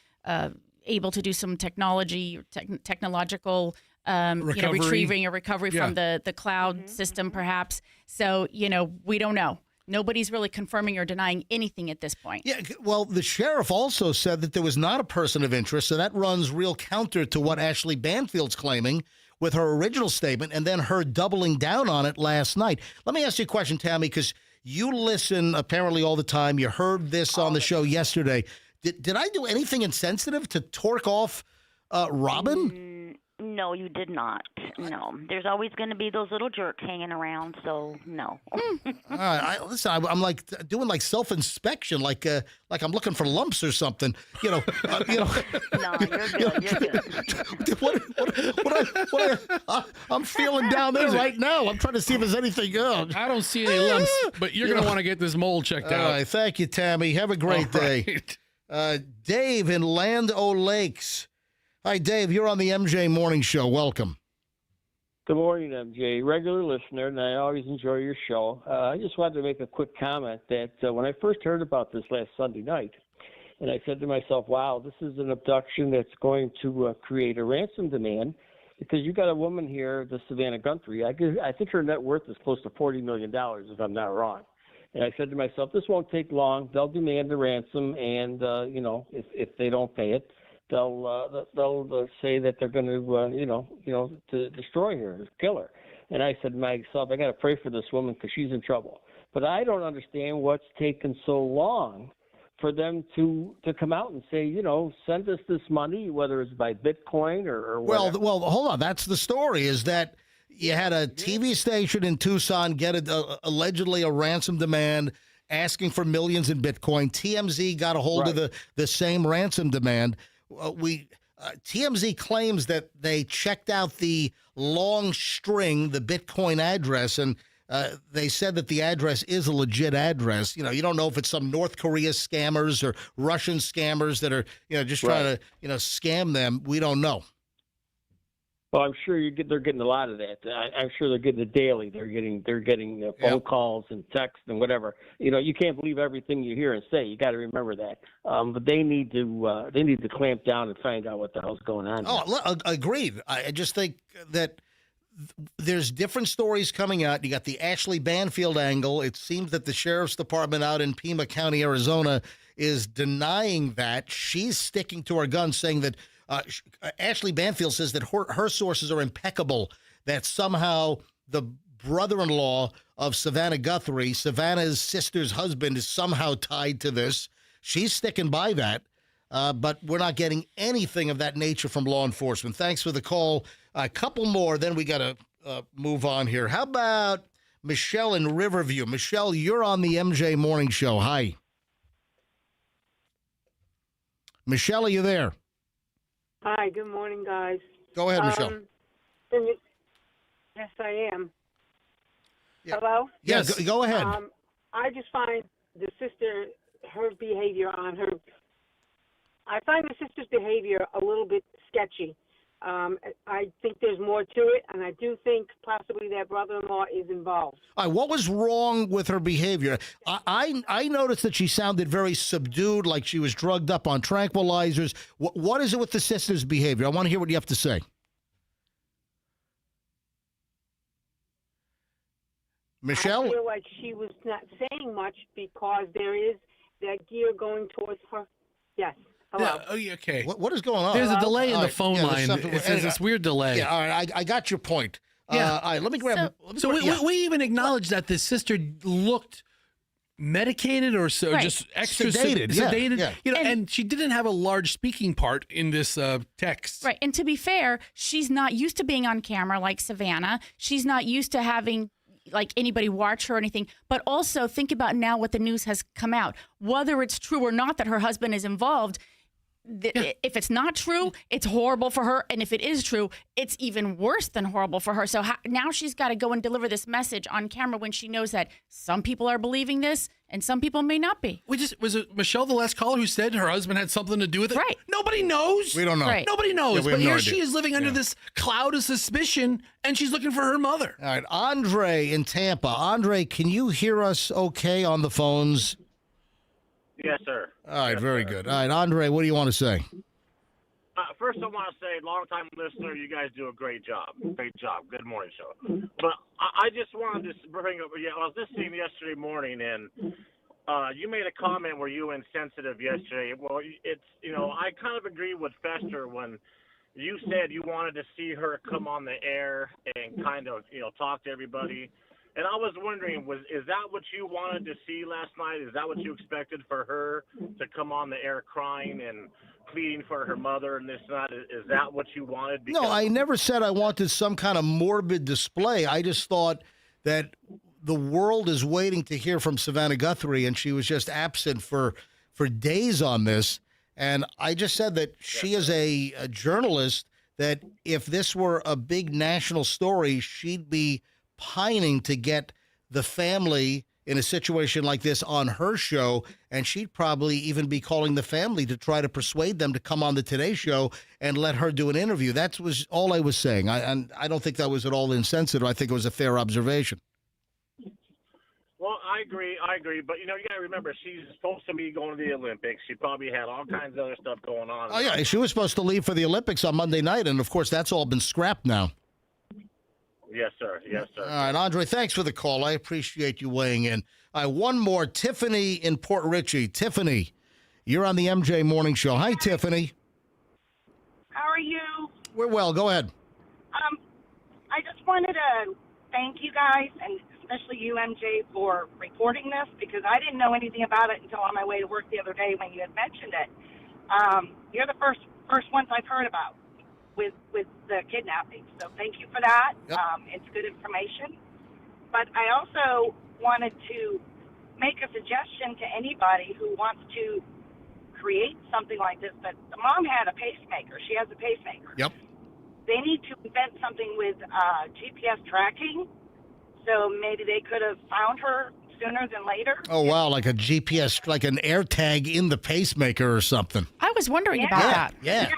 able to do some technological retrieving or recovery from the cloud system, perhaps. So, we don't know. Nobody's really confirming or denying anything at this point. Yeah, well, the sheriff also said that there was not a person of interest, so that runs real counter to what Ashley Banfield's claiming with her original statement and then her doubling down on it last night. Let me ask you a question, Tammy, because you listen apparently all the time. You heard this on the show yesterday. Did I do anything insensitive to torque off Robin? No, you did not. No. There's always going to be those little jerks hanging around, so no. All right, listen, I'm like doing like self-inspection, like I'm looking for lumps or something. No, you're good. You're good. I'm feeling down there right now. I'm trying to see if there's anything else. I don't see any lumps, but you're going to want to get this mole checked out. All right, thank you, Tammy. Have a great day. Dave in Land O'Lakes. Hi, Dave. You're on the MJ Morning Show. Welcome. Good morning, MJ. Regular listener, and I always enjoy your show. I just wanted to make a quick comment that when I first heard about this last Sunday night, and I said to myself, wow, this is an abduction that's going to create a ransom demand, because you got a woman here, the Savannah Guthrie. I think her net worth is close to $40 million, if I'm not wrong. And I said to myself, this won't take long. They'll demand the ransom, and, if they don't pay it, they'll say that they're going to to destroy her, kill her. And I said to myself, I got to pray for this woman because she's in trouble. But I don't understand what's taken so long for them to come out and say, send us this money, whether it's by Bitcoin or whatever. Well, hold on. That's the story, is that you had a TV station in Tucson get allegedly a ransom demand asking for millions in Bitcoin. TMZ got a hold of the same ransom demand. TMZ claims that they checked out the long string, the Bitcoin address, and they said that the address is a legit address. You don't know if it's some North Korea scammers or Russian scammers that are, just trying to, scam them. We don't know. Well, I'm sure they're getting a lot of that. I'm sure they're getting it daily. They're getting phone calls and texts and whatever. You can't believe everything you hear and say. You got to remember that. But they need to clamp down and find out what the hell's going on. Oh, agreed. I just think that there's different stories coming out. You got the Ashley Banfield angle. It seems that the sheriff's department out in Pima County, Arizona, is denying that. She's sticking to her guns, saying that Ashley Banfield says that her sources are impeccable, that somehow the brother-in-law of Savannah Guthrie, Savannah's sister's husband, is somehow tied to this. She's sticking by that, but we're not getting anything of that nature from law enforcement. Thanks for the call. A couple more, then we got to move on here. How about Michelle in Riverview? Michelle, you're on the MJ Morning Show. Hi. Michelle, are you there? Hi, good morning, guys. Go ahead, Michelle. Yes, I am. Yeah. Hello? Yes, go ahead. I just find the sister, her behavior on her, I find the sister's behavior a little bit sketchy. I think there's more to it, and I do think possibly that brother-in-law is involved. All right, what was wrong with her behavior? I noticed that she sounded very subdued, like she was drugged up on tranquilizers. What is it with the sister's behavior? I want to hear what you have to say. Michelle? I feel like she was not saying much because there is that gear going towards her. Yes. Hello. Yeah, okay. What is going on? There's a delay in the right, phone line. It's this weird delay. Yeah, all right, I got your point. Yeah. All right, let me grab. We even acknowledged that the sister looked medicated or so, just extra Sedated. Yeah. And she didn't have a large speaking part in this text. Right. And to be fair, she's not used to being on camera like Savannah. She's not used to having like anybody watch her or anything. But also think about now what the news has come out. Whether it's true or not that her husband is involved, if it's not true, it's horrible for her. And if it is true, it's even worse than horrible for her. So now she's got to go and deliver this message on camera when she knows that some people are believing this and some people may not be. Was it Michelle, the last caller, who said her husband had something to do with it? Right. Nobody knows. We don't know. Right. Nobody knows. Yeah, we but have no here idea. she is living under this cloud of suspicion, and she's looking for her mother. All right, Andre in Tampa. Andre, can you hear us okay on the phones? Yes, sir. All right, very good. All right, Andre, what do you want to say? First, I want to say, long-time listener, you guys do a great job. Great job. Good morning show. But I just wanted to bring up, I was listening yesterday morning, and you made a comment where you were insensitive yesterday. Well, I kind of agree with Fester when you said you wanted to see her come on the air and kind of, talk to everybody. And I was wondering, is that what you wanted to see last night? Is that what you expected for her to come on the air crying and pleading for her mother and this and that? Is that what you wanted? No, I never said I wanted some kind of morbid display. I just thought that the world is waiting to hear from Savannah Guthrie, and she was just absent for days on this. And I just said that she is a journalist, that if this were a big national story, she'd be pining to get the family in a situation like this on her show, and she'd probably even be calling the family to try to persuade them to come on the Today Show and let her do an interview. That was all I was saying. I don't think that was at all insensitive. I think it was a fair observation. Well, I agree. But, you got to remember, she's supposed to be going to the Olympics. She probably had all kinds of other stuff going on. Oh, yeah, she was supposed to leave for the Olympics on Monday night, and, of course, that's all been scrapped now. Yes, sir. Yes, sir. All right, Andre, thanks for the call. I appreciate you weighing in. All right, one more. Tiffany in Port Richey. Tiffany, you're on the MJ Morning Show. Hi, Tiffany. We're well. Go ahead. I just wanted to thank you guys, and especially you, MJ, for reporting this, because I didn't know anything about it until on my way to work the other day when you had mentioned it. You're the first ones I've heard about with the kidnapping, so thank you for that. Yep. It's good information. But I also wanted to make a suggestion to anybody who wants to create something like this. But the mom had a pacemaker. She has a pacemaker. Yep. They need to invent something with GPS tracking, so maybe they could have found her sooner than later. Oh, wow, like a GPS, like an air tag in the pacemaker or something. I was wondering about that. Yeah.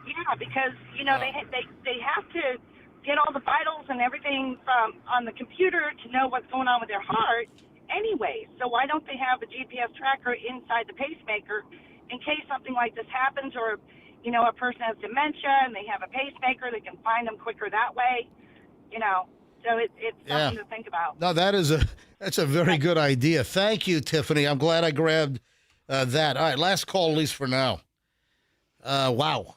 Yeah, because, you know, they have to get all the vitals and everything from on the computer to know what's going on with their heart anyway. So why don't they have a GPS tracker inside the pacemaker in case something like this happens, or, you know, a person has dementia and they have a pacemaker, they can find them quicker that way, you know. So it's something to think about. No, that's a very good idea. Thank you, Tiffany. I'm glad I grabbed that. All right, last call, at least for now. Wow.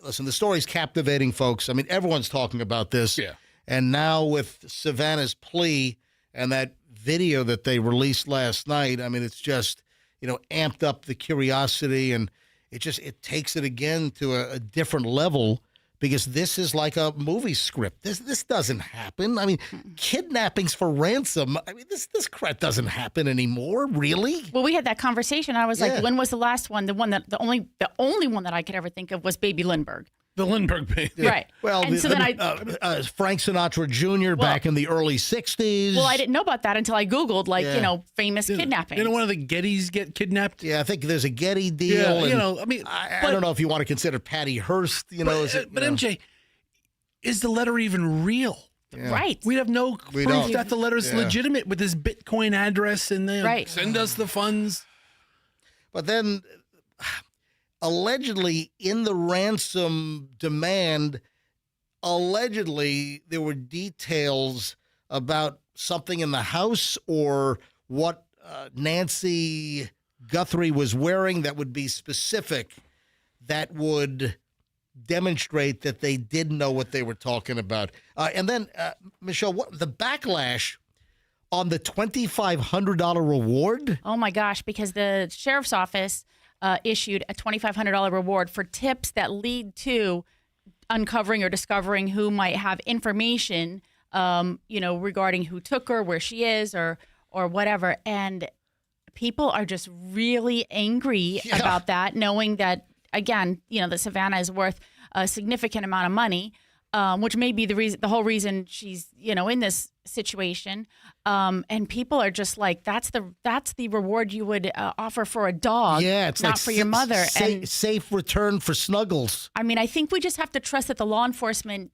Listen, the story's captivating, folks. I mean, everyone's talking about this. Yeah. And now with Savannah's plea and that video that they released last night, I mean, it's just, you know, amped up the curiosity, and it takes it again to a different level, because this is like a movie script. This doesn't happen. I mean, kidnappings for ransom. I mean, this crap doesn't happen anymore, really. Well, we had that conversation. I was like, when was the last one? The only one that I could ever think of was Baby Lindbergh. The Lindbergh baby. Right. Well, and so then Frank Sinatra Jr. back in the early 60s. Well, I didn't know about that until I Googled, you know, famous kidnapping. Didn't one of the Gettys get kidnapped? Yeah, I think there's a Getty deal. Yeah, and you know, I mean, I don't know if you want to consider Patty Hearst, you know. But MJ, is the letter even real? Yeah. Right. We have no proof that the letter is legitimate with his Bitcoin address and then send us the funds. But then, allegedly, in the ransom demand, allegedly there were details about something in the house or what Nancy Guthrie was wearing that would be specific, that would demonstrate that they did know what they were talking about. And then, Michelle, what the backlash on the $2,500 reward? Oh, my gosh, because the sheriff's office issued a $2,500 reward for tips that lead to uncovering or discovering who might have information, you know, regarding who took her, where she is, or whatever. And people are just really angry about that, knowing that, again, you know, that Savannah is worth a significant amount of money, which may be the whole reason she's, you know, in this situation. And people are just like, that's the reward you would offer for a dog, it's not like for your mother. And safe return for Snuggles. I mean, I think we just have to trust that the law enforcement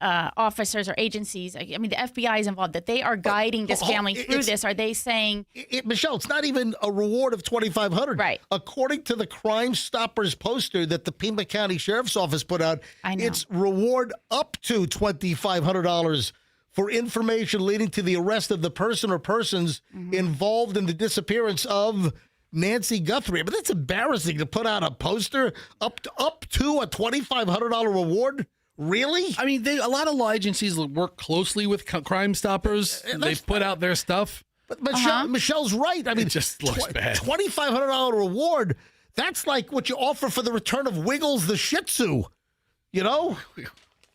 officers or agencies, I mean, the FBI is involved, that they are guiding this family through this. Are they saying, Michelle, it's not even a reward of $2,500. Right. According to the Crime Stoppers poster that the Pima County Sheriff's Office put out, it's reward up to $2,500 for information leading to the arrest of the person or persons involved in the disappearance of Nancy Guthrie. But that's embarrassing to put out a poster up to a $2,500 reward. Really? I mean, a lot of law agencies work closely with Crime Stoppers. They put out their stuff. But Michelle's right. I mean, it just looks bad. $2,500 reward. That's like what you offer for the return of Wiggles the Shih Tzu. You know?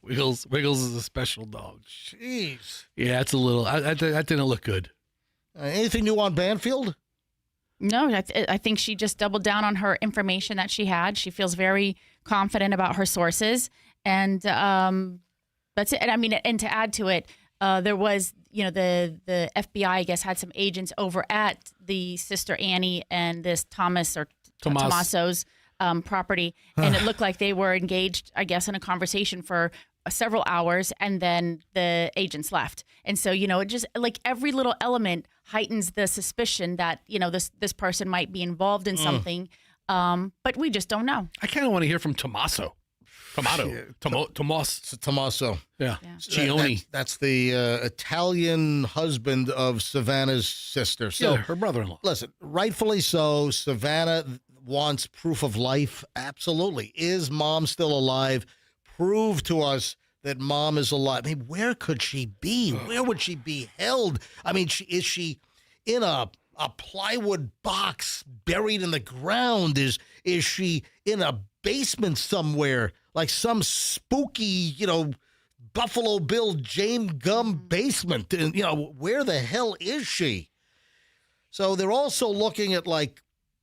Wiggles is a special dog. Jeez. Yeah, it's a little. That didn't look good. Anything new on Banfield? No, I think she just doubled down on her information that she had. She feels very confident about her sources. And that's it. And I mean, and to add to it, there was, you know, the FBI, I guess, had some agents over at the Sister Annie and this Tommaso's property. And it looked like they were engaged, I guess, in a conversation for several hours, and then the agents left. And so, you know, it just like every little element heightens the suspicion that, you know, this person might be involved in something. But we just don't know. I kind of want to hear from Tommaso. Tommaso. Yeah. Gioni. That's the Italian husband of Savannah's sister. So her brother-in-law. Listen, rightfully so. Savannah wants proof of life. Absolutely. Is mom still alive? prove to us that mom is alive. I mean, where could she be? Where would she be held? I mean, is she in a plywood box buried in the ground? Is she in a basement somewhere, like some spooky, Buffalo Bill James Gum basement? And, where the hell is she? So they're also looking at, like,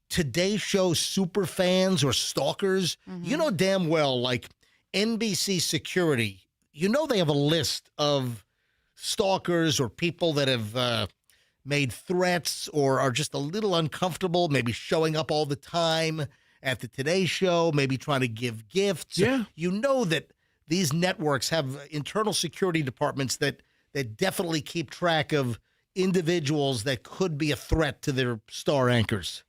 Today Show super fans or stalkers. Mm-hmm. You know damn well, like, NBC security, they have a list of stalkers or people that have made threats or are just a little uncomfortable, maybe showing up all the time at the Today Show, maybe trying to give gifts. Yeah. You know that these networks have internal security departments that definitely keep track of individuals that could be a threat to their star anchors.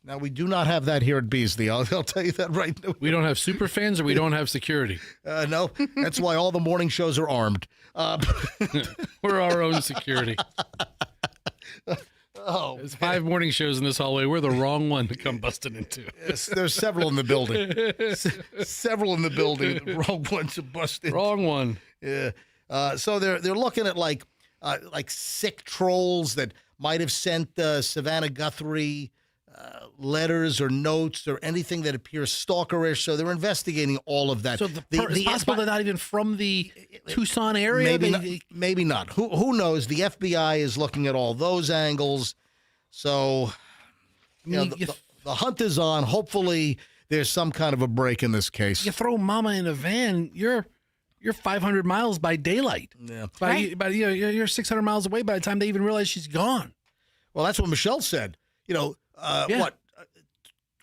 Now, we do not have that here at Beasley. I'll tell you that right now. We don't have super fans or we don't have security. No, that's why all the morning shows are armed. We're our own security. Oh, there's 5 morning shows in this hallway. We're the wrong one to come busting into. Yes, there's several in the building. Several in the building. The wrong one to bust into. Wrong one. Yeah. So they're looking at like sick trolls that might have sent Savannah Guthrie letters or notes or anything that appears stalkerish. So they're investigating all of that. So it's possible they're not even from the Tucson area? Maybe not. Who knows? The FBI is looking at all those angles. So the hunt is on. Hopefully there's some kind of a break in this case. You throw mama in a van, you're 500 miles by daylight. Yeah. You're 600 miles away by the time they even realize she's gone. Well, that's what Michelle said. What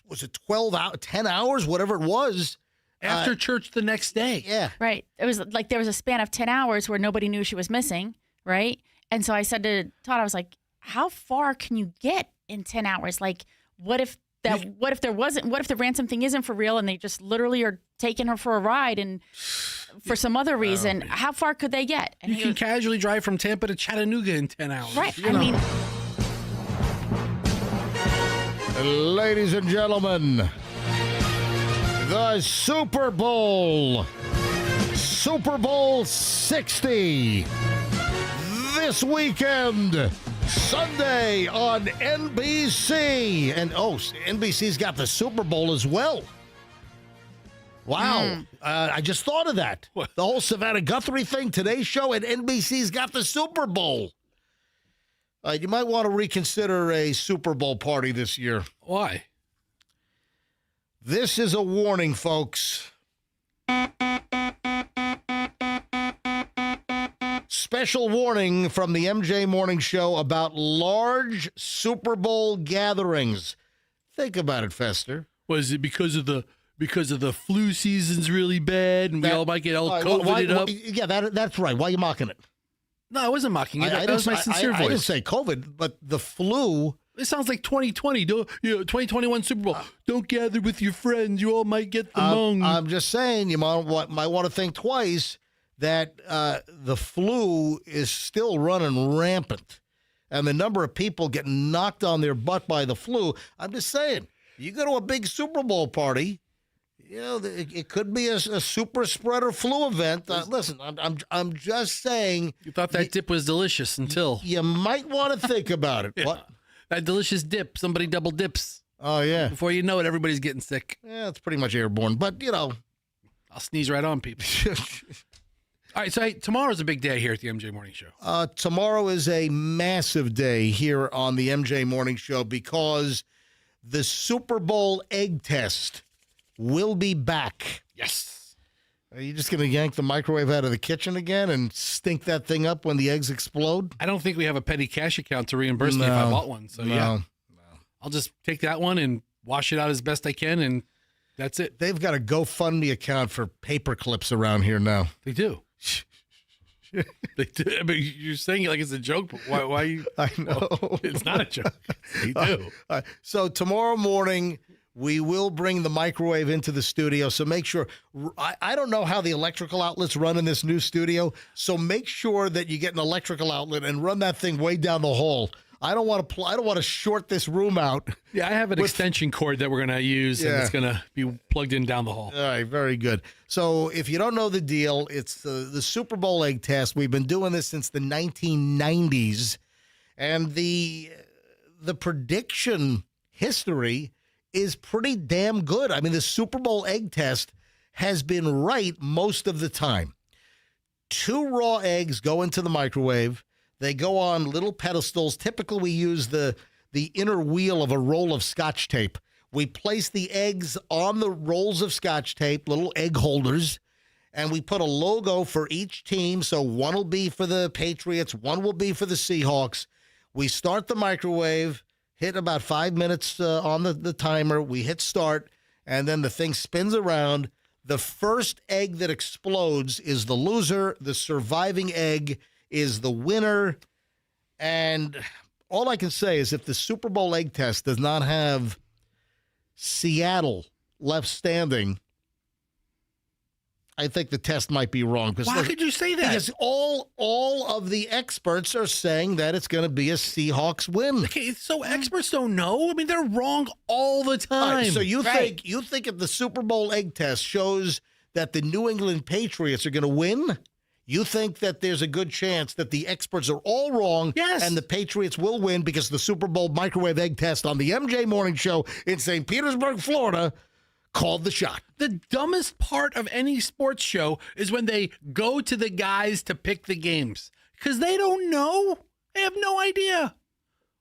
was it? 12 hours, 10 hours, whatever it was. After church the next day. Yeah. Right. It was like there was a span of 10 hours where nobody knew she was missing, right? And so I said to Todd, I was like, how far can you get in 10 hours? Like, what if the ransom thing isn't for real and they just literally are taking her for a ride and for some other reason? How far could they get? And you can casually drive from Tampa to Chattanooga in 10 hours. Right. Ladies and gentlemen, the Super Bowl 60 this weekend, Sunday on NBC. And NBC's got the Super Bowl as well. Wow. I just thought of that. What? The whole Savannah Guthrie thing, Today's Show, and NBC's got the Super Bowl. You might want to reconsider a Super Bowl party this year. Why? This is a warning, folks. Special warning from the MJ Morning Show about large Super Bowl gatherings. Think about it, Fester. Was it because of the flu season's really bad and we all might get all COVIDed up? Yeah, that's right. Why are you mocking it? No, I wasn't mocking it. That was my sincere voice. I didn't say COVID, but the flu. It sounds like 2020. 2021 Super Bowl. Don't gather with your friends. You all might get the mung. I'm just saying you might want to think twice that the flu is still running rampant. And the number of people getting knocked on their butt by the flu. I'm just saying, you go to a big Super Bowl party, it could be a super spreader flu event. Listen, I'm just saying. You thought that dip was delicious until. You might want to think about it. Yeah. What? That delicious dip. Somebody double dips. Oh, yeah. Before you know it, everybody's getting sick. Yeah, it's pretty much airborne. But, I'll sneeze right on people. All right, so tomorrow's a big day here at the MJ Morning Show. Tomorrow is a massive day here on the MJ Morning Show because the Super Bowl egg test will be back. Yes. Are you just going to yank the microwave out of the kitchen again and stink that thing up when the eggs explode? I don't think we have a petty cash account to reimburse me if I bought one. So, yeah. I'll just take that one and wash it out as best I can, and that's it. They've got a GoFundMe account for paper clips around here now. They do. They do. I mean, you're saying it like it's a joke, but why you? I know. Well, it's not a joke. They do. So tomorrow morning, we will bring the microwave into the studio. So make sure, I don't know how the electrical outlets run in this new studio. So make sure that you get an electrical outlet and run that thing way down the hall. I don't want to short this room out. Yeah, I have an extension cord that we're going to use, and it's going to be plugged in down the hall. All right, very good. So if you don't know the deal, it's the Super Bowl egg test. We've been doing this since the 1990s, and the prediction history is pretty damn good. I mean, the Super Bowl egg test has been right most of the time. 2 raw eggs go into the microwave. They go on little pedestals. Typically, we use the inner wheel of a roll of Scotch tape. We place the eggs on the rolls of Scotch tape, little egg holders, and we put a logo for each team. So one will be for the Patriots, one will be for the Seahawks. We start the microwave, hit about 5 minutes on the timer. We hit start, and then the thing spins around. The first egg that explodes is the loser. The surviving egg is the winner. And all I can say is if the Super Bowl egg test does not have Seattle left standing, I think the test might be wrong. Why could you say that? Because all of the experts are saying that it's going to be a Seahawks win. Okay, so experts don't know. I mean, they're wrong all the time. All right, so you think if the Super Bowl egg test shows that the New England Patriots are going to win, you think that there's a good chance that the experts are all wrong, yes, and the Patriots will win because the Super Bowl microwave egg test on the MJ Morning Show in St. Petersburg, Florida, called the shot. The dumbest part of any sports show is when they go to the guys to pick the games because they don't know. They have no idea.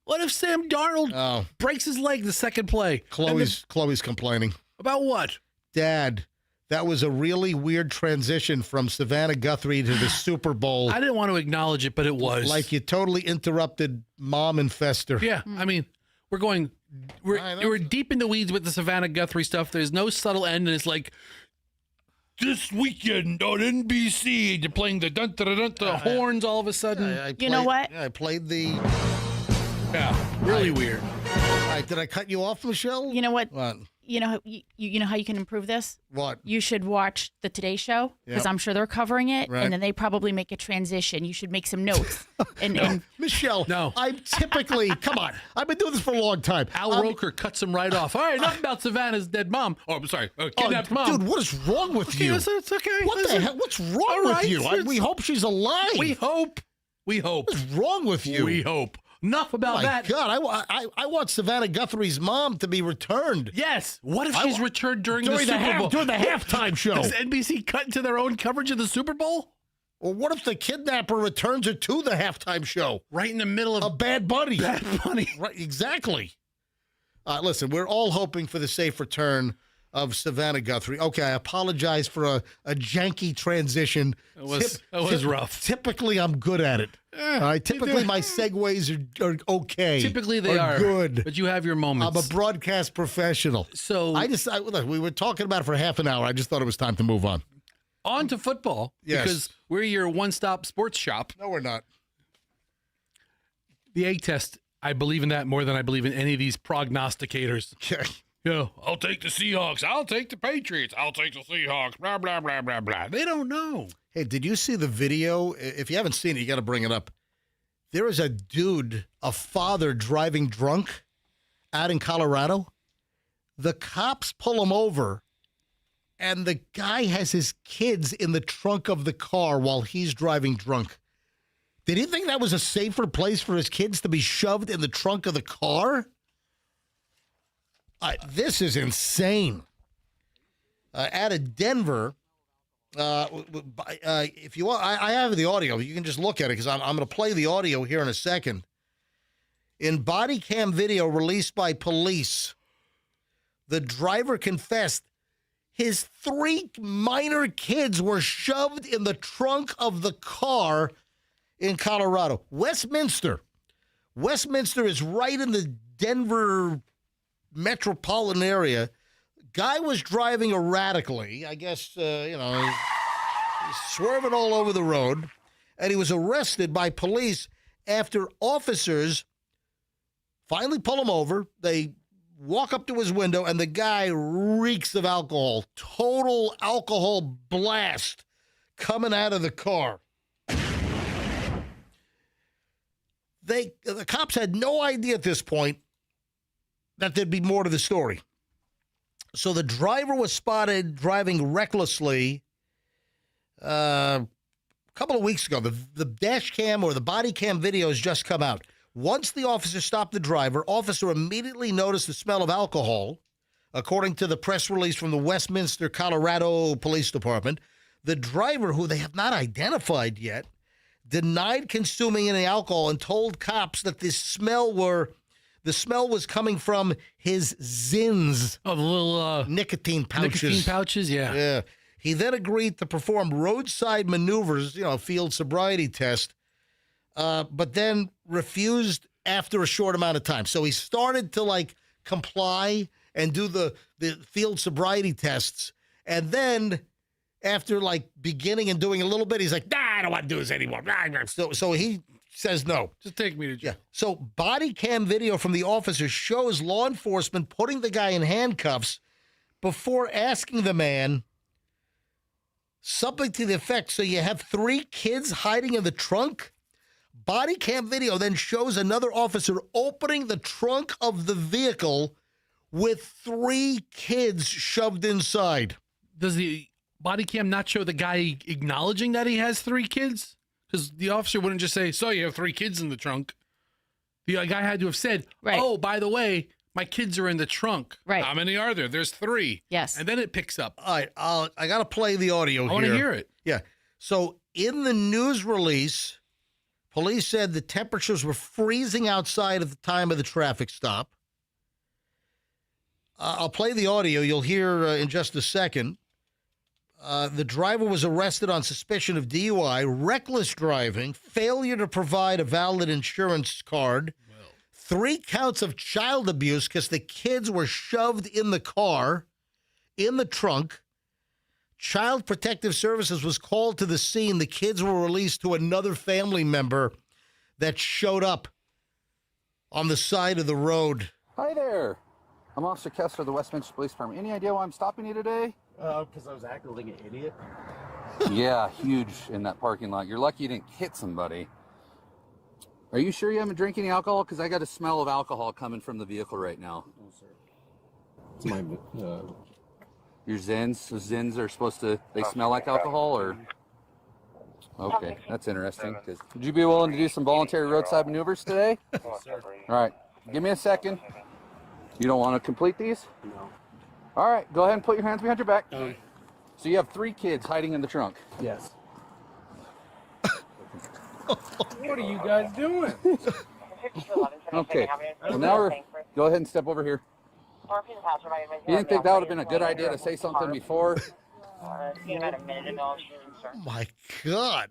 What if Sam Darnold breaks his leg the second play? Chloe's complaining. About what? Dad, that was a really weird transition from Savannah Guthrie to the Super Bowl. I didn't want to acknowledge it, but it was. Like you totally interrupted Mom and Fester. Yeah, I mean, we're deep in the weeds with the Savannah Guthrie stuff. There's no subtle end, and it's like, this weekend on NBC, they're playing the horns all of a sudden. You know what? I played the... Yeah, really weird. All right, did I cut you off, Michelle? You know what? What? You know how you can improve this? What? You should watch the Today Show because Yep. I'm sure they're covering it, Right. and then they probably make a transition. You should make some notes. and Michelle, no. I'm typically, come on, I've been doing this for a long time. Al Roker cuts him right off. All right, enough about Savannah's dead mom. Oh, I'm sorry, kidnapped mom. Dude, what is wrong with you? It's okay. What the hell? What's wrong with you? We hope she's alive. We hope. What's wrong with you? We hope. Enough about that. God, I want Savannah Guthrie's mom to be returned. Yes. What if she's returned during the Super Bowl? During the halftime show. Does NBC cut into their own coverage of the Super Bowl? Or what if the kidnapper returns her to the halftime show? Right in the middle of a Bad Bunny. Bad Bunny. Right, exactly. Listen, we're all hoping for the safe return of Savannah Guthrie. Okay, I apologize for a janky transition. That was rough. Typically, I'm good at it. Typically, my segues are okay. Typically, they are good. But you have your moments. I'm a broadcast professional. So look, we were talking about it for half an hour. I just thought it was time to move on. On to football. Yes. Because we're your one-stop sports shop. No, we're not. The egg test, I believe in that more than I believe in any of these prognosticators. Okay. You know, I'll take the Seahawks. I'll take the Patriots. I'll take the Seahawks. Blah, blah, blah, blah, blah. They don't know. Hey, did you see the video? If you haven't seen it, you got to bring it up. There is a dude, a father driving drunk out in Colorado. The cops pull him over, and the guy has his kids in the trunk of the car while he's driving drunk. Did he think that was a safer place for his kids to be shoved in the trunk of the car? This is insane. Out of Denver, if you want, I have the audio. You can just look at it because I'm going to play the audio here in a second. In body cam video released by police, the driver confessed his 3 minor kids were shoved in the trunk of the car in Colorado. Westminster is right in the Denver metropolitan area. Guy was driving erratically. I guess, he's swerving all over the road. And he was arrested by police after officers finally pull him over. They walk up to his window, and the guy reeks of alcohol. Total alcohol blast coming out of the car. The cops had no idea at this point that there'd be more to the story. So the driver was spotted driving recklessly a couple of weeks ago. The dash cam or the body cam video has just come out. Once the officer stopped the driver, officer immediately noticed the smell of alcohol. According to the press release from the Westminster, Colorado Police Department, the driver, who they have not identified yet, denied consuming any alcohol and told cops that the smell was coming from his Zins. Oh, the little nicotine pouches. Nicotine pouches, yeah. Yeah. He then agreed to perform roadside maneuvers, field sobriety test, but then refused after a short amount of time. So he started to comply and do the field sobriety tests. And then after beginning and doing a little bit, he's like, I don't want to do this anymore. So he says no. Just take me to jail. Yeah. So body cam video from the officer shows law enforcement putting the guy in handcuffs before asking the man something to the effect, so you have 3 kids hiding in the trunk? Body cam video then shows another officer opening the trunk of the vehicle with 3 kids shoved inside. Does the body cam not show the guy acknowledging that he has 3 kids? Because the officer wouldn't just say, so you have 3 kids in the trunk. The guy had to have said, oh, by the way, my kids are in the trunk. Right. How many are there? There's 3. Yes. And then it picks up. All right, I got to play the audio here. I want to hear it. Yeah. So in the news release, police said the temperatures were freezing outside at the time of the traffic stop. I'll play the audio. You'll hear in just a second. The driver was arrested on suspicion of DUI, reckless driving, failure to provide a valid insurance card, 3 counts of child abuse because the kids were shoved in the car, in the trunk. Child Protective Services was called to the scene. The kids were released to another family member that showed up on the side of the road. Hi there. I'm Officer Kessler of the Westminster Police Department. Any idea why I'm stopping you today? Because I was acting like an idiot. Yeah, huge in that parking lot. You're lucky you didn't hit somebody. Are you sure you haven't drank any alcohol? Because I got a smell of alcohol coming from the vehicle right now. No, sir. It's my... Your Zins? The Zins are supposed to... They smell like alcohol, or... Okay, that's interesting. Would you be willing to do some voluntary roadside maneuvers today? Yes, sir. All right, give me a second. You don't want to complete these? No. All right, go ahead and put your hands behind your back. Okay. So you have 3 kids hiding in the trunk? Yes. What are you guys doing? Okay, well now go ahead and step over here. You didn't think that would have been a good idea to say something before? Oh my God.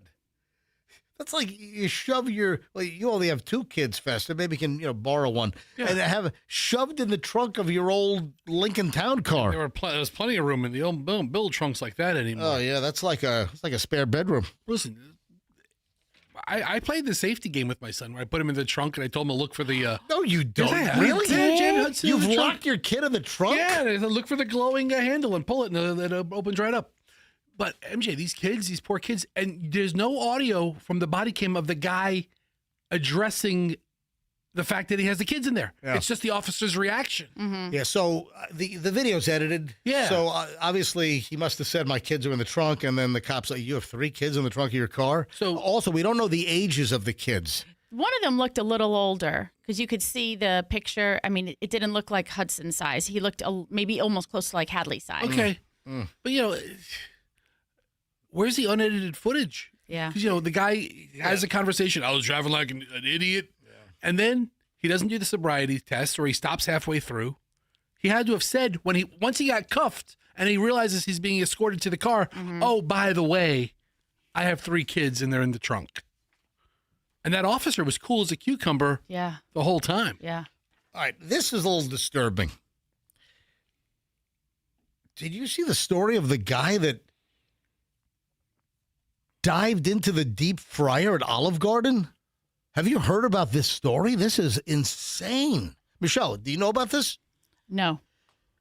That's like you shove you only have 2 kids, Fester. Maybe you can, borrow one. Yeah. And have it shoved in the trunk of your old Lincoln Town car. There was plenty of room in the old build trunks like that anymore. Oh, yeah, it's like a spare bedroom. Listen, I played the safety game with my son where I put him in the trunk and I told him to look for the... No, you don't. Yeah, really? Yeah, You've locked your kid in the trunk? Yeah, look for the glowing handle and pull it and it opens right up. But MJ, these poor kids, and there's no audio from the body cam of the guy addressing the fact that he has the kids in there. Yeah. It's just the officer's reaction. Mm-hmm. Yeah, so the video's edited. Yeah. So obviously he must have said my kids are in the trunk, and then the cops like, you have 3 kids in the trunk of your car? So also, we don't know the ages of the kids. One of them looked a little older because you could see the picture. I mean, it didn't look like Hudson size. He looked maybe almost close to like Hadley size. Okay. But, where's the unedited footage? Yeah. Because, the guy has a conversation. I was driving like an idiot. Yeah. And then he doesn't do the sobriety test or he stops halfway through. He had to have said once he got cuffed and he realizes he's being escorted to the car, oh, by the way, I have 3 kids and they're in the trunk. And that officer was cool as a cucumber the whole time. Yeah. All right, this is a little disturbing. Did you see the story of the guy that dived into the deep fryer at Olive Garden? Have you heard about this story? This is insane. Michelle, do you know about this? No.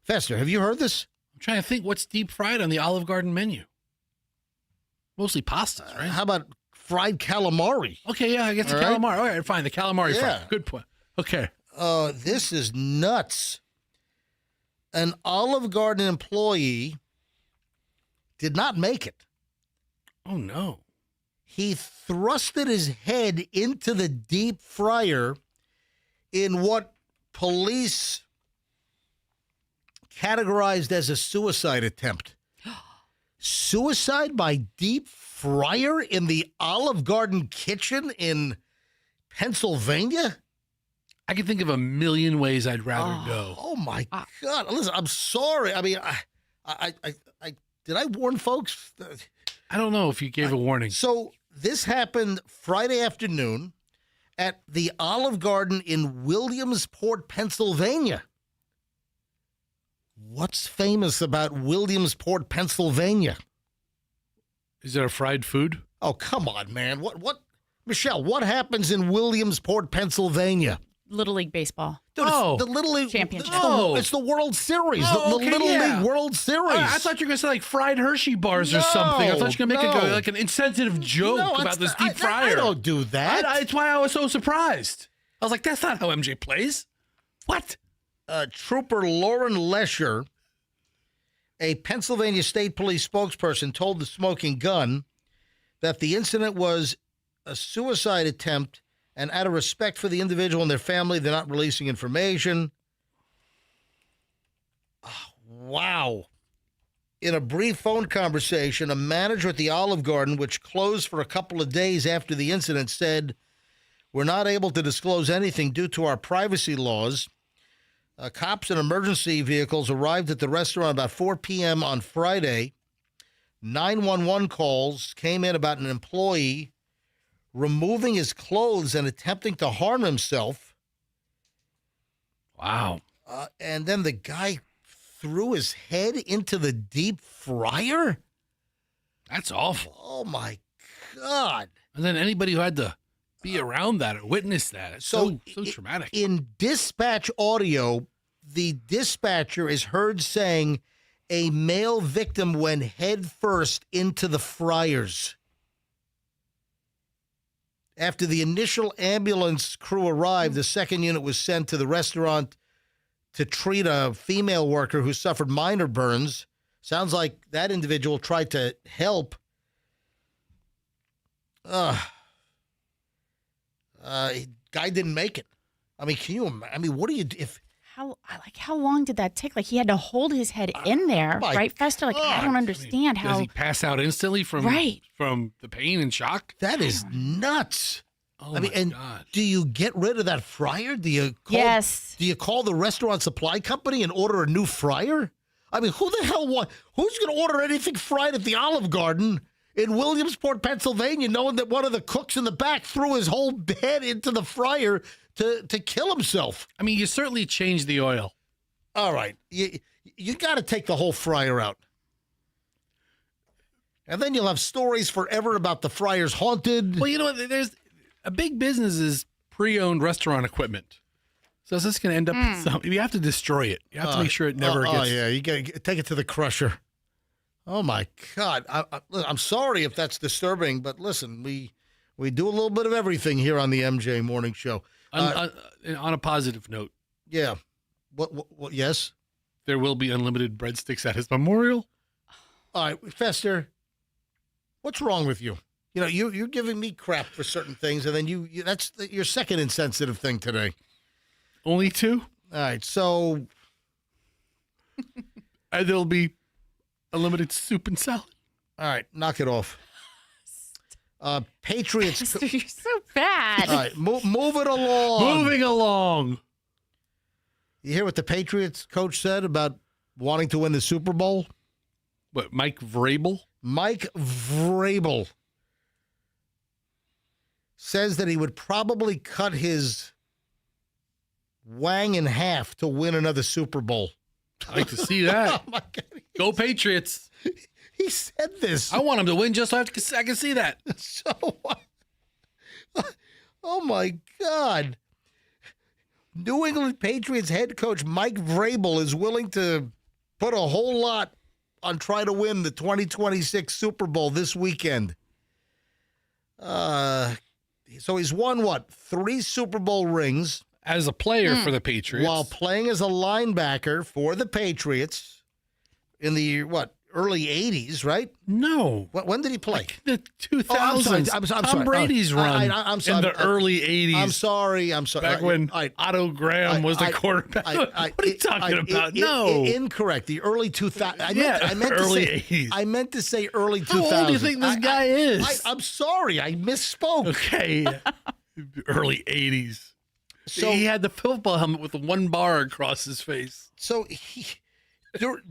Fester, have you heard this? I'm trying to think what's deep fried on the Olive Garden menu. Mostly pastas, right? How about fried calamari. Okay, yeah, I guess the All right. calamari. All right, fine, the calamari Yeah. fry. Good point. Okay. This is nuts. An Olive Garden employee did not make it. Oh, no. He thrusted his head into the deep fryer in what police categorized as a suicide attempt. Suicide by deep fryer in the Olive Garden kitchen in Pennsylvania? I can think of a million ways I'd rather go. Oh my God! Listen, I'm sorry. I mean, I did I warn folks? I don't know if you gave a warning. So this happened Friday afternoon at the Olive Garden in Williamsport, Pennsylvania. What's famous about Williamsport, Pennsylvania? Is there a fried food? Oh, come on, man. What, Michelle, what happens in Williamsport, Pennsylvania? Little League Baseball. Dude, it's the Little League Championship. It's the World Series. Oh, the okay, Little yeah. League World Series. I thought you were going to say like fried Hershey bars or something. I thought you were going to make like an insensitive joke about this deep fryer. I don't do that. That's why I was so surprised. I was like, that's not how MJ plays. What? Trooper Lauren Lesher, a Pennsylvania State Police spokesperson, told the Smoking Gun that the incident was a suicide attempt, and out of respect for the individual and their family, they're not releasing information. Oh, wow. In a brief phone conversation, a manager at the Olive Garden, which closed for a couple of days after the incident, said, "We're not able to disclose anything due to our privacy laws." Cops and emergency vehicles arrived at the restaurant about 4 p.m. on Friday. 911 calls came in about an employee removing his clothes and attempting to harm himself. Wow. And then the guy threw his head into the deep fryer? That's awful. Oh, my God. And then anybody who had to be around that or witness that, it's so traumatic. In dispatch audio, the dispatcher is heard saying a male victim went head first into the fryers. After the initial ambulance crew arrived, the second unit was sent to the restaurant to treat a female worker who suffered minor burns. Sounds like that individual tried to help. Guy didn't make it. I mean, what do you do if... How long did that take? Like, he had to hold his head in there, right, Fester? Like, I don't understand how... Does he pass out instantly from the pain and shock? That is nuts. Oh, I mean, and God. do you get rid of that fryer? Do you call the restaurant supply company and order a new fryer? I mean, who's going to order anything fried at the Olive Garden in Williamsport, Pennsylvania, knowing that one of the cooks in the back threw his whole head into the fryer to kill himself? I mean, you certainly changed the oil. All right. You got to take the whole fryer out. And then you'll have stories forever about the fryer's haunted. Well, you know what? There's a big business is pre-owned restaurant equipment. So is this going to end up with something? You have to destroy it. You have to make sure it never gets... Oh, yeah. You got to take it to the crusher. Oh, my God. I'm sorry if that's disturbing, but listen, we do a little bit of everything here on the MJ Morning Show. On a positive note. Yeah. What? Yes? There will be unlimited breadsticks at his memorial. All right, Fester, what's wrong with you? You know, you're giving me crap for certain things, and then that's your second insensitive thing today. Only two? All right, so... And there'll be unlimited soup and salad. All right, knock it off. Patriots... You're so bad. All right, move it along. Moving along. You hear what the Patriots coach said about wanting to win the Super Bowl? What, Mike Vrabel? Mike Vrabel says that he would probably cut his wang in half to win another Super Bowl. I'd like to see that. Oh my God. Go Patriots. He said this. I want him to win just so I can see that. So, oh my God. New England Patriots head coach Mike Vrabel is willing to put a whole lot on trying to win the 2026 Super Bowl this weekend. So he's won, what, 3 Super Bowl rings? As a player for the Patriots. While playing as a linebacker for the Patriots in the, early 80s, right? No. When did he play? Like the 2000s. I'm sorry. Tom Brady's run I'm sorry. in the early 80s. I'm sorry. Back when Otto Graham was the quarterback. What are you talking about? No. Incorrect. The early 2000s. I meant early to say, 80s. I meant to say early 2000s. How old do you think this guy is? I'm sorry. I misspoke. Okay. Early 80s. So he had the football helmet with 1 bar across his face. So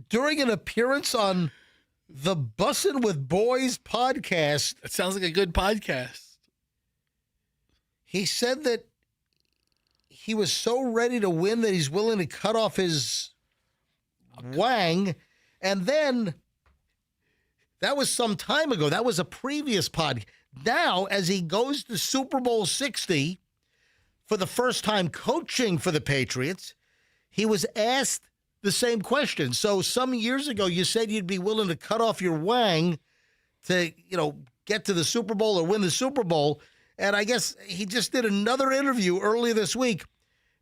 during an appearance on the Bussin' with Boys podcast. That sounds like a good podcast. He said that he was so ready to win that he's willing to cut off his wang. And then that was some time ago. That was a previous pod. Now, as he goes to Super Bowl 60 for the first time coaching for the Patriots, he was asked the same question. So some years ago, you said you'd be willing to cut off your wang to, get to the Super Bowl or win the Super Bowl. And I guess he just did another interview earlier this week.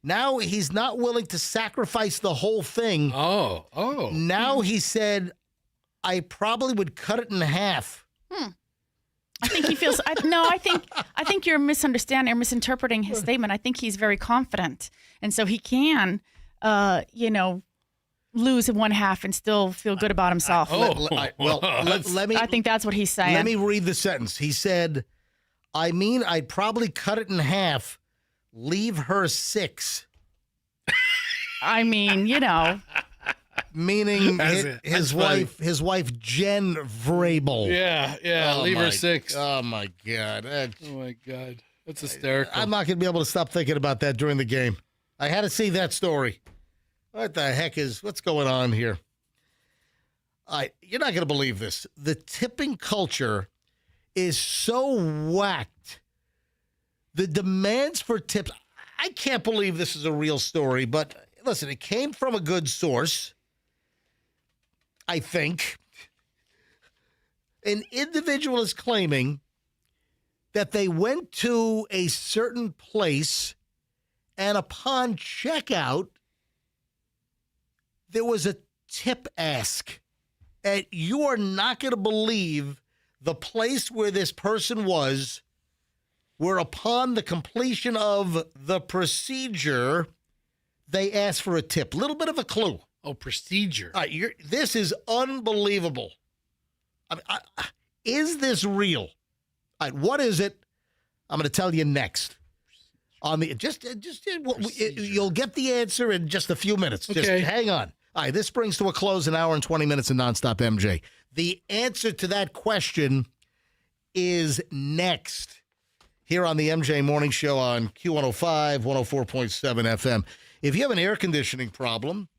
Now he's not willing to sacrifice the whole thing. Oh. Now he said, I probably would cut it in half. I think he feels. I think you're misunderstanding or misinterpreting his statement. I think he's very confident, and so he can, lose in 1/2 and still feel good about himself. Let me. I think that's what he's saying. Let me read the sentence. He said, I'd probably cut it in half, leave her 6. Meaning his wife Jen Vrabel. Yeah, leave her 6. Oh my God. That's hysterical. I'm not going to be able to stop thinking about that during the game. I had to see that story. What's going on here? You're not going to believe this. The tipping culture is so whacked. The demands for tips. I can't believe this is a real story, but listen, it came from a good source, I think. An individual is claiming that they went to a certain place and upon checkout, there was a tip ask. And you are not going to believe the place where this person was, where upon the completion of the procedure, they asked for a tip. Little bit of a clue. Oh, procedure. This is unbelievable. Is this real? All right, what is it? I'm going to tell you next. You'll get the answer in just a few minutes. Just hang on. All right, this brings to a close an hour and 20 minutes of nonstop MJ. The answer to that question is next here on the MJ Morning Show on Q105, 104.7 FM. If you have an air conditioning problem,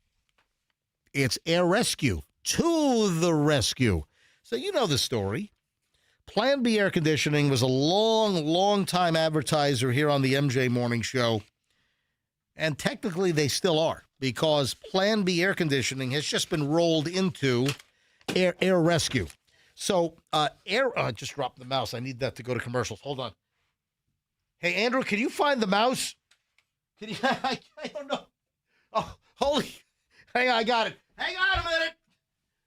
it's Air Rescue to the rescue. So you know the story. Plan B Air Conditioning was a long time advertiser here on the MJ Morning Show. And technically they still are, because Plan B Air Conditioning has just been rolled into Air Rescue. So I just dropped the mouse. I need that to go to commercials. Hold on. Hey, Andrew, can you find the mouse? Can you? I don't know. Oh, holy. Hang on, I got it. Hang on a minute.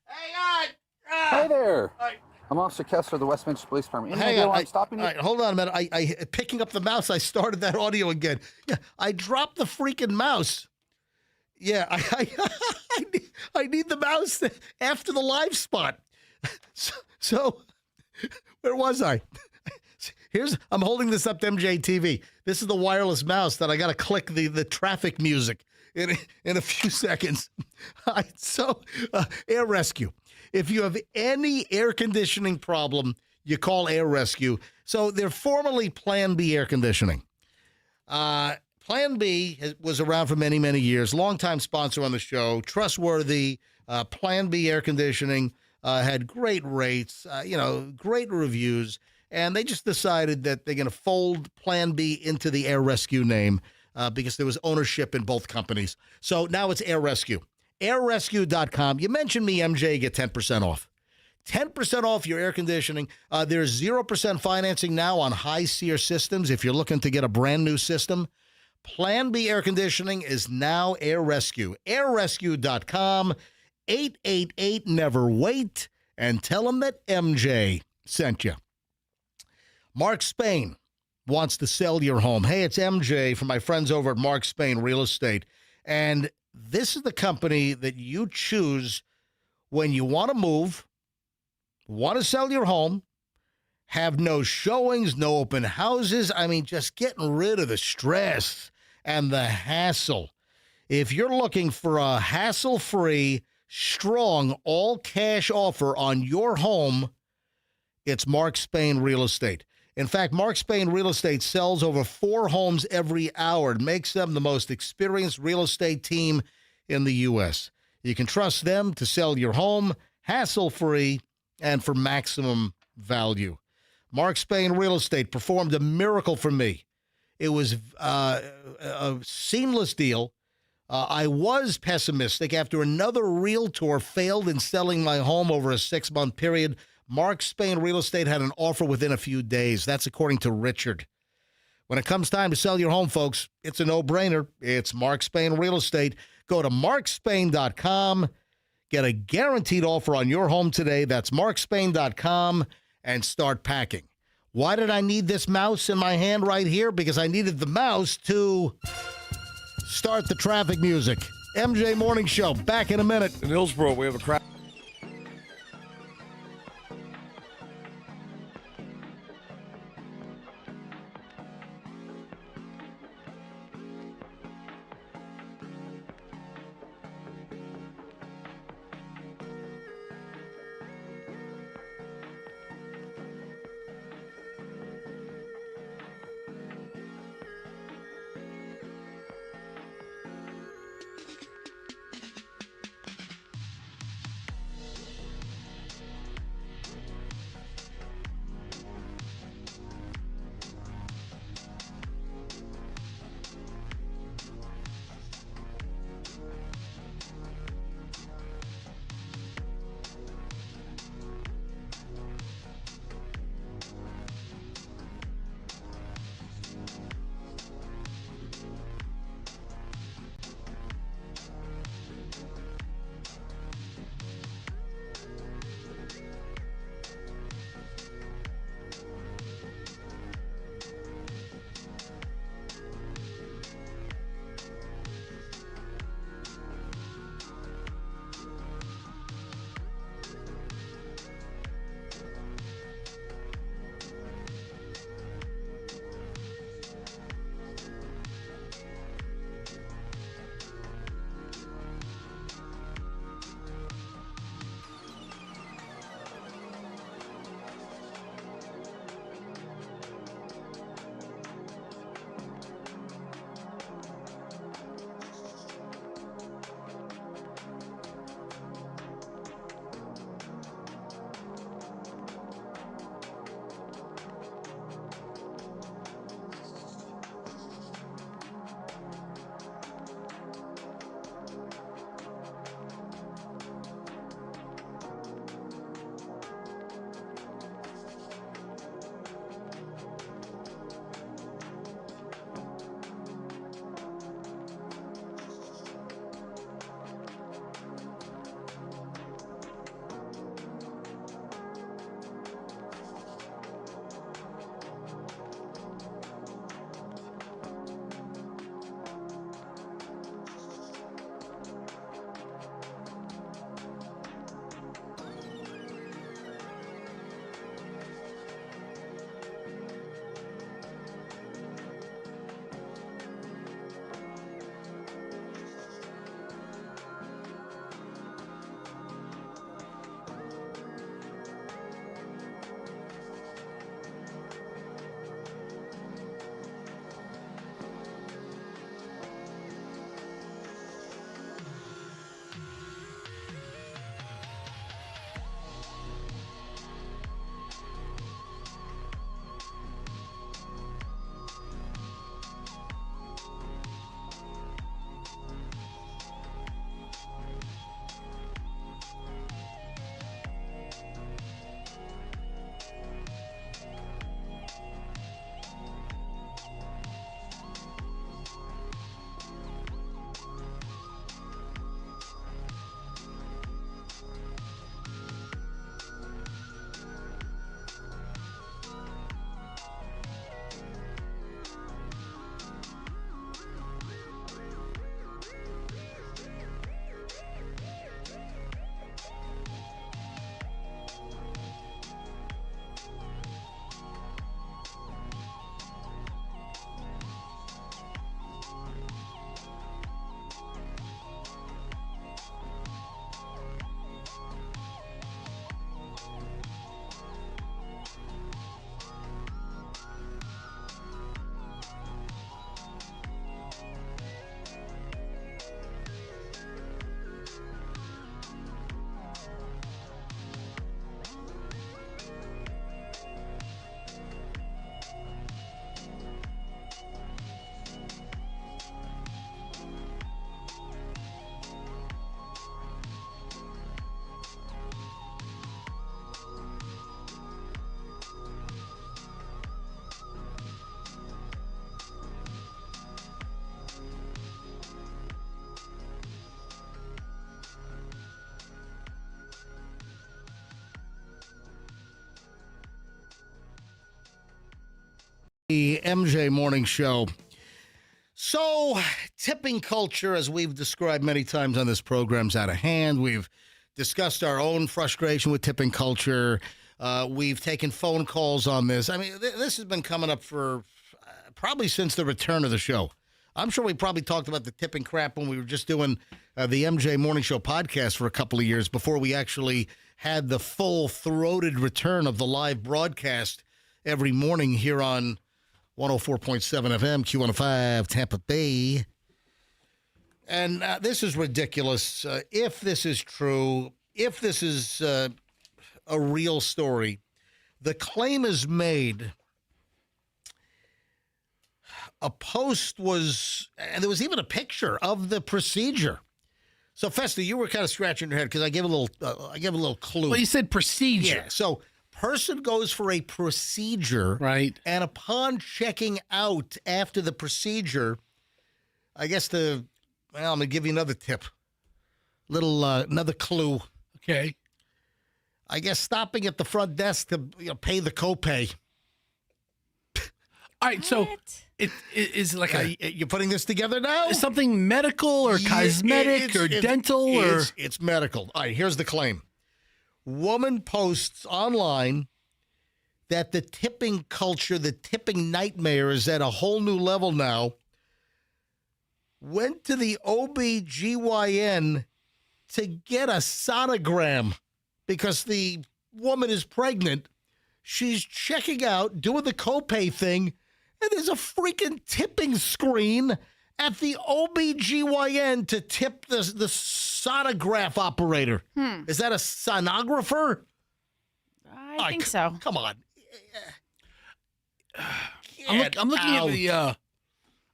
Hang on. Hi there. All right. I'm Officer Kessler of the Westminster Police Department. Hang on. I'm stopping you. All right, hold on a minute. I picking up the mouse, I started that audio again. Yeah, I dropped the freaking mouse. Yeah, I need the mouse after the live spot. So where was I? I'm holding this up to MJ TV. This is the wireless mouse that I got to click the traffic music in a few seconds. All right, so Air Rescue. If you have any air conditioning problem, you call Air Rescue. So they're formerly Plan B Air Conditioning. Plan B was around for many, many years. Longtime sponsor on the show. Trustworthy. Plan B Air Conditioning had great rates, great reviews. And they just decided that they're going to fold Plan B into the Air Rescue name because there was ownership in both companies. So now it's Air Rescue. AirRescue.com. You mentioned me, MJ, get 10% off. 10% off your air conditioning. There's 0% financing now on high SEER systems if you're looking to get a brand new system. Plan B Air Conditioning is now Air Rescue. AirRescue.com, 888 never wait, and tell them that MJ sent you. Mark Spain wants to sell your home. Hey, it's MJ from my friends over at Mark Spain Real Estate. And this is the company that you choose when you want to move, want to sell your home, have no showings, no open houses. I mean, just getting rid of the stress and the hassle. If you're looking for a hassle-free, strong, all-cash offer on your home, it's Mark Spain Real Estate. In fact, Mark Spain Real Estate sells over 4 homes every hour. It makes them the most experienced real estate team in the U.S. You can trust them to sell your home hassle-free and for maximum value. Mark Spain Real Estate performed a miracle for me. It was a seamless deal. I was pessimistic after another realtor failed in selling my home over a 6-month period. Mark Spain Real Estate had an offer within a few days. That's according to Richard. When it comes time to sell your home, folks, it's a no-brainer. It's Mark Spain Real Estate. Go to markspain.com. Get a guaranteed offer on your home today. That's markspain.com, and start packing. Why did I need this mouse in my hand right here? Because I needed the mouse to start the traffic music. MJ Morning Show, back in a minute. In Hillsborough, we have a crowd. MJ Morning Show. So, tipping culture, as we've described many times on this program, is out of hand. We've discussed our own frustration with tipping culture. We've taken phone calls on this. I mean, this has been coming up for probably since the return of the show. I'm sure we probably talked about the tipping crap when we were just doing the MJ Morning Show podcast for a couple of years before we actually had the full-throated return of the live broadcast every morning here on 104.7 FM, Q105, Tampa Bay. And this is ridiculous. If this is true, if this is a real story, the claim is made. A post was, and there was even a picture of the procedure. So, Festa, you were kind of scratching your head because I gave a little clue. Well, you said procedure. Yeah. So, person goes for a procedure, right? And upon checking out after the procedure, I guess I'm going to give you another tip, another clue. Okay. I guess stopping at the front desk to pay the copay. All right, so it is like you're putting this together now? Is something medical or cosmetic or dental or it's medical. All right, here's the claim. Woman posts online that the tipping culture, the tipping nightmare is at a whole new level now. Went to the OBGYN to get a sonogram because the woman is pregnant. She's checking out, doing the copay thing, and there's a freaking tipping screen at the OBGYN to tip the sonograph operator. Is that a sonographer? I think so. Come on. I'm looking at the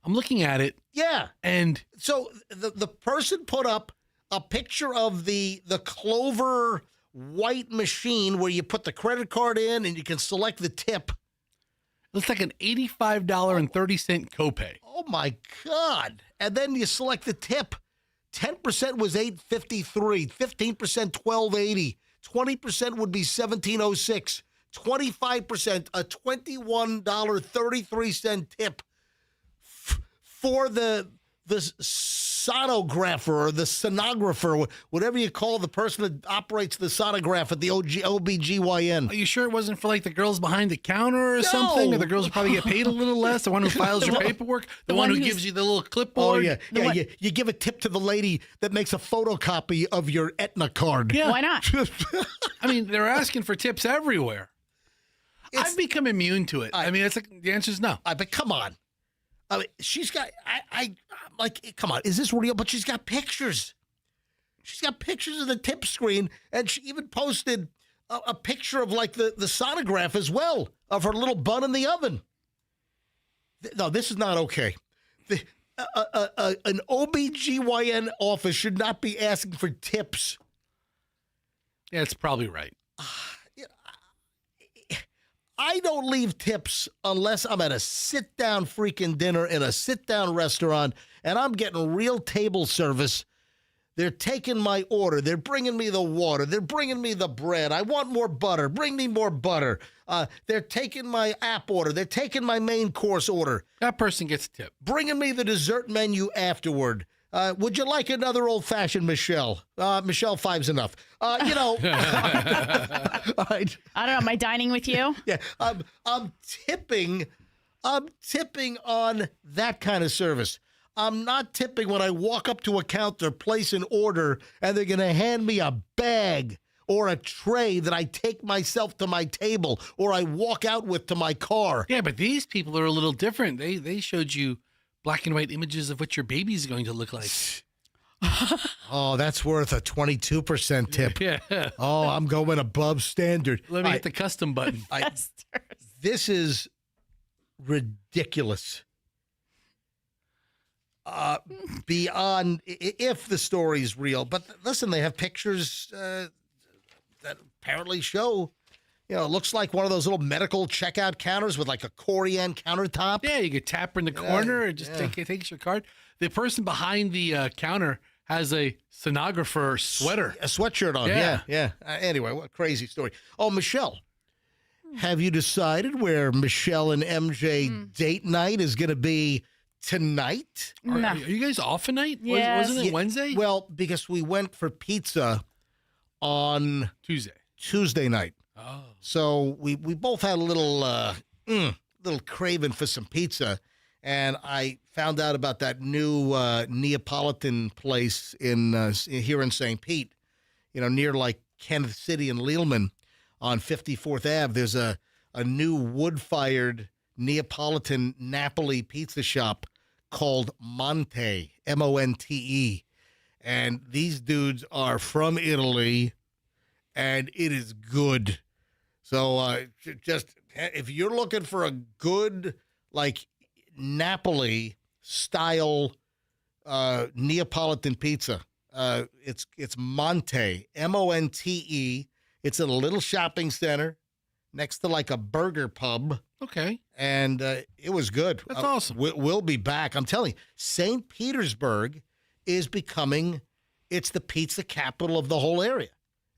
I'm looking at it. Yeah. And so the person put up a picture of the Clover white machine where you put the credit card in and you can select the tip. Looks like an $85.30 copay. Oh my God. And then you select the tip. 10% was $8.53, 15% $12.80, 20% would be $17.06, 25% a $21.33 tip for the sonographer or the sonographer, whatever you call the person that operates the sonograph at the OBGYN. Are you sure it wasn't for like the girls behind the counter or something? Or the girls who probably get paid a little less? The one who files your paperwork? The one who gives you the little clipboard? Oh, yeah. You give a tip to the lady that makes a photocopy of your Aetna card. Yeah. Why not? I mean, they're asking for tips everywhere. I've become immune to it. I mean, it's like the answer is no. But come on. I mean, she's got, I'm like, come on, is this real? But she's got pictures. She's got pictures of the tip screen, and she even posted a picture of, like, the sonograph as well, of her little bun in the oven. No, this is not okay. An OBGYN office should not be asking for tips. Yeah, it's probably right. I don't leave tips unless I'm at a sit-down freaking dinner in a sit-down restaurant and I'm getting real table service. They're taking my order. They're bringing me the water. They're bringing me the bread. I want more butter. Bring me more butter. They're taking my app order. They're taking my main course order. That person gets a tip. Bringing me the dessert menu afterward. Would you like another old-fashioned Michelle? Michelle, 5's enough. You know. I don't know. Am I dining with you? Yeah. I'm tipping on that kind of service. I'm not tipping when I walk up to a counter, place an order, and they're going to hand me a bag or a tray that I take myself to my table or I walk out with to my car. Yeah, but these people are a little different. They showed you black and white images of what your baby's going to look like. Oh, that's worth a 22% tip. Yeah. Oh, I'm going above standard. Let me hit the custom button. This is ridiculous. Beyond if the story is real. But listen, they have pictures that apparently show, you know, it looks like one of those little medical checkout counters with like a Corian countertop. Yeah, you could tap her in the corner and just takes your card. The person behind the counter has a sonographer sweater. A sweatshirt on, yeah. Anyway, what a crazy story. Oh, Michelle, Have you decided where Michelle and MJ date night is going to be tonight? Are you guys off tonight? Yes. Wasn't it Wednesday? Well, because we went for pizza on Tuesday night. Oh. So we both had a little craving for some pizza, and I found out about that new Neapolitan place here in St. Pete, near like Kenneth City and Leelman on 54th Ave. There's a new wood-fired Neapolitan Napoli pizza shop called Monte, Monte. And these dudes are from Italy, and it is good. So just if you're looking for a good, like, Napoli-style Neapolitan pizza, it's Monte, Monte. It's in a little shopping center next to, like, a burger pub. Okay. And it was good. That's awesome. We'll be back. I'm telling you, St. Petersburg is becoming, it's the pizza capital of the whole area.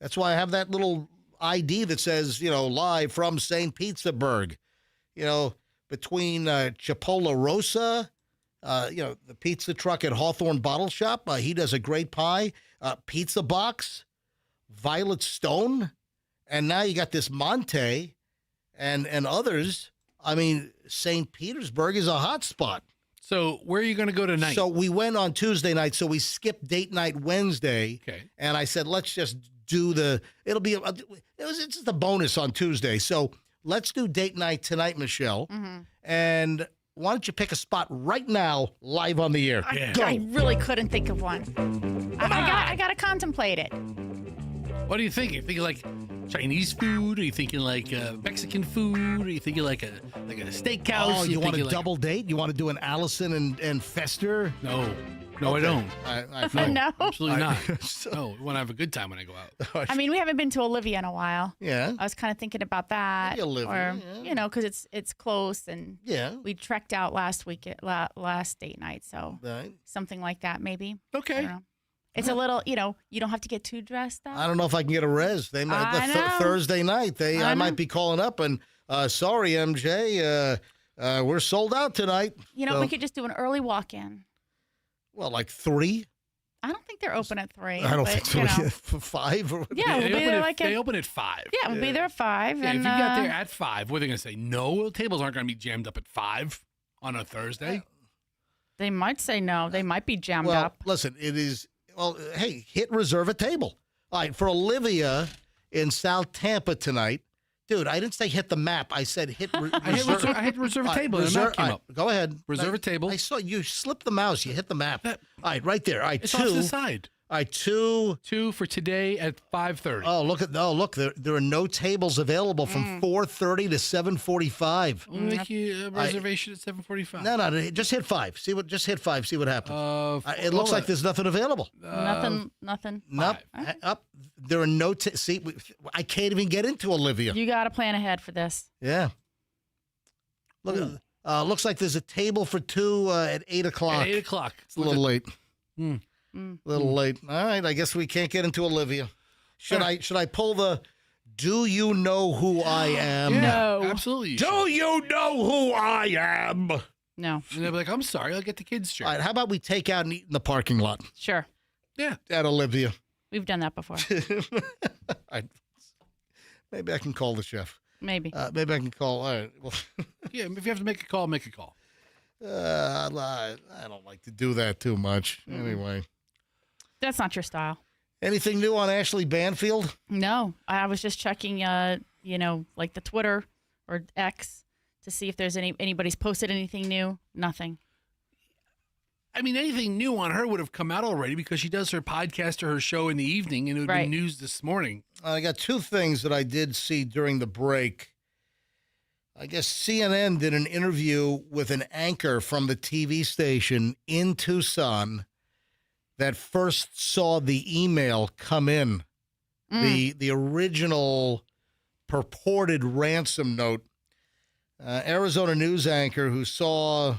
That's why I have that little ID that says, live from St. Petersburg. Between Cipolla Rosa, the pizza truck at Hawthorne Bottle Shop. He does a great pie. Pizza Box, Violet Stone. And now you got this Monte and others. I mean, St. Petersburg is a hot spot. So where are you going to go tonight? So we went on Tuesday night, so we skipped date night Wednesday. Okay. And I said, let's just do it's just a bonus on Tuesday. So let's do date night tonight, Michelle. Mm-hmm. And why don't you pick a spot right now, live on the air? Go. I really couldn't think of one. I got to contemplate it. What are you thinking? Thinking like Chinese food? Are you thinking like Mexican food? Are you thinking like a steakhouse? Oh, you want a like... double date? You want to do an Allison and Fester? No, I don't. No? Absolutely not. No, we want to have a good time when I go out. I mean, we haven't been to Olivia in a while. Yeah. I was kind of thinking about that. Maybe Olivia, because it's close, and we trekked out last date night, so something like that maybe. Okay. I don't know. It's a little, you don't have to get too dressed up. I don't know if I can get a res. They might Thursday night. I might be calling up and sorry, MJ, we're sold out tonight. We could just do an early walk-in. Well, like 3? I don't think they're open at 3. I don't think so. 5? Or yeah, we'll be there they open at 5. Yeah, we'll be there at 5. Yeah, and, if you got there at 5, what are they going to say? No, tables aren't going to be jammed up at 5 on a Thursday. They might say no. They might be jammed well, up. Listen, it is. Well, hey, hit reserve a table. All right, for Olivia in South Tampa tonight. Dude, I didn't say hit the map. I said hit reserve. I had to reserve a table. And the map came up. Go ahead. Reserve a table. I saw you slip the mouse. You hit the map. All right, right there. All right, it's 2. Off to the side. All right, 2 for today at 5:30. Oh, look! There are no tables available from 4:30 to 7:45. We'll make you a reservation at 7:45. No, just hit 5. Just hit 5. See what happens. It looks like there's nothing available. Nothing. Nope. Up. There are no. See, I can't even get into Olivia. You got to plan ahead for this. Yeah. Look. Looks like there's a table for 2 at 8 o'clock. At 8 o'clock. It's a little late. A little late. All right, I guess we can't get into Olivia. Should I pull the do you know who I am? Yeah, No. Absolutely. Do you know who I am? No. And they'll be like, I'm sorry, I'll get the kids straight. All right, how about we take out and eat in the parking lot? Sure. Yeah. At Olivia. We've done that before. Maybe I can call the chef. Maybe. Maybe I can call. All right. Well, yeah, if you have to make a call, make a call. I don't like to do that too much. Anyway. That's not your style. Anything new on Ashley Banfield? No. I was just checking, like the Twitter or X to see if there's anybody's posted anything new. Nothing. I mean, anything new on her would have come out already because she does her podcast or her show in the evening, and it would be news this morning. I got 2 things that I did see during the break. I guess CNN did an interview with an anchor from the TV station in Tucson that first saw the email come in, the original purported ransom note. Arizona news anchor who saw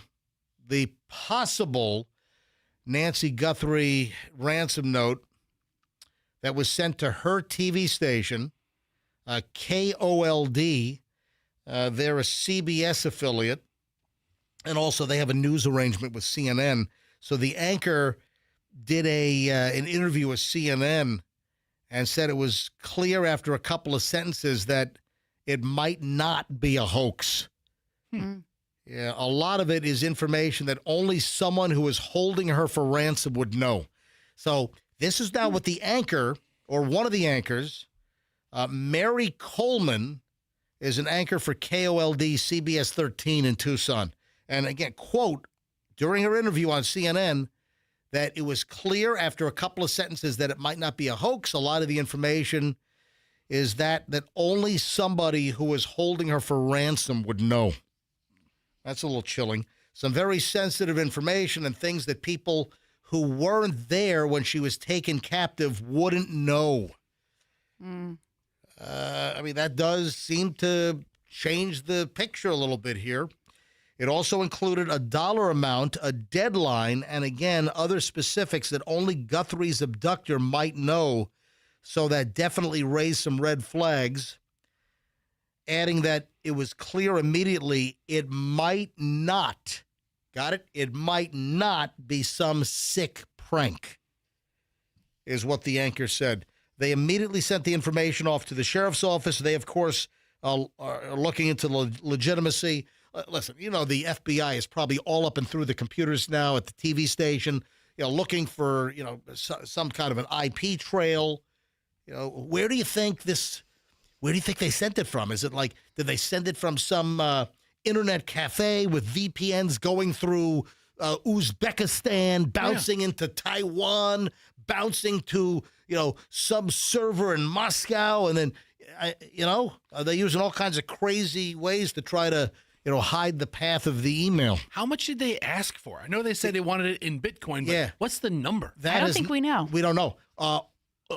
the possible Nancy Guthrie ransom note that was sent to her TV station, KOLD, They're a CBS affiliate, and also they have a news arrangement with CNN. So the anchor did an interview with CNN and said it was clear after a couple of sentences that it might not be a hoax. Yeah, a lot of it is information that only someone who is holding her for ransom would know. So this is now what the anchor, or one of the anchors, Mary Coleman, is an anchor for KOLD CBS 13 in Tucson. And again, quote, during her interview on CNN, that it was clear after a couple of sentences that it might not be a hoax. A lot of the information is that only somebody who is holding her for ransom would know. That's a little chilling. Some very sensitive information and things that people who weren't there when she was taken captive wouldn't know. I mean, that does seem to change the picture a little bit here. It also included a dollar amount, a deadline, and again, other specifics that only Guthrie's abductor might know. So that definitely raised some red flags, adding that it was clear immediately it might not, got it? It might not be some sick prank, is what the anchor said. They immediately sent the information off to the sheriff's office. They, of course, are looking into legitimacy. Listen, you know, the FBI is probably all up and through the computers now at the TV station, you know, looking for, you know, some kind of an IP trail. You know, where do you think they sent it from? Is it like, did they send it from some internet cafe with VPNs going through Uzbekistan, bouncing into Taiwan, bouncing to, you know, some server in Moscow? And then, you know, are they using all kinds of crazy ways to try to, you know, hide the path of the email? How much did they ask for? I know they said they wanted it in Bitcoin, but what's the number? I don't think we know. We don't know.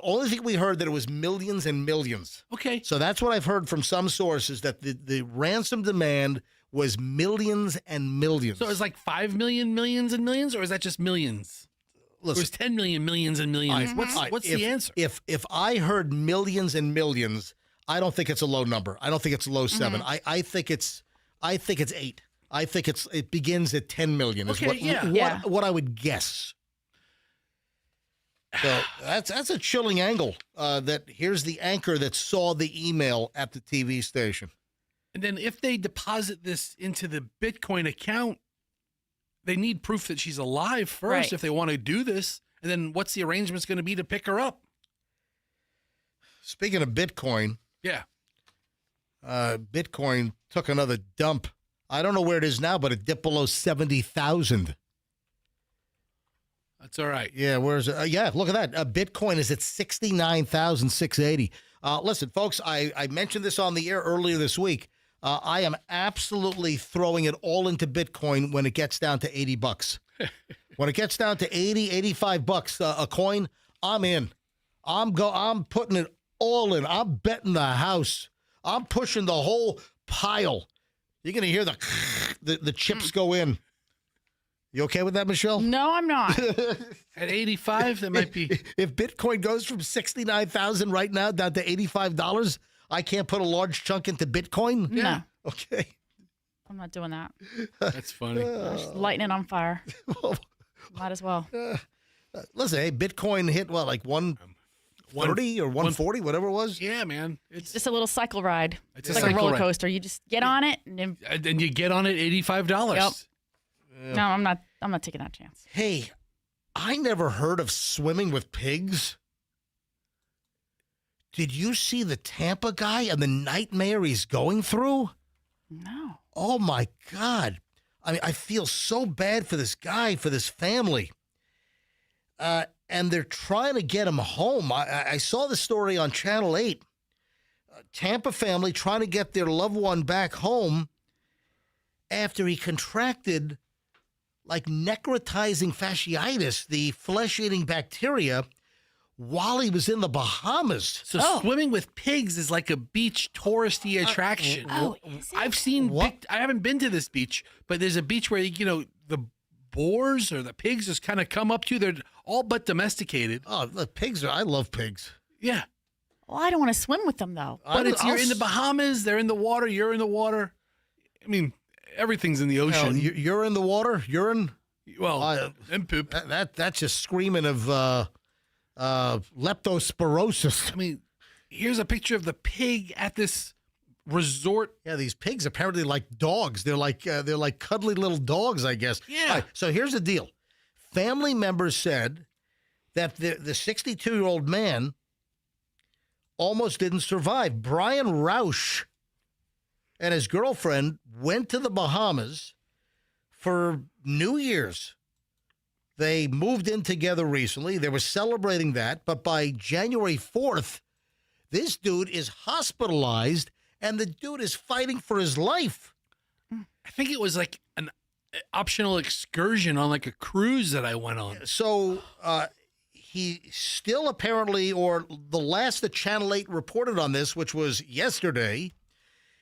Only thing we heard that it was millions and millions. Okay. So that's what I've heard from some sources, that the ransom demand was millions and millions. So it's like 5 million, millions and millions, or is that just millions? Listen, it was 10 million, millions and millions. What's the answer? If I heard millions and millions, I don't think it's a low number. I don't think it's a low 7. I think it's 8. I think it begins at 10 million. Is what I would guess. So that's a chilling angle. That here's the anchor that saw the email at the TV station. And then if they deposit this into the Bitcoin account, they need proof that she's alive first if they want to do this. And then what's the arrangements going to be to pick her up? Speaking of Bitcoin. Yeah. Bitcoin took another dump. I don't know where it is now, but it dipped below 70,000. That's all right. Yeah, where's it? Yeah, look at that. Bitcoin is at 69,680. Listen, folks, I mentioned this on the air earlier this week. I am absolutely throwing it all into Bitcoin when it gets down to $80. When it gets down to 80, 85 bucks a coin, I'm in. I'm putting it all in. I'm betting the house. I'm pushing the whole pile. You're going to hear the chips go in. You okay with that, Michelle? No, I'm not. At 85, that might be. If Bitcoin goes from 69,000 right now down to $85, I can't put a large chunk into Bitcoin? No. Okay. I'm not doing that. That's funny. Just lighting it on fire. Might as well. Listen, hey, Bitcoin hit what, like 130 or 140, whatever it was? Yeah, man. It's just a little cycle ride. It's like a roller coaster. You just get on it and you get on it $85. Yep. No, I'm not taking that chance. Hey, I never heard of swimming with pigs. Did you see the Tampa guy and the nightmare he's going through? No. Oh, my God. I mean, I feel so bad for this guy, for this family. And they're trying to get him home. I saw the story on Channel 8. Tampa family trying to get their loved one back home after he contracted like necrotizing fasciitis, the flesh-eating bacteria, while he was in the Bahamas. So swimming with pigs is like a beach touristy attraction. Is it? I've seen. I haven't been to this beach, but there's a beach where the boars or the pigs just kind of come up to you. They're all but domesticated. Oh, the pigs I love pigs. Yeah. Well, I don't want to swim with them, though. But you're in the Bahamas. They're in the water. You're in the water. I mean, everything's in the ocean. You're in the water? Urine? Well, and poop. That's just screaming of leptospirosis. I mean, here's a picture of the pig at this resort. Yeah, these pigs apparently like dogs. They're like cuddly little dogs, I guess. Yeah. All right, so here's the deal. Family members said that the 62-year-old man almost didn't survive. Brian Roush and his girlfriend went to the Bahamas for New Year's. They moved in together recently. They were celebrating that, but by January 4th, this dude is hospitalized, and the dude is fighting for his life. I think it was like an optional excursion on like a cruise that I went on. So he still apparently, or the last that Channel 8 reported on this, which was yesterday,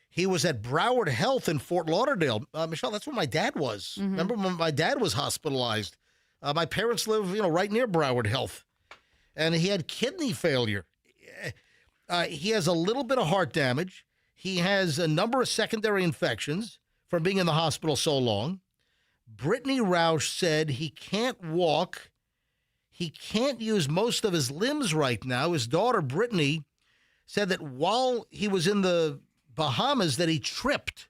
he was at Broward Health in Fort Lauderdale. Michelle, that's where my dad was. Mm-hmm. Remember when my dad was hospitalized? My parents live, right near Broward Health. And he had kidney failure. He has a little bit of heart damage. He has a number of secondary infections from being in the hospital so long. Brittany Roush said he can't walk. He can't use most of his limbs right now. His daughter, Brittany, said that while he was in the Bahamas that he tripped.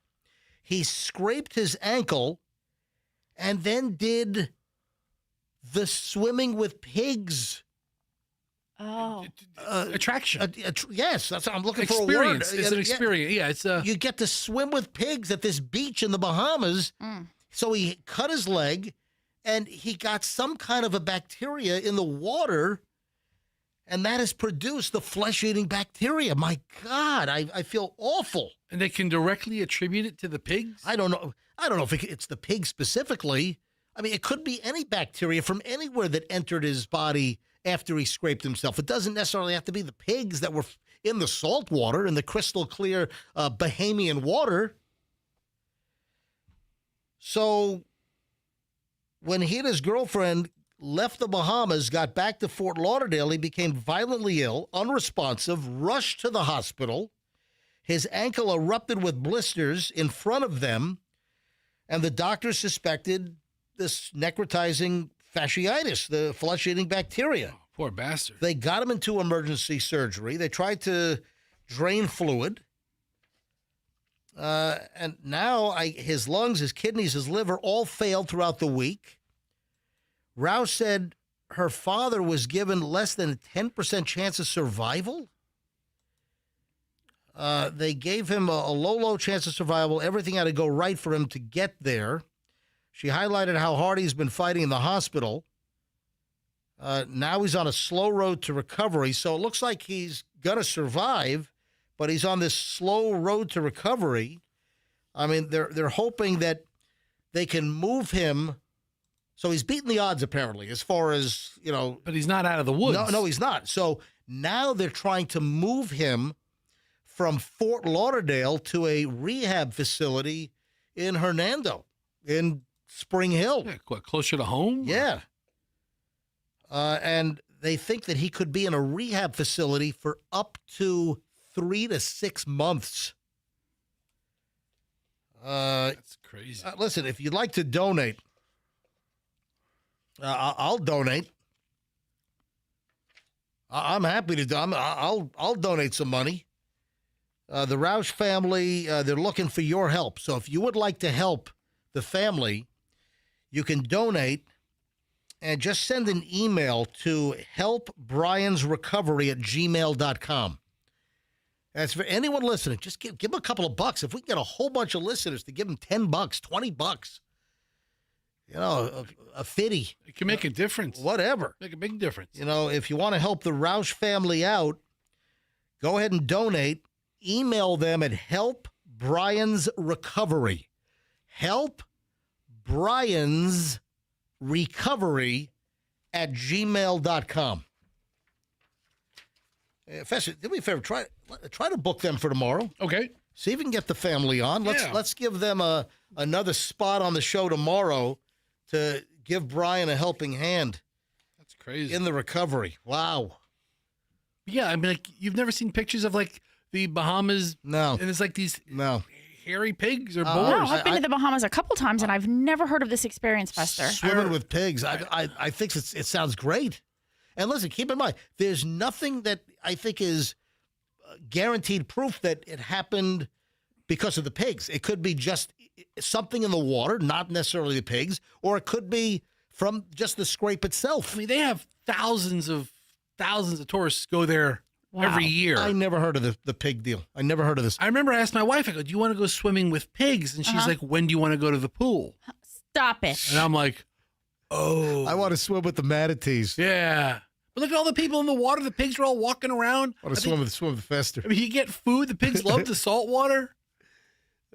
He scraped his ankle and then did the swimming with pigs. Oh. Attraction. Yes, that's what I'm looking for. Experience. A word. It's an experience. Yeah, it's a... You get to swim with pigs at this beach in the Bahamas. So he cut his leg, and he got some kind of a bacteria in the water, and that has produced the flesh-eating bacteria. My God, I feel awful. And they can directly attribute it to the pigs? I don't know. I don't know if it's the pig specifically. I mean, it could be any bacteria from anywhere that entered his body after he scraped himself. It doesn't necessarily have to be the pigs that were in the salt water, in the crystal clear Bahamian water. So when he and his girlfriend left the Bahamas, got back to Fort Lauderdale, he became violently ill, unresponsive, rushed to the hospital. His ankle erupted with blisters in front of them, and the doctors suspected this necrotizing fasciitis, the flesh-eating bacteria. Oh, poor bastard. They got him into emergency surgery. They tried to drain fluid. And now his lungs, his kidneys, his liver all failed throughout the week. Rouse said her father was given less than a 10% chance of survival. They gave him a low chance of survival. Everything had to go right for him to get there. She highlighted how hard he's been fighting in the hospital. Now he's on a slow road to recovery, so it looks like he's going to survive, but he's on this slow road to recovery. I mean, they're hoping that they can move him. So he's beaten the odds, apparently, as far as, But he's not out of the woods. No, he's not. So now they're trying to move him from Fort Lauderdale to a rehab facility in Hernando, in Spring Hill. Yeah, closer to home? Yeah. And they think that he could be in a rehab facility for up to 3 to 6 months. That's crazy. Listen, if you'd like to donate, I'll donate. I'm happy to. I'll donate some money. The Roush family, they're looking for your help. So if you would like to help the family, you can donate and just send an email to helpbriansrecovery@gmail.com. That's for anyone listening. Just give them a couple of bucks. If we can get a whole bunch of listeners to give them $10, $20, a fitty. It can make a difference. Whatever. Make a big difference. If you want to help the Roush family out, go ahead and donate. Email them at helpbriansrecovery. helpbriansrecovery@gmail.com. Fester, do me a favor. Try to book them for tomorrow. Okay. See if you can get the family on. Let's give them another spot on the show tomorrow to give Brian a helping hand. That's crazy. In the recovery. Wow. Yeah, I mean, like, you've never seen pictures of like the Bahamas? No. And it's like these No. hairy pigs or boars. No, I've been to the Bahamas a couple times, and I've never heard of this experience, Fester. Swimming with pigs. I think it sounds great. And listen, keep in mind, there's nothing that I think is guaranteed proof that it happened because of the pigs. It could be just something in the water, not necessarily the pigs, or it could be from just the scrape itself. I mean, they have thousands of tourists go there every year. I never heard of the pig deal. I never heard of this. I remember I asked my wife, I go, do you want to go swimming with pigs? And she's like, when do you want to go to the pool? Stop it. And I'm like, oh. I want to swim with the manatees. Yeah. But look at all the people in the water. The pigs are all walking around. I want to swim with Fester. I mean, you get food. The pigs love the salt water.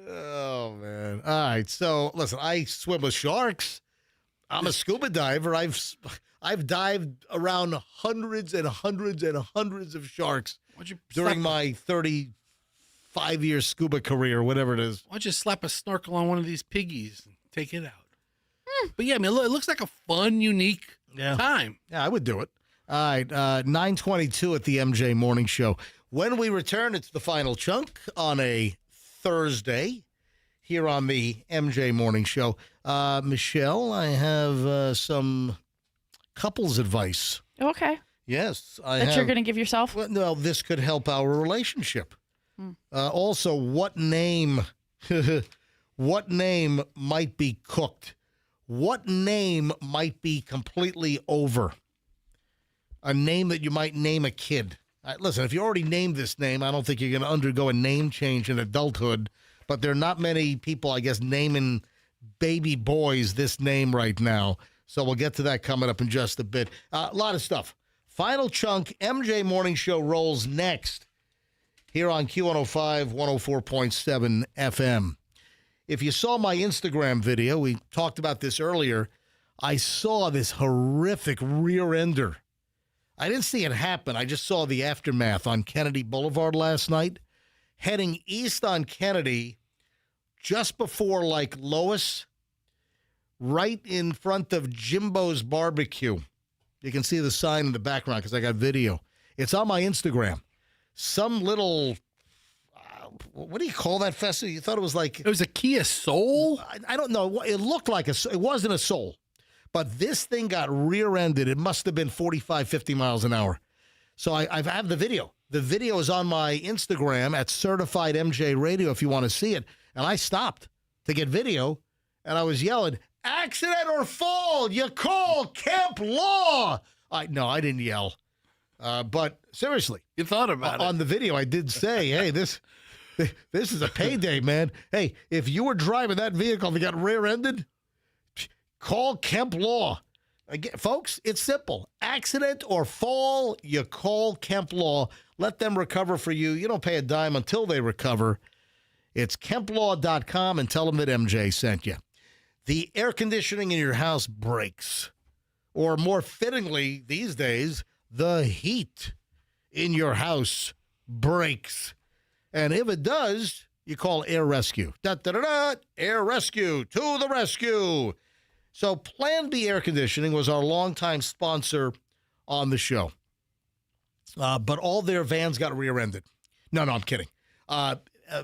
Oh, man. All right. So, listen, I swim with sharks. I'm a scuba diver. I've dived around hundreds and hundreds and hundreds of sharks during my 35-year scuba career, whatever it is. Why don't you slap a snorkel on one of these piggies and take it out? But yeah, I mean, it looks like a fun, unique time. Yeah, I would do it. All right, 9:22 at the MJ Morning Show. When we return, it's the final chunk on a Thursday here on the MJ Morning Show. Michelle, I have some couples advice. Okay. Yes. You're going to give yourself? Well, this could help our relationship. Also, what name might be cooked? What name might be completely over? A name that you might name a kid. Listen, if you already named this name, I don't think you're going to undergo a name change in adulthood. But there are not many people, I guess, naming baby boys this name right now. So we'll get to that coming up in just a bit. A lot of stuff. Final chunk, MJ Morning Show rolls next here on Q105, 104.7 FM. If you saw my Instagram video, we talked about this earlier, I saw this horrific rear-ender. I didn't see it happen. I just saw the aftermath on Kennedy Boulevard last night. Heading east on Kennedy, just before like Lois, right in front of Jimbo's Barbecue. You can see the sign in the background because I got video. It's on my Instagram. Some little, what do you call that, Festa? You thought it was like... It was a Kia Soul? I don't know. It looked like it wasn't a Soul. But this thing got rear-ended. It must have been 45, 50 miles an hour. So I have the video. The video is on my Instagram at Certified MJ Radio if you want to see it. And I stopped to get video, and I was yelling, "Accident or fall, you call Camp Law." No, I didn't yell. But seriously. You thought about it. On the video, I did say, hey, this is a payday, man. Hey, if you were driving that vehicle that got rear-ended, call Kemp Law. Again, folks, it's simple. Accident or fall, you call Kemp Law. Let them recover for you. You don't pay a dime until they recover. It's KempLaw.com and tell them that MJ sent you. The air conditioning in your house breaks. Or more fittingly these days, the heat in your house breaks. And if it does, you call Air Rescue. Da-da-da-da, Air Rescue, to the rescue. So Plan B Air Conditioning was our longtime sponsor on the show. But all their vans got rear-ended. No, I'm kidding.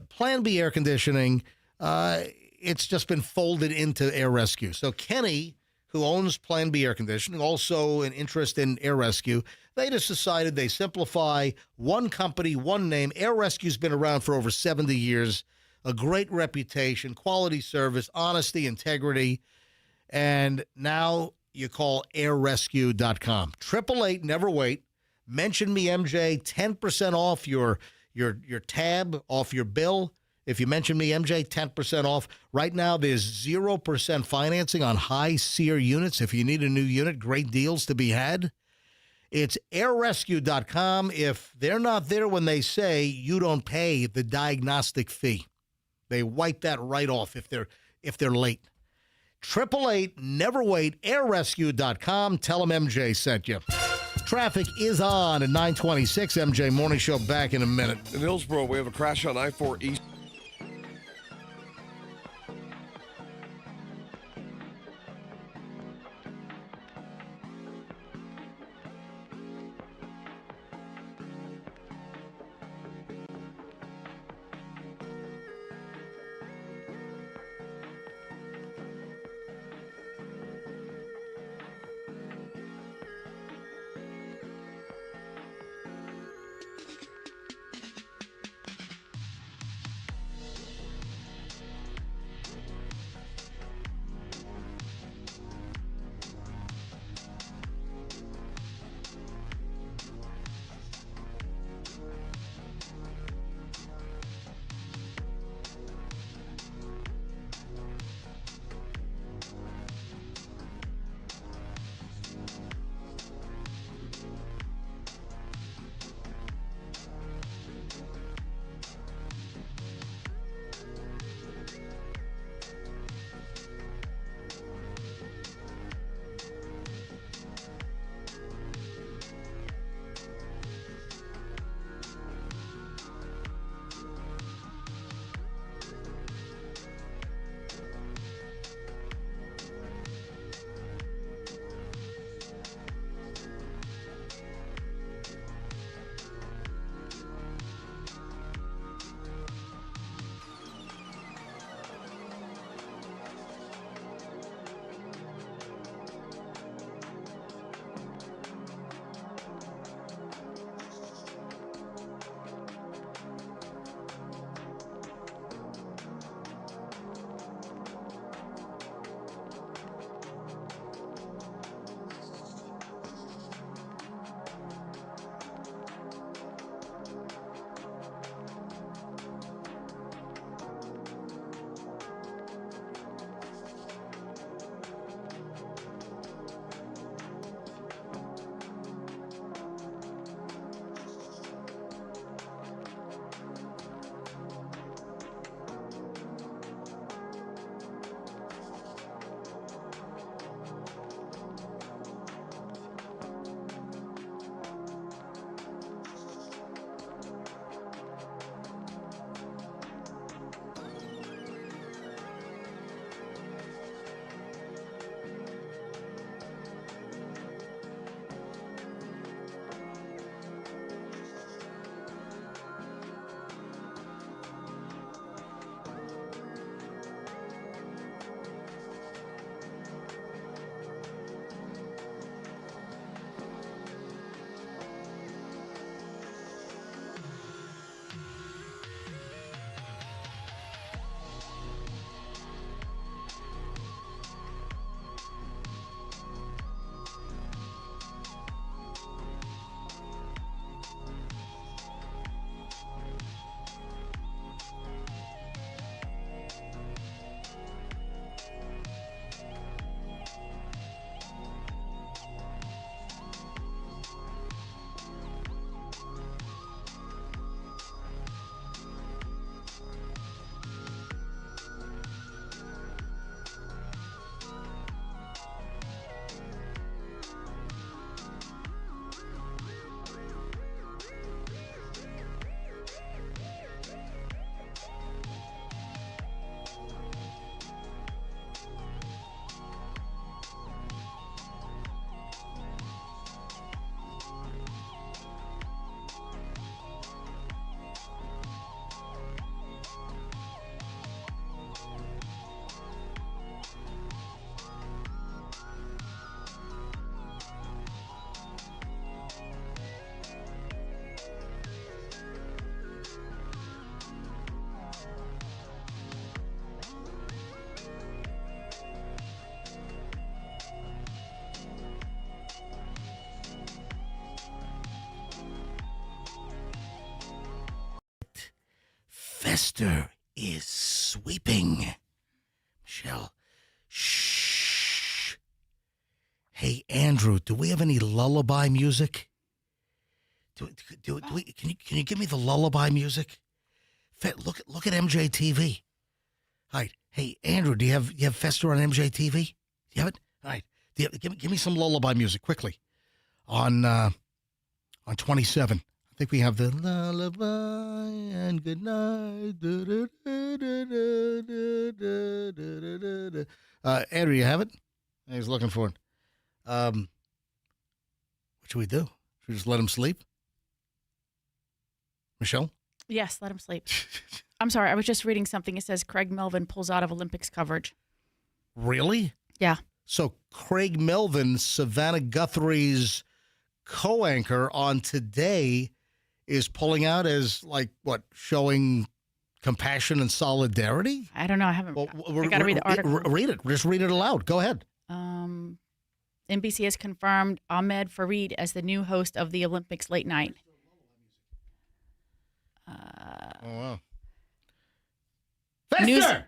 Plan B Air Conditioning, it's just been folded into Air Rescue. So Kenny, who owns Plan B Air Conditioning, also an interest in Air Rescue, they just decided they simplify one company, one name. Air Rescue's been around for over 70 years, a great reputation, quality service, honesty, integrity. And now you call airrescue.com. 888, never wait. Mention me, MJ, 10% off your tab, off your bill. If you mention me, MJ, 10% off. Right now, there's 0% financing on high SEER units. If you need a new unit, great deals to be had. It's airrescue.com. If they're not there when they say, you don't pay the diagnostic fee. They wipe that right off if they're late. 888, never wait, airrescue.com. Tell them MJ sent you. Traffic is on at 926. MJ Morning Show back in a minute. In Hillsborough, we have a crash on I-4 East. Fester is sweeping. Michelle, shh. Hey, Andrew, do we have any lullaby music? Can you give me the lullaby music? Look at MJTV. All right. Hey, Andrew, do you have Fester on MJTV? You have it? All right. Give me some lullaby music quickly. On 27. I think we have the lullaby and good night. Andrew, you have it? I was looking for it. What should we do? Should we just let him sleep? Michelle? Yes, let him sleep. I'm sorry. I was just reading something. It says Craig Melvin pulls out of Olympics coverage. Really? Yeah. So Craig Melvin, Savannah Guthrie's co-anchor on Today, is pulling out as, showing compassion and solidarity? I don't know. I haven't. I got to read the article. Read it. Just read it aloud. Go ahead. NBC has confirmed Ahmed Fareed as the new host of the Olympics late night. Oh, wow. Fester!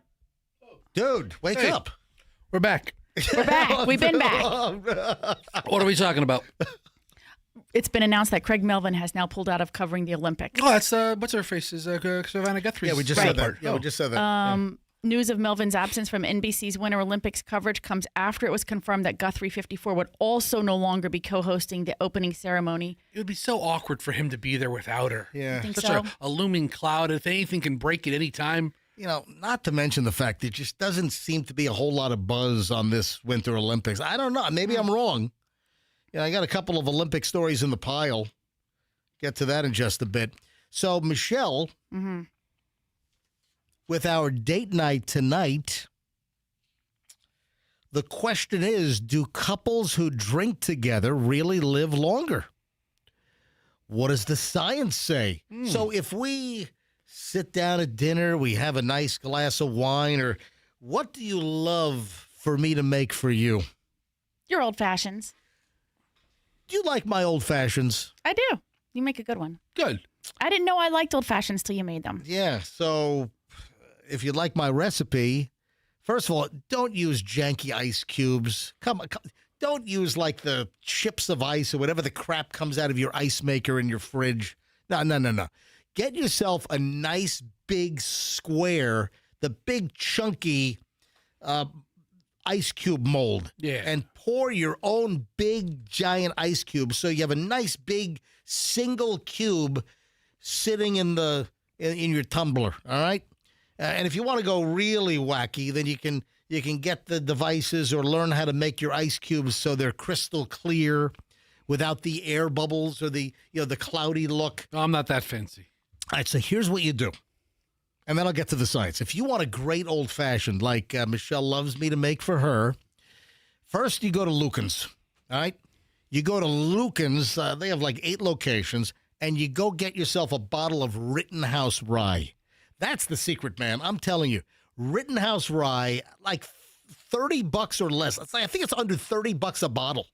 Dude, wake up. We're back. We're back. We've been back. What are we talking about? It's been announced that Craig Melvin has now pulled out of covering the Olympics. Oh, that's what's her face is Savannah Guthrie. Yeah, we just said that. Yeah, we just said that. News of Melvin's absence from NBC's Winter Olympics coverage comes after it was confirmed that Guthrie 54 would also no longer be co-hosting the opening ceremony. It would be so awkward for him to be there without her. Yeah. Think Such so? a looming cloud. If anything can break at any time. You know, not to mention the fact there just doesn't seem to be a whole lot of buzz on this Winter Olympics. I don't know. Maybe I'm wrong. I got a couple of Olympic stories in the pile. Get to that in just a bit. So, Michelle, with our date night tonight, the question is, do couples who drink together really live longer? What does the science say? So if we sit down at dinner, we have a nice glass of wine, or what do you love for me to make for you? Your old fashions. Do you like my old fashions? I do. You make a good one. Good. I didn't know I liked old fashions till you made them. Yeah, so if you like my recipe, first of all, don't use janky ice cubes. Come on, don't use like the chips of ice or whatever the crap comes out of your ice maker in your fridge. No. Get yourself a nice big square, the big chunky ice cube mold. Yeah. And pour your own big giant ice cube so you have a nice big single cube sitting in your tumbler, all right? And if you want to go really wacky, then you can get the devices or learn how to make your ice cubes so they're crystal clear without the air bubbles or the cloudy look. No, I'm not that fancy. All right, so here's what you do. And then I'll get to the science. If you want a great old-fashioned, like Michelle loves me to make for her, first you go to Lucan's, all right? You go to Lucan's. They have like 8 locations, and you go get yourself a bottle of Rittenhouse Rye. That's the secret, man. I'm telling you. Rittenhouse Rye, like $30 or less. I think it's under $30 a bottle.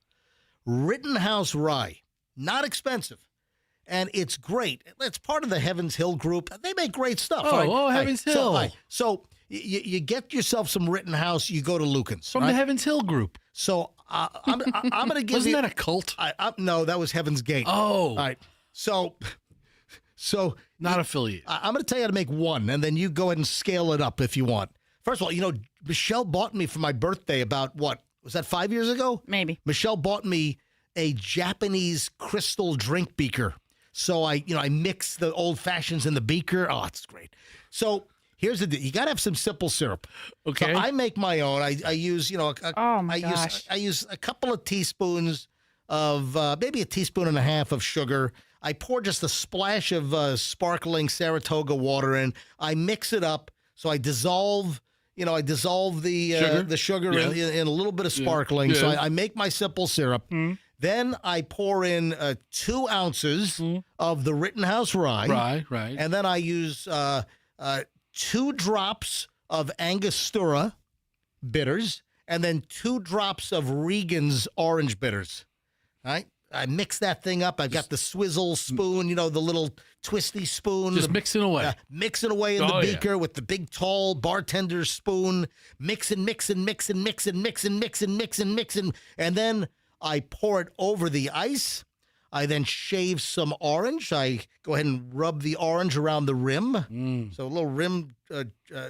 Rittenhouse Rye. Not expensive. And it's great. It's part of the Heaven's Hill group. They make great stuff. Heaven's Hill. So you get yourself some Rittenhouse, you go to Lucan's. From the Heaven's Hill group. So I'm going to give Wasn't you... that a cult? No, that was Heaven's Gate. Oh. All right. So not affiliated. I'm going to tell you how to make one, and then you go ahead and scale it up if you want. First of all, Michelle bought me for my birthday about, what, was that 5 years ago? Maybe. Michelle bought me a Japanese crystal drink beaker. So I mix the old fashions in the beaker. Oh, it's great. So here's the deal. You got to have some simple syrup. Okay. So I make my own. I use, I use a couple of teaspoons of, maybe a teaspoon and a half of sugar. I pour just a splash of sparkling Saratoga water in. I mix it up. So I dissolve the sugar in a little bit of sparkling. So I make my simple syrup. Then I pour in 2 ounces of the Rittenhouse Rye. Right. And then I use 2 drops of Angostura bitters and then 2 drops of Regan's orange bitters. All right? I mix that thing up. I've got the swizzle spoon, the little twisty spoon. Just mixing away. Mixing away in the beaker with the big, tall bartender spoon. Mixing. And then I pour it over the ice. I then shave some orange. I go ahead and rub the orange around the rim. So a little rim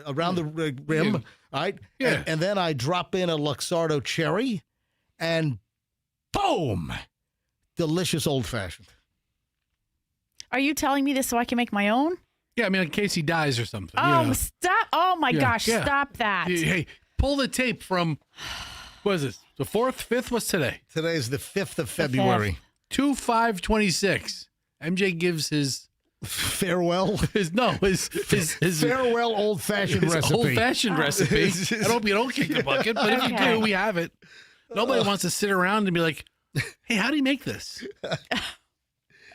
around the rim. All right. Yeah. And then I drop in a Luxardo cherry. And boom! Delicious old-fashioned. Are you telling me this so I can make my own? Yeah, I mean, in case he dies or something. Oh, stop. Oh, my gosh. Yeah. Stop that. Hey, pull the tape from, what is this, the 4th, 5th? What's today? Today's the 5th of February. 2/5/26. MJ gives his farewell. His farewell old-fashioned recipe. Old-fashioned recipe. I hope you don't kick the bucket, but if you do, we have it. Nobody wants to sit around and be like, hey, how do you make this?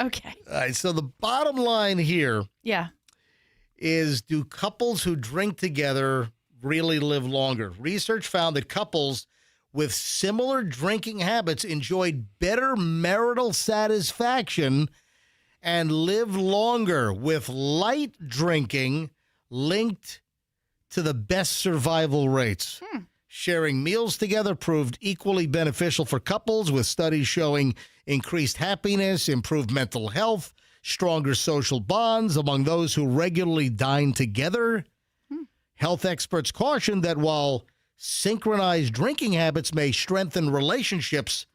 Okay. All right, so the bottom line here is, do couples who drink together really live longer? Research found that couples with similar drinking habits enjoyed better marital satisfaction and live longer, with light drinking linked to the best survival rates. Sharing meals together proved equally beneficial for couples, with studies showing increased happiness, improved mental health, stronger social bonds among those who regularly dine together. Health experts caution that while synchronized drinking habits may strengthen relationships,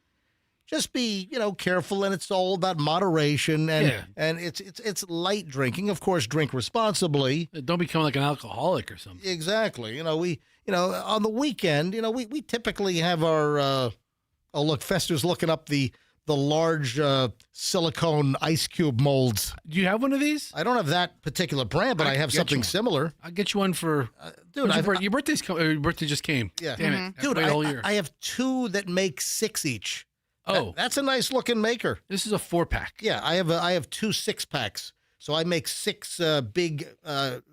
just be, careful, and it's all about moderation, and it's light drinking. Of course, drink responsibly. Don't become like an alcoholic or something. Exactly. On the weekend, we typically have our look, Fester's looking up the large silicone ice cube molds. Do you have one of these? I don't have that particular brand, but I have something similar. I'll get you one for dude. Your birthday just came. Yeah, damn it, dude. all year. I have 2 that make 6 each. Oh, that's a nice looking maker. This is a 4-pack. Yeah, I have 2 6-packs. So I make 6 big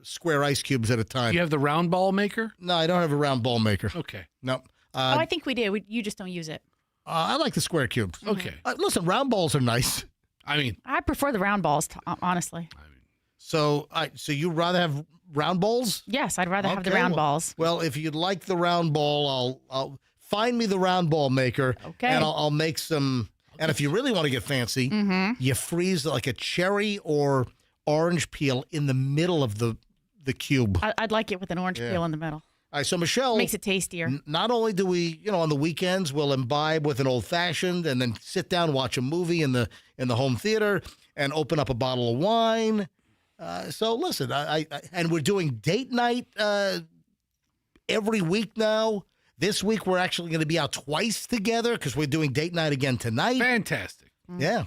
square ice cubes at a time. You have the round ball maker? No, I don't have a round ball maker. Okay. No. I think we do. You just don't use it. I like the square cubes. Okay. Listen, round balls are nice. I prefer the round balls, honestly. So you'd rather have round balls? Yes, I'd rather have the round balls. Well, if you'd like the round ball, I'll find me the round ball maker. Okay. And I'll make some. And if you really want to get fancy, you freeze like a cherry or orange peel in the middle of the cube. I'd like it with an orange peel in the middle. All right, so Michelle makes it tastier. Not only do we, on the weekends, we'll imbibe with an old fashioned and then sit down, watch a movie in the home theater, and open up a bottle of wine. So listen, and we're doing date night every week now. This week we're actually going to be out twice together because we're doing date night again tonight. Fantastic. Yeah.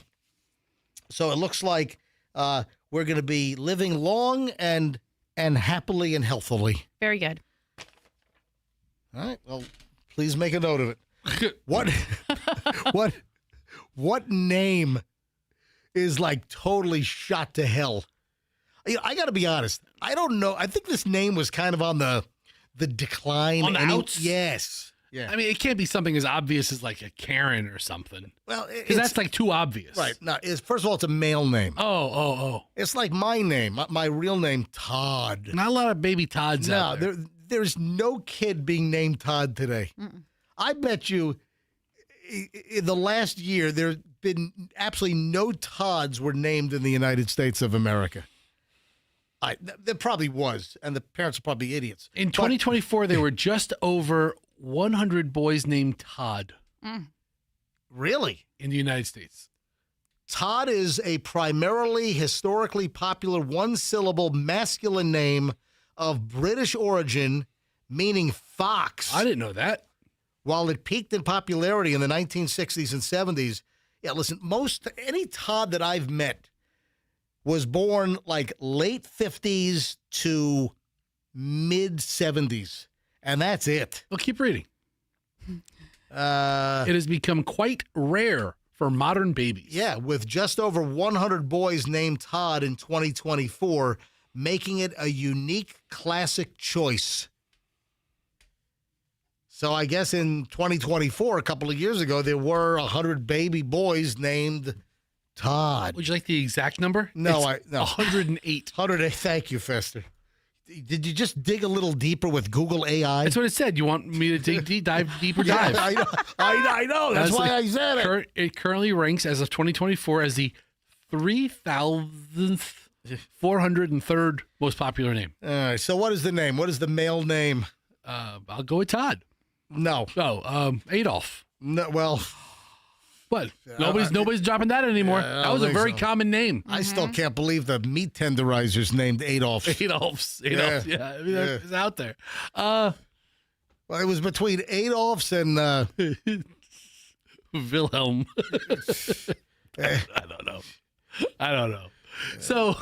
So it looks like we're going to be living long and happily and healthily. Very good. All right. Well, please make a note of it. What name is like totally shot to hell? I got to be honest. I don't know. I think this name was kind of on the decline. On the outs? Yes. Yeah. I mean, it can't be something as obvious as like a Karen or something. Well, because that's like too obvious. Right. No, first of all, it's a male name. Oh. It's like my name, my real name, Todd. Not a lot of baby Todds out there. There's no kid being named Todd today. I bet you in the last year, there's been absolutely no Todds were named in the United States of America. There probably was, and the parents are probably idiots. In 2024, there were just over 100 boys named Todd. Really? In the United States. Todd is a primarily historically popular one-syllable masculine name of British origin, meaning fox. I didn't know that. While it peaked in popularity in the 1960s and 70s, any Todd that I've met was born like late 50s to mid 70s, and that's it. Well, keep reading. It has become quite rare for modern babies. Yeah, with just over 100 boys named Todd in 2024, making it a unique classic choice. So I guess in 2024, a couple of years ago, there were 100 baby boys named Todd. Would you like the exact number? No, It's no. 108. 108. Thank you, Fester. Did you just dig a little deeper with Google AI? That's what it said. You want me to dive deeper? Yeah, Dive. I know. That's why I said it. It currently ranks as of 2024 as the 3,403rd most popular name. All right. So what is the name? What is the male name? I'll go with Todd. No. Oh, Adolf. No. Well. What? Nobody's dropping that anymore. That was a very common name. I still can't believe the meat tenderizer's named Adolf. Adolfs. Yeah. I mean, it's out there. Well, it was between Adolfs and Wilhelm. I don't know. So,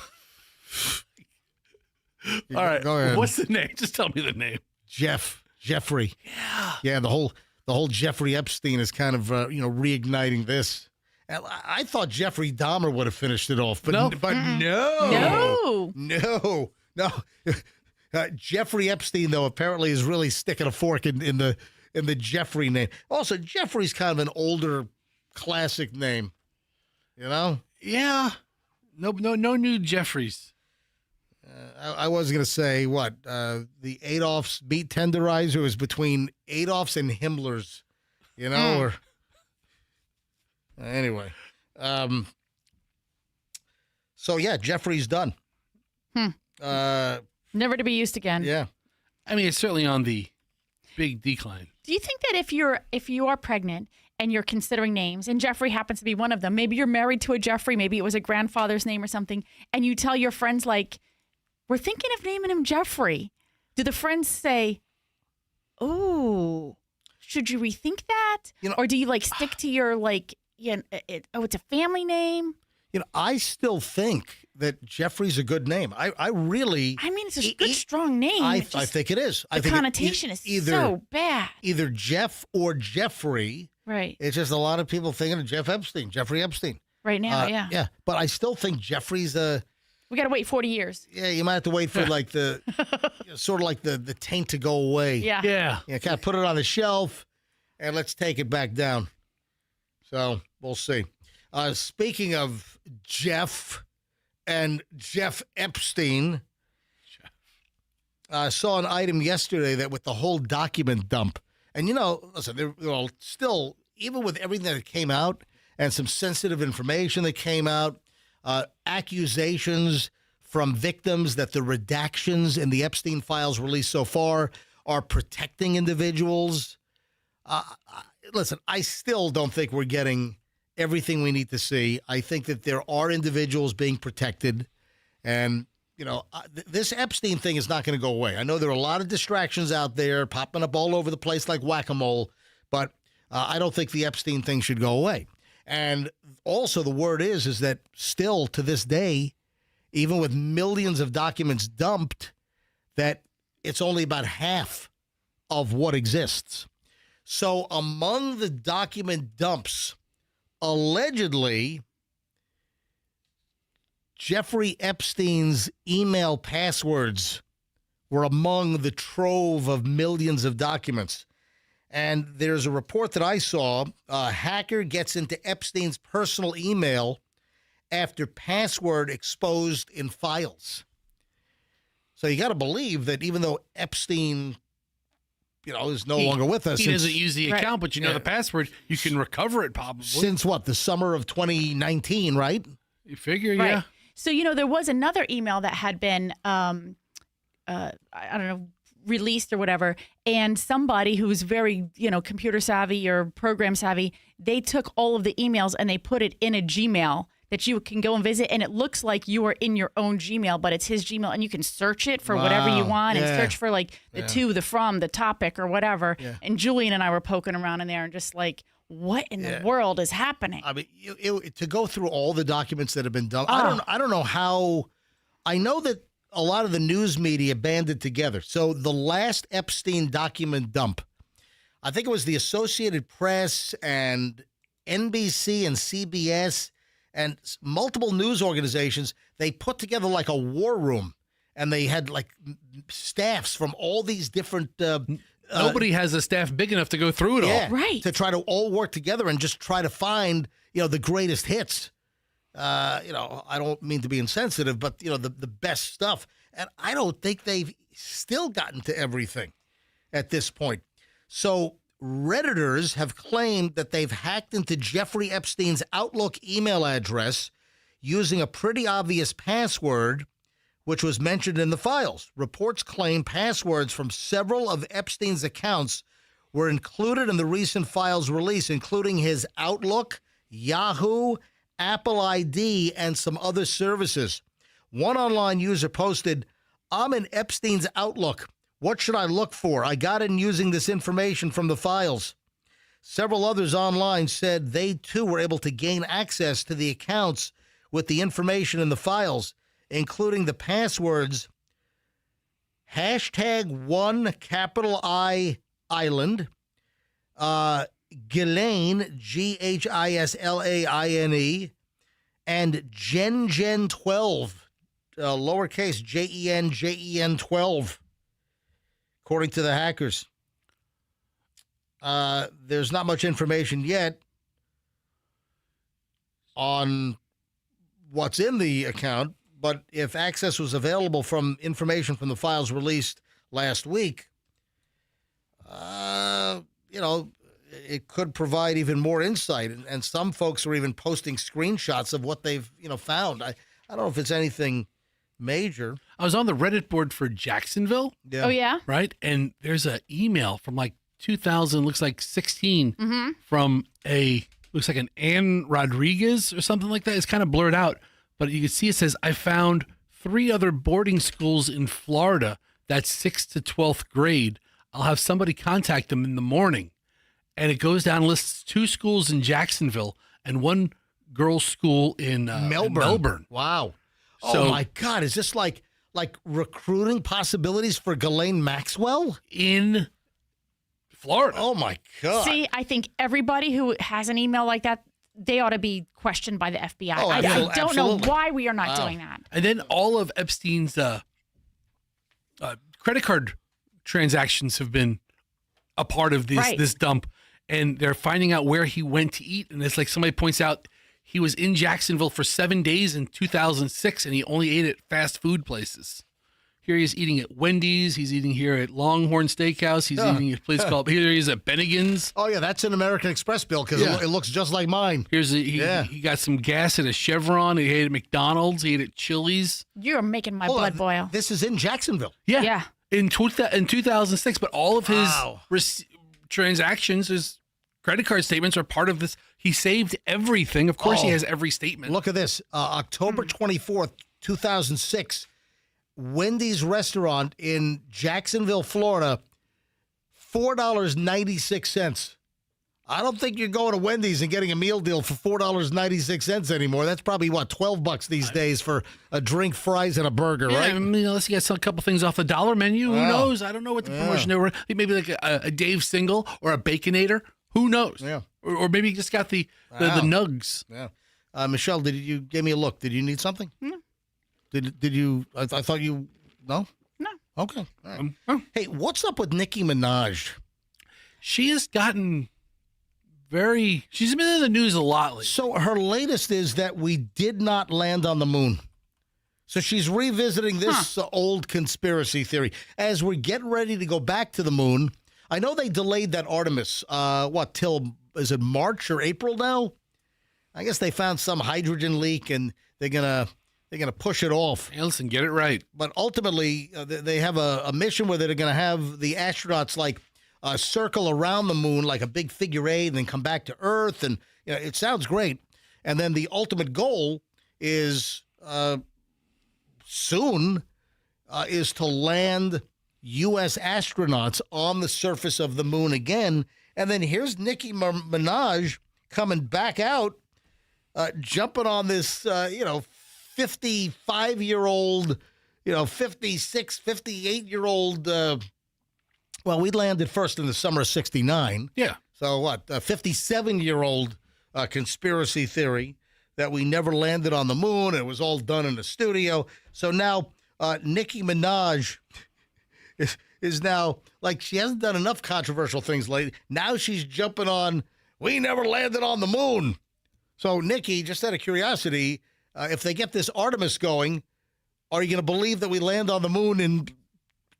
all right. Go ahead. What's the name? Just tell me the name. Jeffrey. Yeah. The whole Jeffrey Epstein is kind of reigniting this. And I thought Jeffrey Dahmer would have finished it off, but no. Jeffrey Epstein, though, apparently is really sticking a fork in the Jeffrey name. Also, Jeffrey's kind of an older classic name, you know? Yeah. No new Jeffreys. I was going to say, what? The Adolf's meat tenderizer is between Adolf's and Himmler's, you know? Or anyway. So, yeah, Jeffrey's done. Never to be used again. Yeah. I mean, it's certainly on the big decline. Do you think that if you are pregnant and you're considering names, and Jeffrey happens to be one of them, maybe you're married to a Jeffrey, maybe it was a grandfather's name or something, and you tell your friends, like, we're thinking of naming him Jeffrey. Do the friends say, oh, should you rethink that? Or do you stick to your it's a family name? I still think that Jeffrey's a good name. I really. I mean, it's a good, strong name. I think it is. The connotation is so bad. Either Jeff or Jeffrey. Right. It's just a lot of people thinking of Jeffrey Epstein. Right now, yeah. Yeah, but I still think Jeffrey's we got to wait 40 years. Yeah, you might have to wait for the sort of like the taint to go away. Yeah. Yeah. Kind of put it on the shelf and let's take it back down. So we'll see. Speaking of Jeff and Jeff Epstein, I saw an item yesterday that with the whole document dump, and listen, they're all still, even with everything that came out and some sensitive information that came out, accusations from victims that the redactions in the Epstein files released so far are protecting individuals. Listen, I still don't think we're getting everything we need to see. I think that there are individuals being protected, and this Epstein thing is not going to go away. I know there are a lot of distractions out there popping up all over the place like whack-a-mole, but I don't think the Epstein thing should go away. And also the word is that still to this day, even with millions of documents dumped, that it's only about half of what exists. So among the document dumps, allegedly, Jeffrey Epstein's email passwords were among the trove of millions of documents. And there's a report that I saw, a hacker gets into Epstein's personal email after password exposed in files. So you got to believe that even though Epstein, is no longer with us. He doesn't use the account, but the password, you can recover it probably. Since what, the summer of 2019, right? You figure, right. Yeah. So, there was another email that had been, I don't know, released or whatever, and somebody who's very, computer savvy or program savvy, they took all of the emails and they put it in a Gmail that you can go and visit, and it looks like you are in your own Gmail, but it's his Gmail, and you can search it for whatever you want and search for the to, the from, the topic, or whatever. Yeah. And Julian and I were poking around in there and just what in the world is happening? I mean, to go through all the documents that have been done, I don't know how. I know that a lot of the news media banded together. So the last Epstein document dump, I think it was the Associated Press and NBC and CBS and multiple news organizations. They put together like a war room, and they had staffs from all these different Nobody has a staff big enough to go through it all. Right. To try to all work together and just try to find, the greatest hits. I don't mean to be insensitive, but, the best stuff. And I don't think they've still gotten to everything at this point. So Redditors have claimed that they've hacked into Jeffrey Epstein's Outlook email address using a pretty obvious password, which was mentioned in the files. Reports claim passwords from several of Epstein's accounts were included in the recent files release, including his Outlook, Yahoo, Apple ID, and some other services. One online user posted, "I'm in Epstein's Outlook. What should I look for? I got in using this information from the files." Several others online said they too were able to gain access to the accounts with the information in the files, including the passwords #1 capital I Island, Ghislaine, Ghislaine, and Gen12, lowercase Gen 12, according to the hackers. There's not much information yet on what's in the account, but if access was available from information from the files released last week, it could provide even more insight. And some folks are even posting screenshots of what they've, found. I don't know if it's anything major. I was on the Reddit board for Jacksonville. Yeah. Oh, yeah? Right? And there's an email from like 2000, looks like 16, from looks like an Ann Rodriguez or something like that. It's kind of blurred out, but you can see it says, "I found 3 other boarding schools in Florida that's 6th to 12th grade. I'll have somebody contact them in the morning." And it goes down and lists 2 schools in Jacksonville and 1 girls' school in Melbourne. Wow. So, oh, my God. Is this like recruiting possibilities for Ghislaine Maxwell? In Florida. Oh, my God. See, I think everybody who has an email like that, they ought to be questioned by the FBI. Oh, I don't know absolutely. why we are not doing that. And then all of Epstein's credit card transactions have been a part of this dump. And they're finding out where he went to eat. And it's like somebody points out he was in Jacksonville for 7 days in 2006, and he only ate at fast food places. Here he is eating at Wendy's. He's eating here at Longhorn Steakhouse. He's eating at a place called, here he's at Bennigan's. Oh, yeah, that's an American Express bill because it looks just like mine. He got some gas at a Chevron. He ate at McDonald's. He ate at Chili's. You're making my blood boil. This is in Jacksonville. Yeah. In 2006, but all of his transactions, his credit card statements are part of this. He saved everything. Of course, he has every statement. Look at this. October 24th, 2006, Wendy's restaurant in Jacksonville, Florida, $4.96. I don't think you're going to Wendy's and getting a meal deal for $4.96 anymore. That's probably, $12 these days for a drink, fries, and a burger, right? I mean, unless you got a couple things off the dollar menu, who knows? I don't know what the promotion they were. Maybe like a Dave Single or a Baconator. Who knows? Yeah. Or maybe you just got the nugs. Yeah. Michelle, did you give me a look? Did you need something? No. Did you? I thought you. No. No. Okay. All right. Hey, what's up with Nicki Minaj? She has gotten she's been in the news a lot lately. So her latest is that we did not land on the moon. So she's revisiting this old conspiracy theory. As we get ready to go back to the moon, I know they delayed that Artemis, till, is it March or April now? I guess they found some hydrogen leak and they're gonna push it off. Hey, listen, get it right. But ultimately, they have a mission where they're going to have the astronauts circle around the moon like a big figure eight and then come back to Earth. And it sounds great. And then the ultimate goal is soon is to land U.S. astronauts on the surface of the moon again. And then here's Nicki Minaj coming back out, jumping on this, 55-year-old, 56, 58-year-old. Well, we landed first in the summer of 69. Yeah. So what? A 57-year-old conspiracy theory that we never landed on the moon. It was all done in the studio. So now Nicki Minaj is now, like, she hasn't done enough controversial things lately. Now she's jumping on, we never landed on the moon. So, Nikki, just out of curiosity, if they get this Artemis going, are you going to believe that we land on the moon in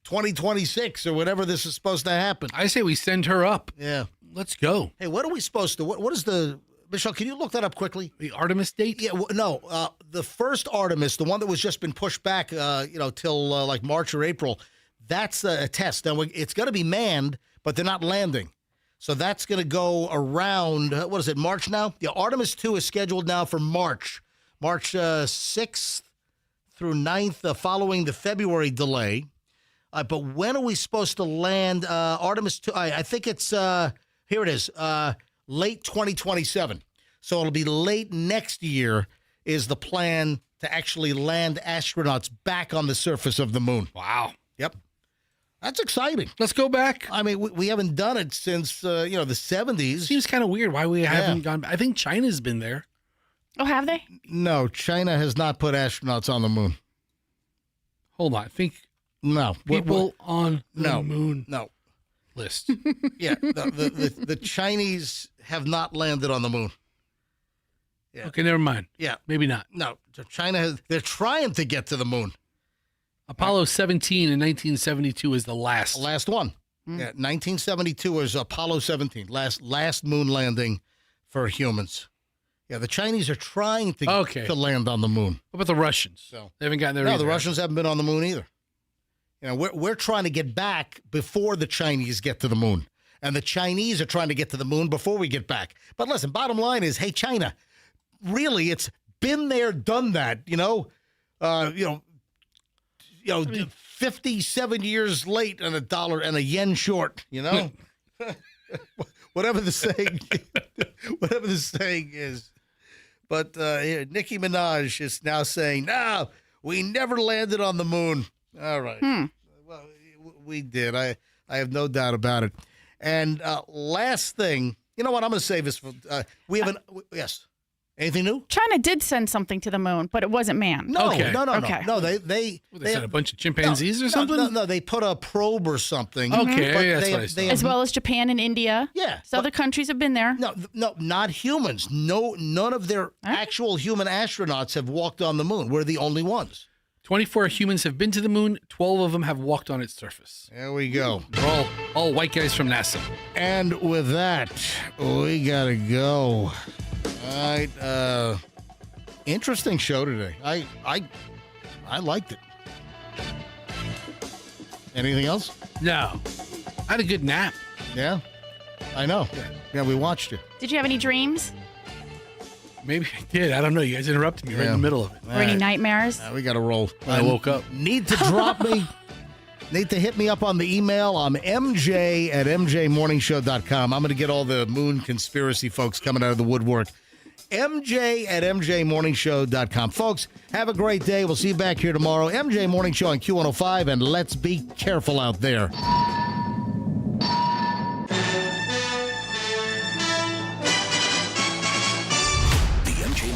2026 or whenever this is supposed to happen? I say we send her up. Yeah. Let's go. Hey, what are we supposed to, what is the, Michelle, can you look that up quickly? The Artemis date? Yeah, no, the first Artemis, the one that was just been pushed back, till like March or April, that's a test. Now, it's going to be manned, but they're not landing. So that's going to go around, what is it, March now? Yeah, Artemis 2 is scheduled now for March 6th through 9th, following the February delay. But when are we supposed to land Artemis 2? I think it's, here it is, late 2027. So it'll be late next year is the plan to actually land astronauts back on the surface of the moon. Wow. Yep. That's exciting. Let's go back. I mean, we haven't done it since, the 70s. Seems kind of weird why we haven't gone. I think China's been there. Oh, have they? No, China has not put astronauts on the moon. Hold on. I think no people on the moon no list. Yeah, the Chinese have not landed on the moon. Yeah. Okay, never mind. Yeah. Maybe not. No, China they're trying to get to the moon. Apollo 17 in 1972 is the last. Last one. Yeah, 1972 was Apollo 17, last moon landing for humans. Yeah, the Chinese are trying to land on the moon. What about the Russians? So they haven't gotten there No, either. the Russians haven't been on the moon either. We're trying to get back before the Chinese get to the moon. And the Chinese are trying to get to the moon before we get back. But listen, bottom line is, hey, China, really, it's been there, done that, 57 years late and $1 and a yen short, whatever the saying is. But Nicki Minaj is now saying, no, we never landed on the moon. All right. Well, we did. I have no doubt about it. And last thing, you know what? I'm going to save this for, yes. Anything new? China did send something to the moon, but it wasn't manned. No, Okay. no. They sent a bunch of chimpanzees or something? No, they put a probe or something. Okay, But that's what I saw. As well as Japan and India. Yeah. So other countries have been there. No, not humans. No, none of their actual human astronauts have walked on the moon. We're the only ones. 24 humans have been to the moon. 12 of them have walked on its surface. There we go. They're all white guys from NASA. And with that, we got to go. All right. Interesting show today. I liked it. Anything else? No. I had a good nap. Yeah, I know. Yeah, we watched it. Did you have any dreams? Maybe I did. I don't know. You guys interrupted me right in the middle of it. Or any nightmares? We got to roll. I woke up. Need to drop me. Need to hit me up on the email. I'm MJ at MJMorningshow.com. I'm going to get all the moon conspiracy folks coming out of the woodwork. MJ at MJMorningshow.com. Folks, have a great day. We'll see you back here tomorrow. MJ Morning Show on Q105, and let's be careful out there.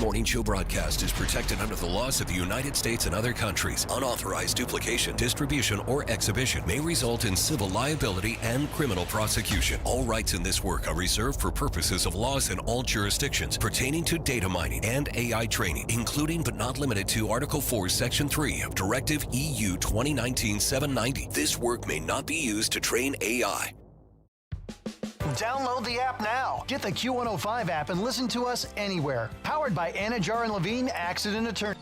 Morning Show broadcast is protected under the laws of the United States and other countries. Unauthorized duplication, distribution, or exhibition may result in civil liability and criminal prosecution. All rights in this work are reserved for purposes of laws in all jurisdictions pertaining to data mining and AI training, including but not limited to Article 4, Section 3 of Directive EU 2019-790. This work may not be used to train AI. Download the app now. Get the Q105 app and listen to us anywhere. Powered by Anna Jar and Levine Accident Attorney.